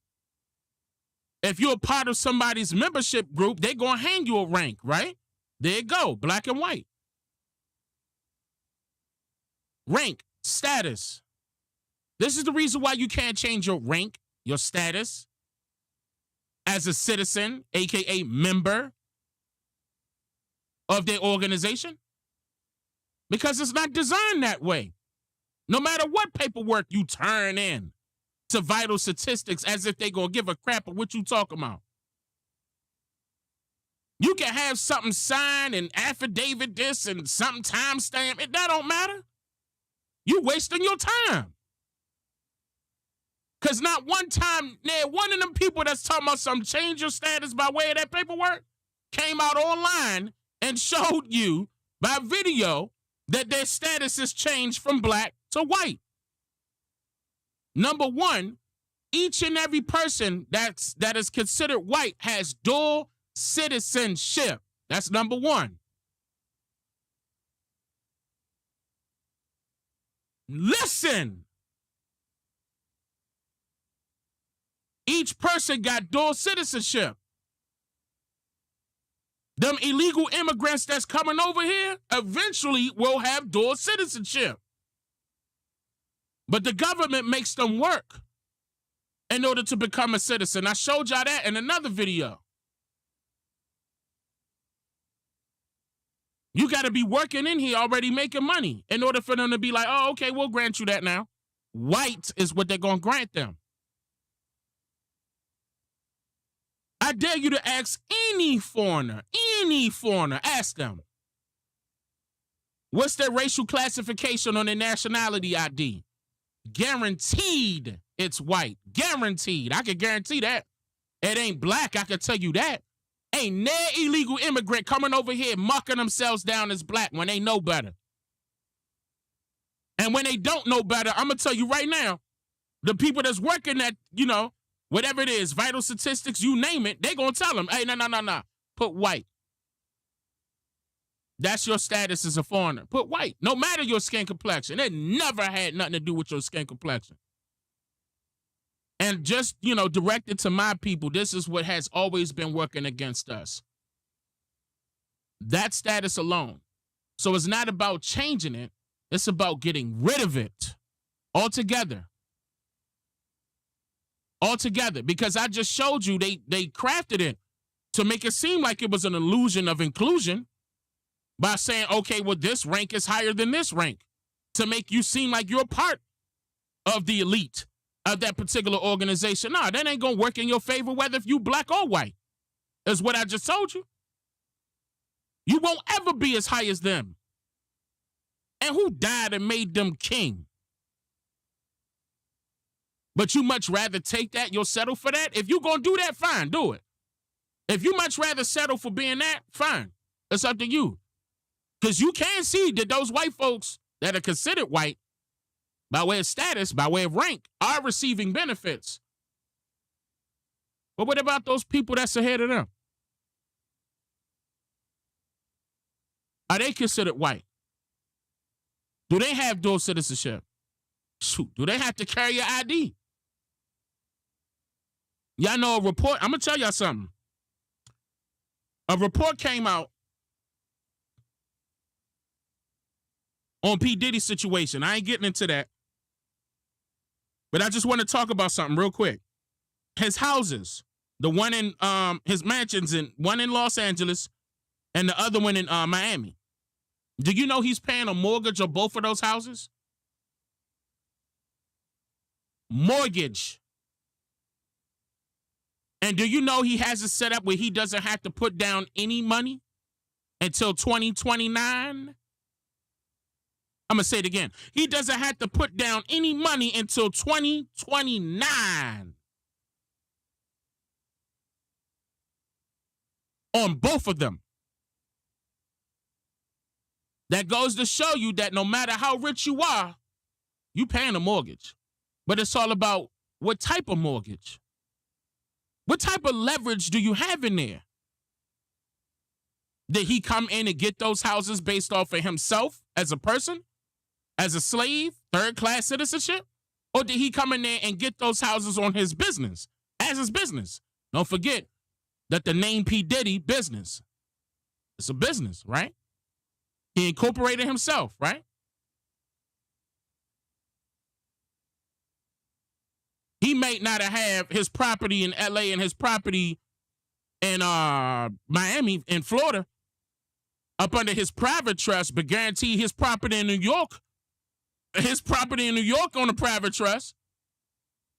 If you're a part of somebody's membership group, they're going to hang you a rank, right? There you go, black and white. Rank, status. This is the reason why you can't change your rank, your status, as a citizen, aka member of their organization. Because it's not designed that way. No matter what paperwork you turn in to vital statistics as if they're going to give a crap of what you talking about. You can have something signed and affidavit this and something timestamp. That don't matter. You wasting your time. Because not one time, one of them people that's talking about some change your status by way of that paperwork came out online and showed you by video that their status is changed from black to white. Number one, each and every person that is considered white has dual citizenship. That's number one. Listen. Each person got dual citizenship. Them illegal immigrants that's coming over here eventually will have dual citizenship. But the government makes them work in order to become a citizen. I showed y'all that in another video. You got to be working in here already making money in order for them to be like, oh, okay, we'll grant you that now. White is what they're going to grant them. I dare you to ask any foreigner, ask them. What's their racial classification on their nationality ID? Guaranteed it's white. Guaranteed. I can guarantee that. It ain't black, I can tell you that. Ain't no illegal immigrant coming over here mucking themselves down as black when they know better. And when they don't know better, I'm going to tell you right now, the people that's working at, whatever it is, vital statistics, you name it, they going to tell them, hey, no, put white. That's your status as a foreigner. Put white. No matter your skin complexion. It never had nothing to do with your skin complexion. And just, directed to my people, this is what has always been working against us. That status alone. So it's not about changing it. It's about getting rid of it altogether. Altogether. Because I just showed you they crafted it to make it seem like it was an illusion of inclusion by saying, okay, well, this rank is higher than this rank to make you seem like you're part of the elite of that particular organization. No, that ain't going to work in your favor, whether if you black or white. Is what I just told you. You won't ever be as high as them. And who died and made them king? But you much rather take that, you'll settle for that? If you're going to do that, fine, do it. If you much rather settle for being that, fine. It's up to you. Because you can see that those white folks that are considered white, by way of status, by way of rank, are receiving benefits. But what about those people that's ahead of them? Are they considered white? Do they have dual citizenship? Shoot, do they have to carry your ID? Y'all know a report, I'm going to tell y'all something. A report came out on P. Diddy's situation. I ain't getting into that. But I just want to talk about something real quick. His houses, the one in his mansions, one in Los Angeles and the other one in Miami. Do you know he's paying a mortgage on both of those houses? Mortgage. And do you know he has it set up where he doesn't have to put down any money until 2029? I'm going to say it again. He doesn't have to put down any money until 2029. On both of them. That goes to show you that no matter how rich you are, you paying a mortgage. But it's all about what type of mortgage. What type of leverage do you have in there? Did he come in and get those houses based off of himself as a person? As a slave, third-class citizenship? Or did he come in there and get those houses on his business, as his business? Don't forget that the name P. Diddy, business. It's a business, right? He incorporated himself, right? He may not have his property in L.A. and his property in Miami, in Florida, up under his private trust, but guarantee his property in New York, on a private trust.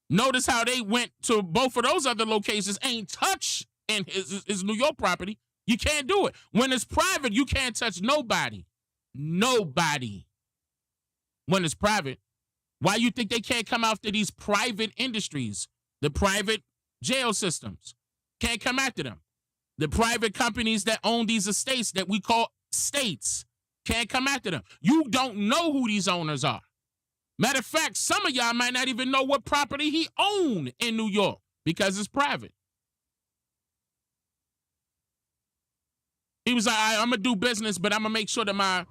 Notice how they went to both of those other locations, ain't touch in his New York property. You can't do it. When it's private, you can't touch nobody. Nobody. When it's private. Why you think they can't come after these private industries? The private jail systems can't come after them. The private companies that own these estates that we call states can't come after them. You don't know who these owners are. Matter of fact, some of y'all might not even know what property he owned in New York because it's private. He was like, I'm going to do business, but I'm going to make sure that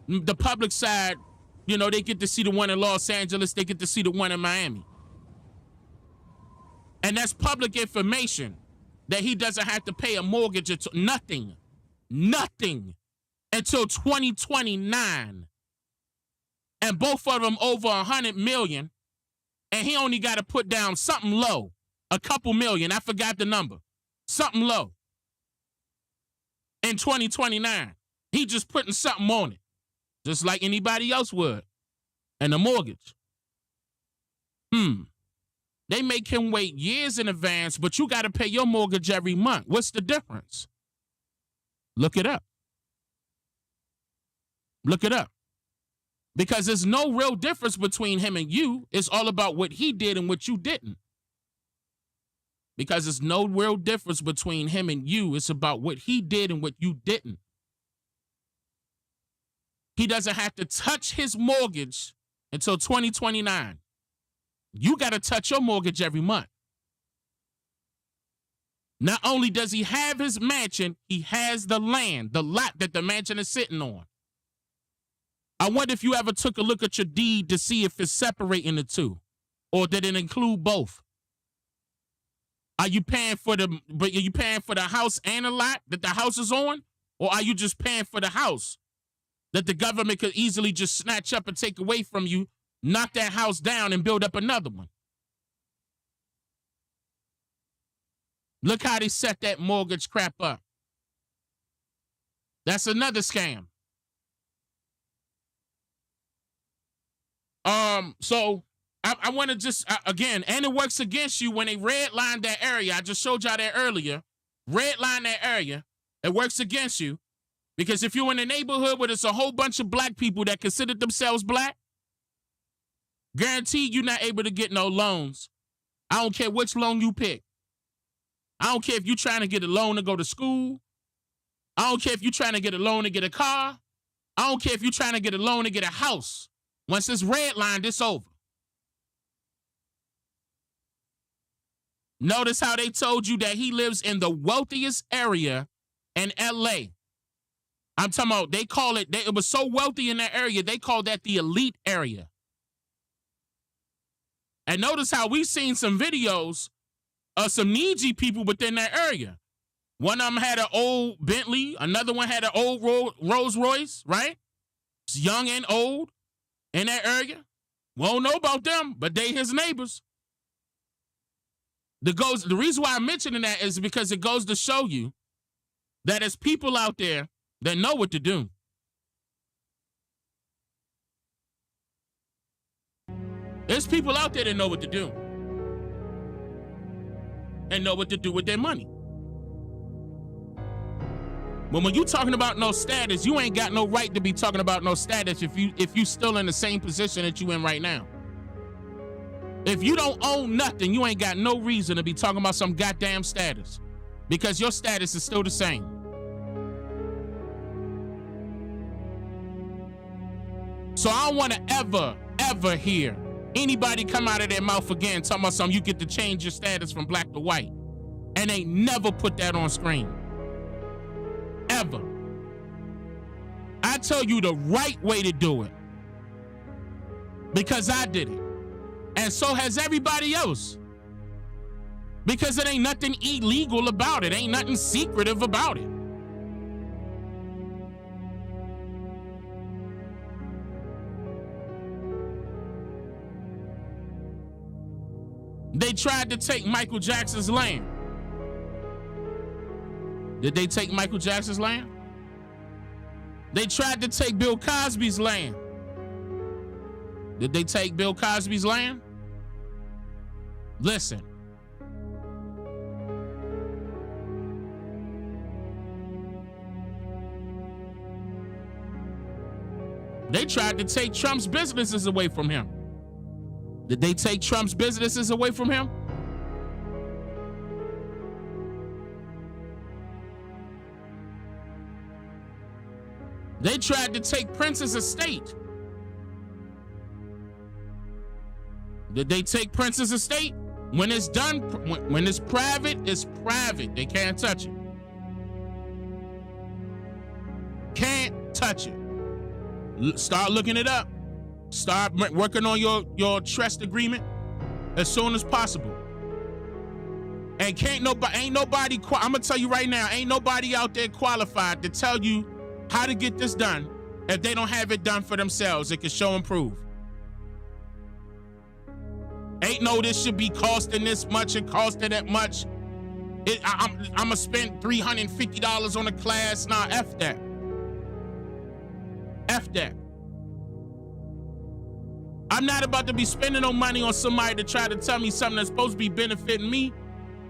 the public side, they get to see the one in Los Angeles. They get to see the one in Miami. And that's public information that he doesn't have to pay a mortgage until nothing until 2029. And both of them over 100 million. And he only got to put down something low, a couple million. I forgot the number. Something low. In 2029. He just putting something on it. Just like anybody else would. And a mortgage. They make him wait years in advance, but you got to pay your mortgage every month. What's the difference? Look it up. Look it up. Because there's no real difference between him and you. It's all about what he did and what you didn't. Because there's no real difference between him and you. It's about what he did and what you didn't. He doesn't have to touch his mortgage until 2029. You got to touch your mortgage every month. Not only does he have his mansion, he has the land, the lot that the mansion is sitting on. I wonder if you ever took a look at your deed to see if it's separating the two, or did it include both? Are you paying for the house and the lot that the house is on, or are you just paying for the house that the government could easily just snatch up and take away from you, knock that house down and build up another one? Look how they set that mortgage crap up. That's another scam. So I want to just, again, and it works against you when they redline that area. I just showed y'all that earlier. Redline that area. It works against you. Because if you're in a neighborhood where there's a whole bunch of black people that consider themselves black, guaranteed you're not able to get no loans. I don't care which loan you pick. I don't care if you're trying to get a loan to go to school. I don't care if you're trying to get a loan to get a car. I don't care if you're trying to get a loan to get a house. Once it's redlined, it's over. Notice how they told you that he lives in the wealthiest area in LA. I'm talking about, they call it, it was so wealthy in that area, they call that the elite area. And notice how we've seen some videos of some needy people within that area. One of them had an old Bentley, another one had an old Rolls Royce, right? It's young and old in that area. We don't know about them, but they his neighbors. The reason why I'm mentioning that is because it goes to show you that there's people out there that know what to do. There's people out there that know what to do and know what to do with their money. But when you talking about no status, you ain't got no right to be talking about no status if you still in the same position that you in right now. If you don't own nothing, you ain't got no reason to be talking about some goddamn status, because your status is still the same. So I don't want to ever hear anybody come out of their mouth again talking about something you get to change your status from black to white, and they never put that on screen. Ever. I tell you the right way to do it, because I did it. And so has everybody else. Because it ain't nothing illegal about it. Ain't nothing secretive about it. They tried to take Michael Jackson's land. Did they take Michael Jackson's land? They tried to take Bill Cosby's land. Did they take Bill Cosby's land? Listen. They tried to take Trump's businesses away from him. Did they take Trump's businesses away from him? They tried to take Prince's estate. Did they take Prince's estate? When it's done, when it's private, it's private. They can't touch it. Can't touch it. Start looking it up. Start working on your trust agreement as soon as possible. And ain't nobody, I'm gonna tell you right now, ain't nobody out there qualified to tell you how to get this done if they don't have it done for themselves. It can show and prove. Ain't no this should be costing this much and costing that much. I'm gonna spend $350 on a class. Nah, F that. F that. I'm not about to be spending no money on somebody to try to tell me something that's supposed to be benefiting me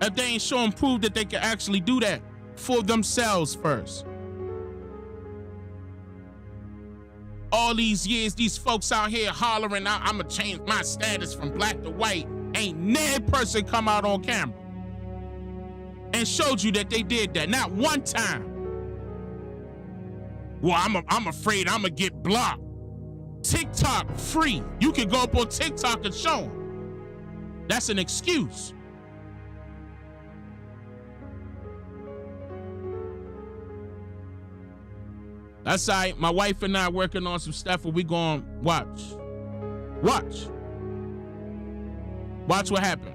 if they ain't showing proof that they can actually do that for themselves first. all these years, these folks out here hollering, I'ma change my status from black to white. Ain't no person come out on camera and showed you that they did that. Not one time. Well, I'm afraid I'm gonna get blocked. TikTok free. You can go up on TikTok and show them. That's an excuse. That's all right. My wife and I are working on some stuff where we going watch. Watch what happened.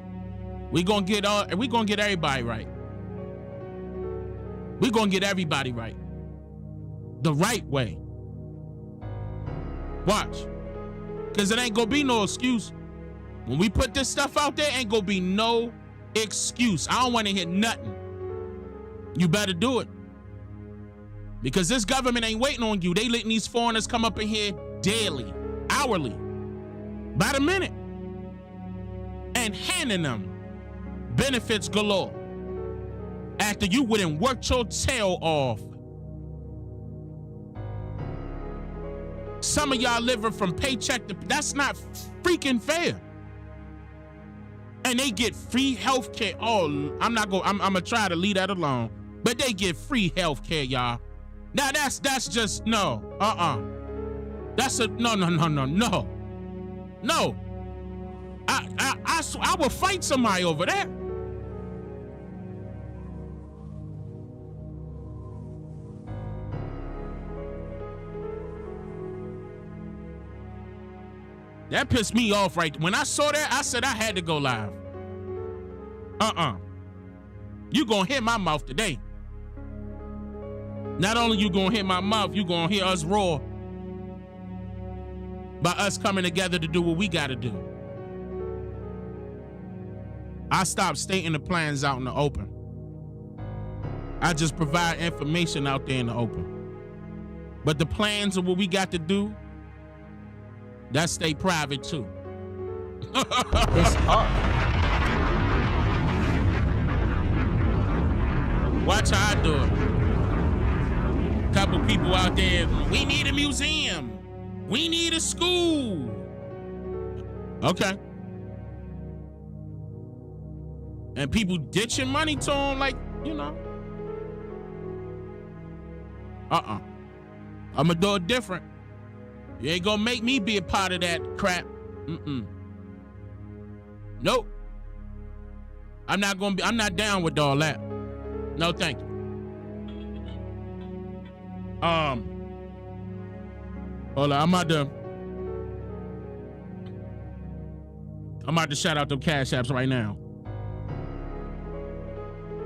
We gonna get everybody right. We gonna get everybody right. The right way. Watch. Cause it ain't gonna be no excuse. When we put this stuff out there, ain't gonna be no excuse. I don't wanna hear nothing. You better do it. Because this government ain't waiting on you. They letting these foreigners come up in here daily, hourly, by the minute, and handing them benefits galore after you wouldn't work your tail off. Some of y'all living from paycheck to, that's not freaking fair. And they get free health care. Oh, I'm gonna try to leave that alone. But they get free health care, y'all. Now that's just no. That's a no. No. I will fight somebody over that. That pissed me off right. When I saw that, I said I had to go live. You gonna hit my mouth today. Not only you gonna hit my mouth, you gonna hear us roar by us coming together to do what we gotta do. I stopped stating the plans out in the open. I just provide information out there in the open. But the plans of what we got to do, that stay private too. It's up. Watch how I do it. Couple people out there, we need a museum. We need a school. Okay. And people ditching money to them like, you know. I'm gonna do it different. You ain't gonna make me be a part of that crap. Nope. I'm not down with all that. No, thank you. Hold on, I'm about to shout out them cash apps right now.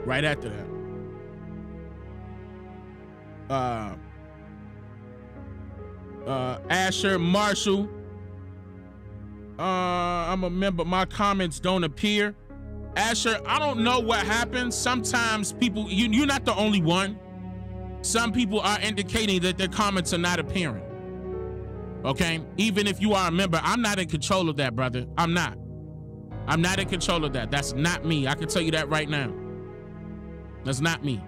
Right after that. Asher Marshall. I'm a member. My comments don't appear. Asher, I don't know what happens. Sometimes people, you're not the only one. Some people are indicating that their comments are not appearing. Okay? Even if you are a member, I'm not in control of that, brother. I'm not in control of that. That's not me. I can tell you that right now. That's not me.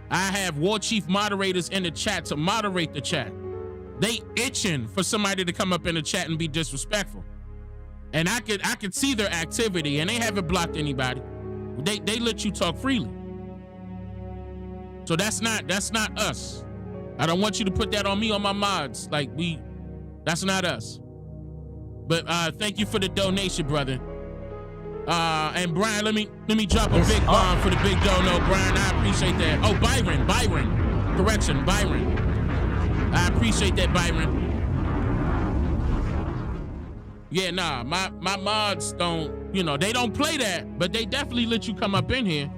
I have war chief moderators in the chat to moderate the chat. They itching for somebody to come up in the chat and be disrespectful. And I could see their activity, and they haven't blocked anybody. They let you talk freely. So that's not us. I don't want you to put that on me, on my mods. That's not us. But thank you for the donation, brother. And Brian, let me drop a big bomb for the big dono, Brian. I appreciate that. Oh, Byron. Correction, Byron. I appreciate that, Byron. Yeah, nah, my mods don't, they don't play that, but they definitely let you come up in here.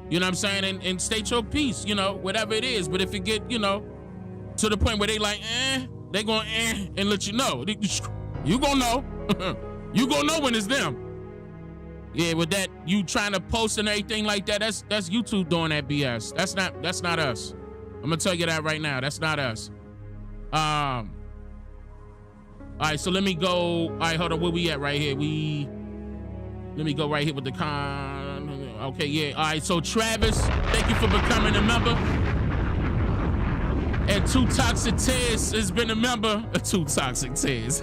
You know what I'm saying? And state your piece, whatever it is. But if it get, to the point where they like, they gonna and let you know. You gonna know. You gonna know when it's them. Yeah, with that, you trying to post and everything like that, that's YouTube doing that BS. That's not us. I'm gonna tell you that right now. That's not us. All right, so let me go. All right, hold on. Where we at right here? Let me go right here with the Okay, yeah. All right, so Travis, thank you for becoming a member. And Too Toxic Tears has been a member. Too Toxic Tears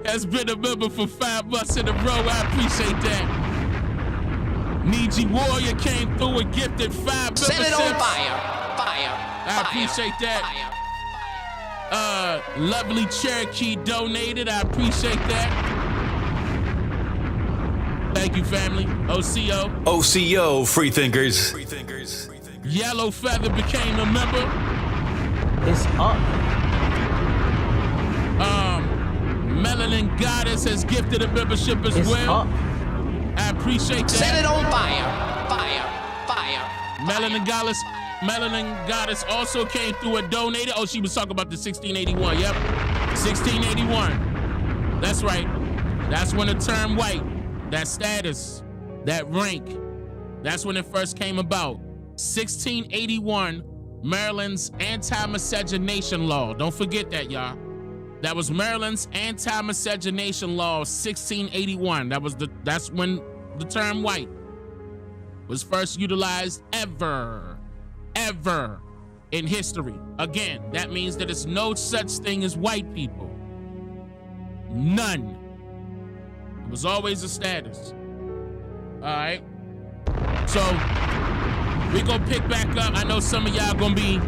has been a member for 5 months in a row. I appreciate that. Needy Warrior came through and gifted 5 memberships. Set it on fire. Fire. I appreciate that. Lovely Cherokee donated. I appreciate that. Thank you, family. OCO. OCO, Freethinkers. Yellow Feather became a member. It's up. Melanin Goddess has gifted a membership as well. Up. I appreciate that. Set it on fire. Fire. Fire. Melanin Goddess also came through and donated. Oh, she was talking about the 1681. Yep. 1681. That's right. That's when the term white, that status, that rank, that's when it first came about. 1681, Maryland's anti-miscegenation law. Don't forget that, y'all. That was Maryland's anti-miscegenation law, 1681. That's when the term white was first utilized ever in history. Again, that means that it's no such thing as white people. None. It was always a status. All right. So we gonna pick back up. I know some of y'all gonna be,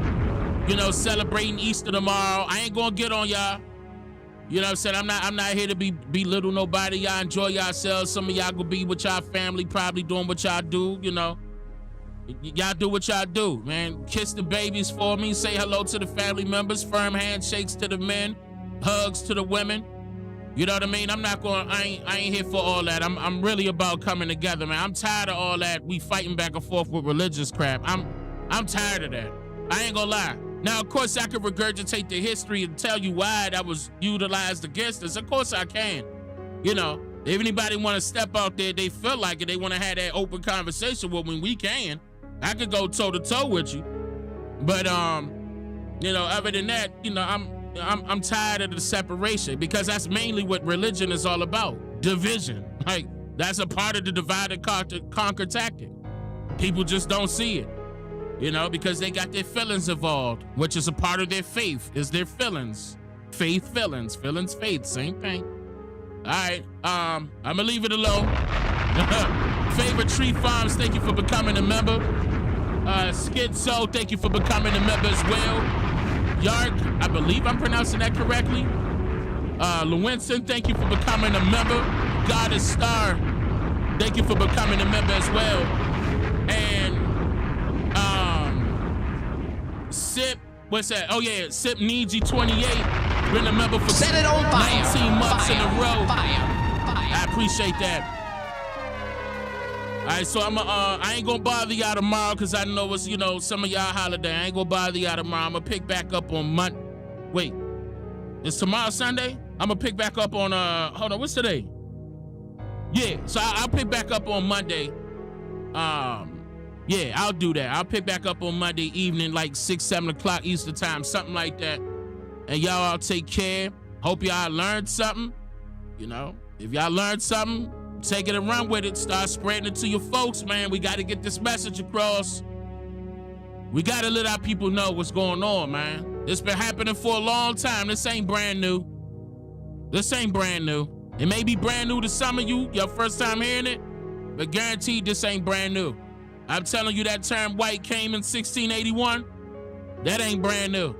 celebrating Easter tomorrow. I ain't gonna get on y'all. You know what I'm saying? I'm not here to belittle nobody. Y'all enjoy yourselves. Some of y'all gonna be with y'all family, probably doing what y'all do, Y'all do what y'all do, man. Kiss the babies for me. Say hello to the family members. Firm handshakes to the men. Hugs to the women. You know what I mean? I ain't here for all that. I'm really about coming together, man. I'm tired of all that. We fighting back and forth with religious crap. I'm tired of that. I ain't gonna lie. Now, of course, I could regurgitate the history and tell you why that was utilized against us. Of course I can. If anybody want to step out there, they feel like it, they want to have that open conversation with me, we can. I could go toe to toe with you. But other than that, I'm tired of the separation, because that's mainly what religion is all about. Division. Like, that's a part of the divide and conquer tactic. People just don't see it, because they got their feelings involved, which is a part of their faith, is their feelings. Faith, feelings, faith, same thing. All right, I'm gonna leave it alone. Favorite Tree Farms, thank you for becoming a member. Schizo, thank you for becoming a member as well. Yark, I believe I'm pronouncing that correctly. Lewinson, thank you for becoming a member. Goddess Star, thank you for becoming a member as well. And Sip, what's that? Oh yeah, Sip Needs You 28, been a member for Set it on fire. 19 months Fire. in a row. Fire. I appreciate that. All right, so I ain't gonna bother y'all tomorrow, because I know it's, some of y'all holiday. I ain't gonna bother y'all tomorrow. I'm gonna pick back up on Monday. Wait, is tomorrow Sunday? I'm gonna pick back up on, hold on, what's today? Yeah, so I'll pick back up on Monday. Yeah, I'll do that. I'll pick back up on Monday evening, like 6, 7 o'clock Eastern time, something like that. And y'all all take care. Hope y'all learned something. If y'all learned something, take it and run with it. Start spreading it to your folks, man. We got to get this message across. We got to let our people know what's going on, man. This been happening for a long time. This ain't brand new. It may be brand new to some of you, your first time hearing it, but guaranteed this ain't brand new. I'm telling you, that term white came in 1681. That ain't brand new.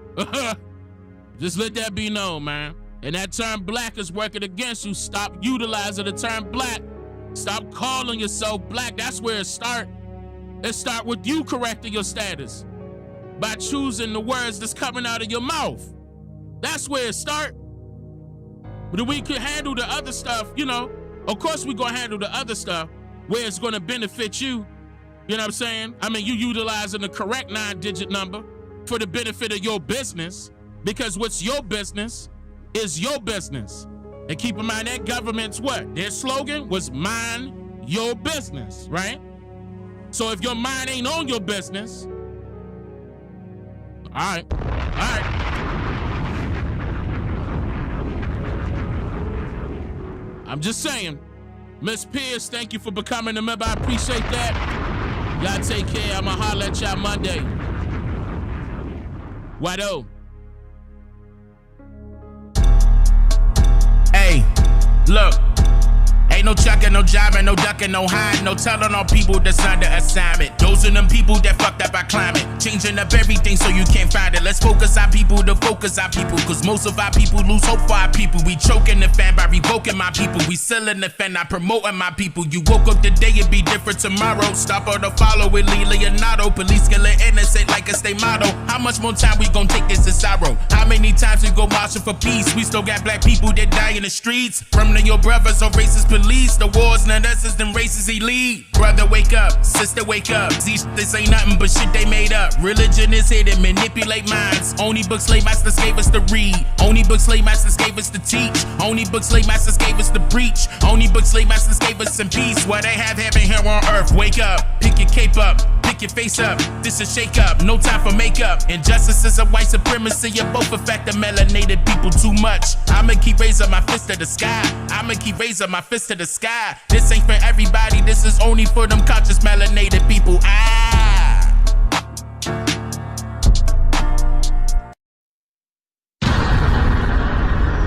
Just let that be known, man. And that term black is working against you. Stop utilizing the term black. Stop calling yourself black. That's where it start. It start with you correcting your status by choosing the words that's coming out of your mouth. That's where it start. But we could handle the other stuff, Of course we gonna handle the other stuff where it's gonna benefit you. You know what I'm saying? I mean, you utilizing the correct 9-digit number for the benefit of your business, because what's your business is your business. And keep in mind that government's what? Their slogan was mind your business, right? So if your mind ain't on your business, all right. I'm just saying. Miss Pierce, thank you for becoming a member. I appreciate that. Y'all take care. I'ma holler at y'all Monday. Wado. Look. Ain't no chucking, no jiving, no ducking, no hiding, no telling on people that's under assignment. Those are them people that fucked up our climate, changing up everything so you can't find it. Let's focus our people to focus our people, cause most of our people lose hope for our people. We choking the fan by revoking my people. We selling the fan, not promoting my people. You woke up today, it be different tomorrow. Stop or to follow with Lee Leonardo. Police killing innocent like a state motto. How much more time we gon' take this in sorrow? How many times we go marching for peace? We still got black people that die in the streets. From your brothers or racist police. The war's not us, it's them races elite. Brother, wake up. Sister, wake up. This ain't nothing but shit they made up. Religion is here to manipulate minds. Only books slave masters gave us to read. Only books slave masters gave us to teach. Only books slave masters gave us to preach. Only books slave masters gave us some peace. What they have heaven here on earth. Wake up. Pick your cape up. Pick your face up. This a shake up. No time for makeup. Injustice is a white supremacy. You both affect the melanated people too much. I'ma keep raising my fist to the sky. I'ma keep raising my fist to the sky. This ain't for everybody. This is only for them conscious melanated people.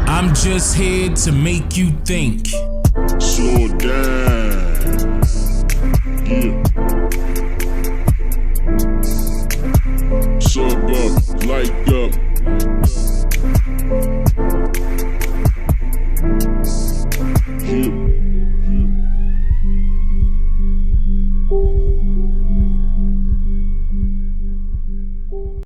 I'm just here to make you think. Slow down. Yeah. Sub up like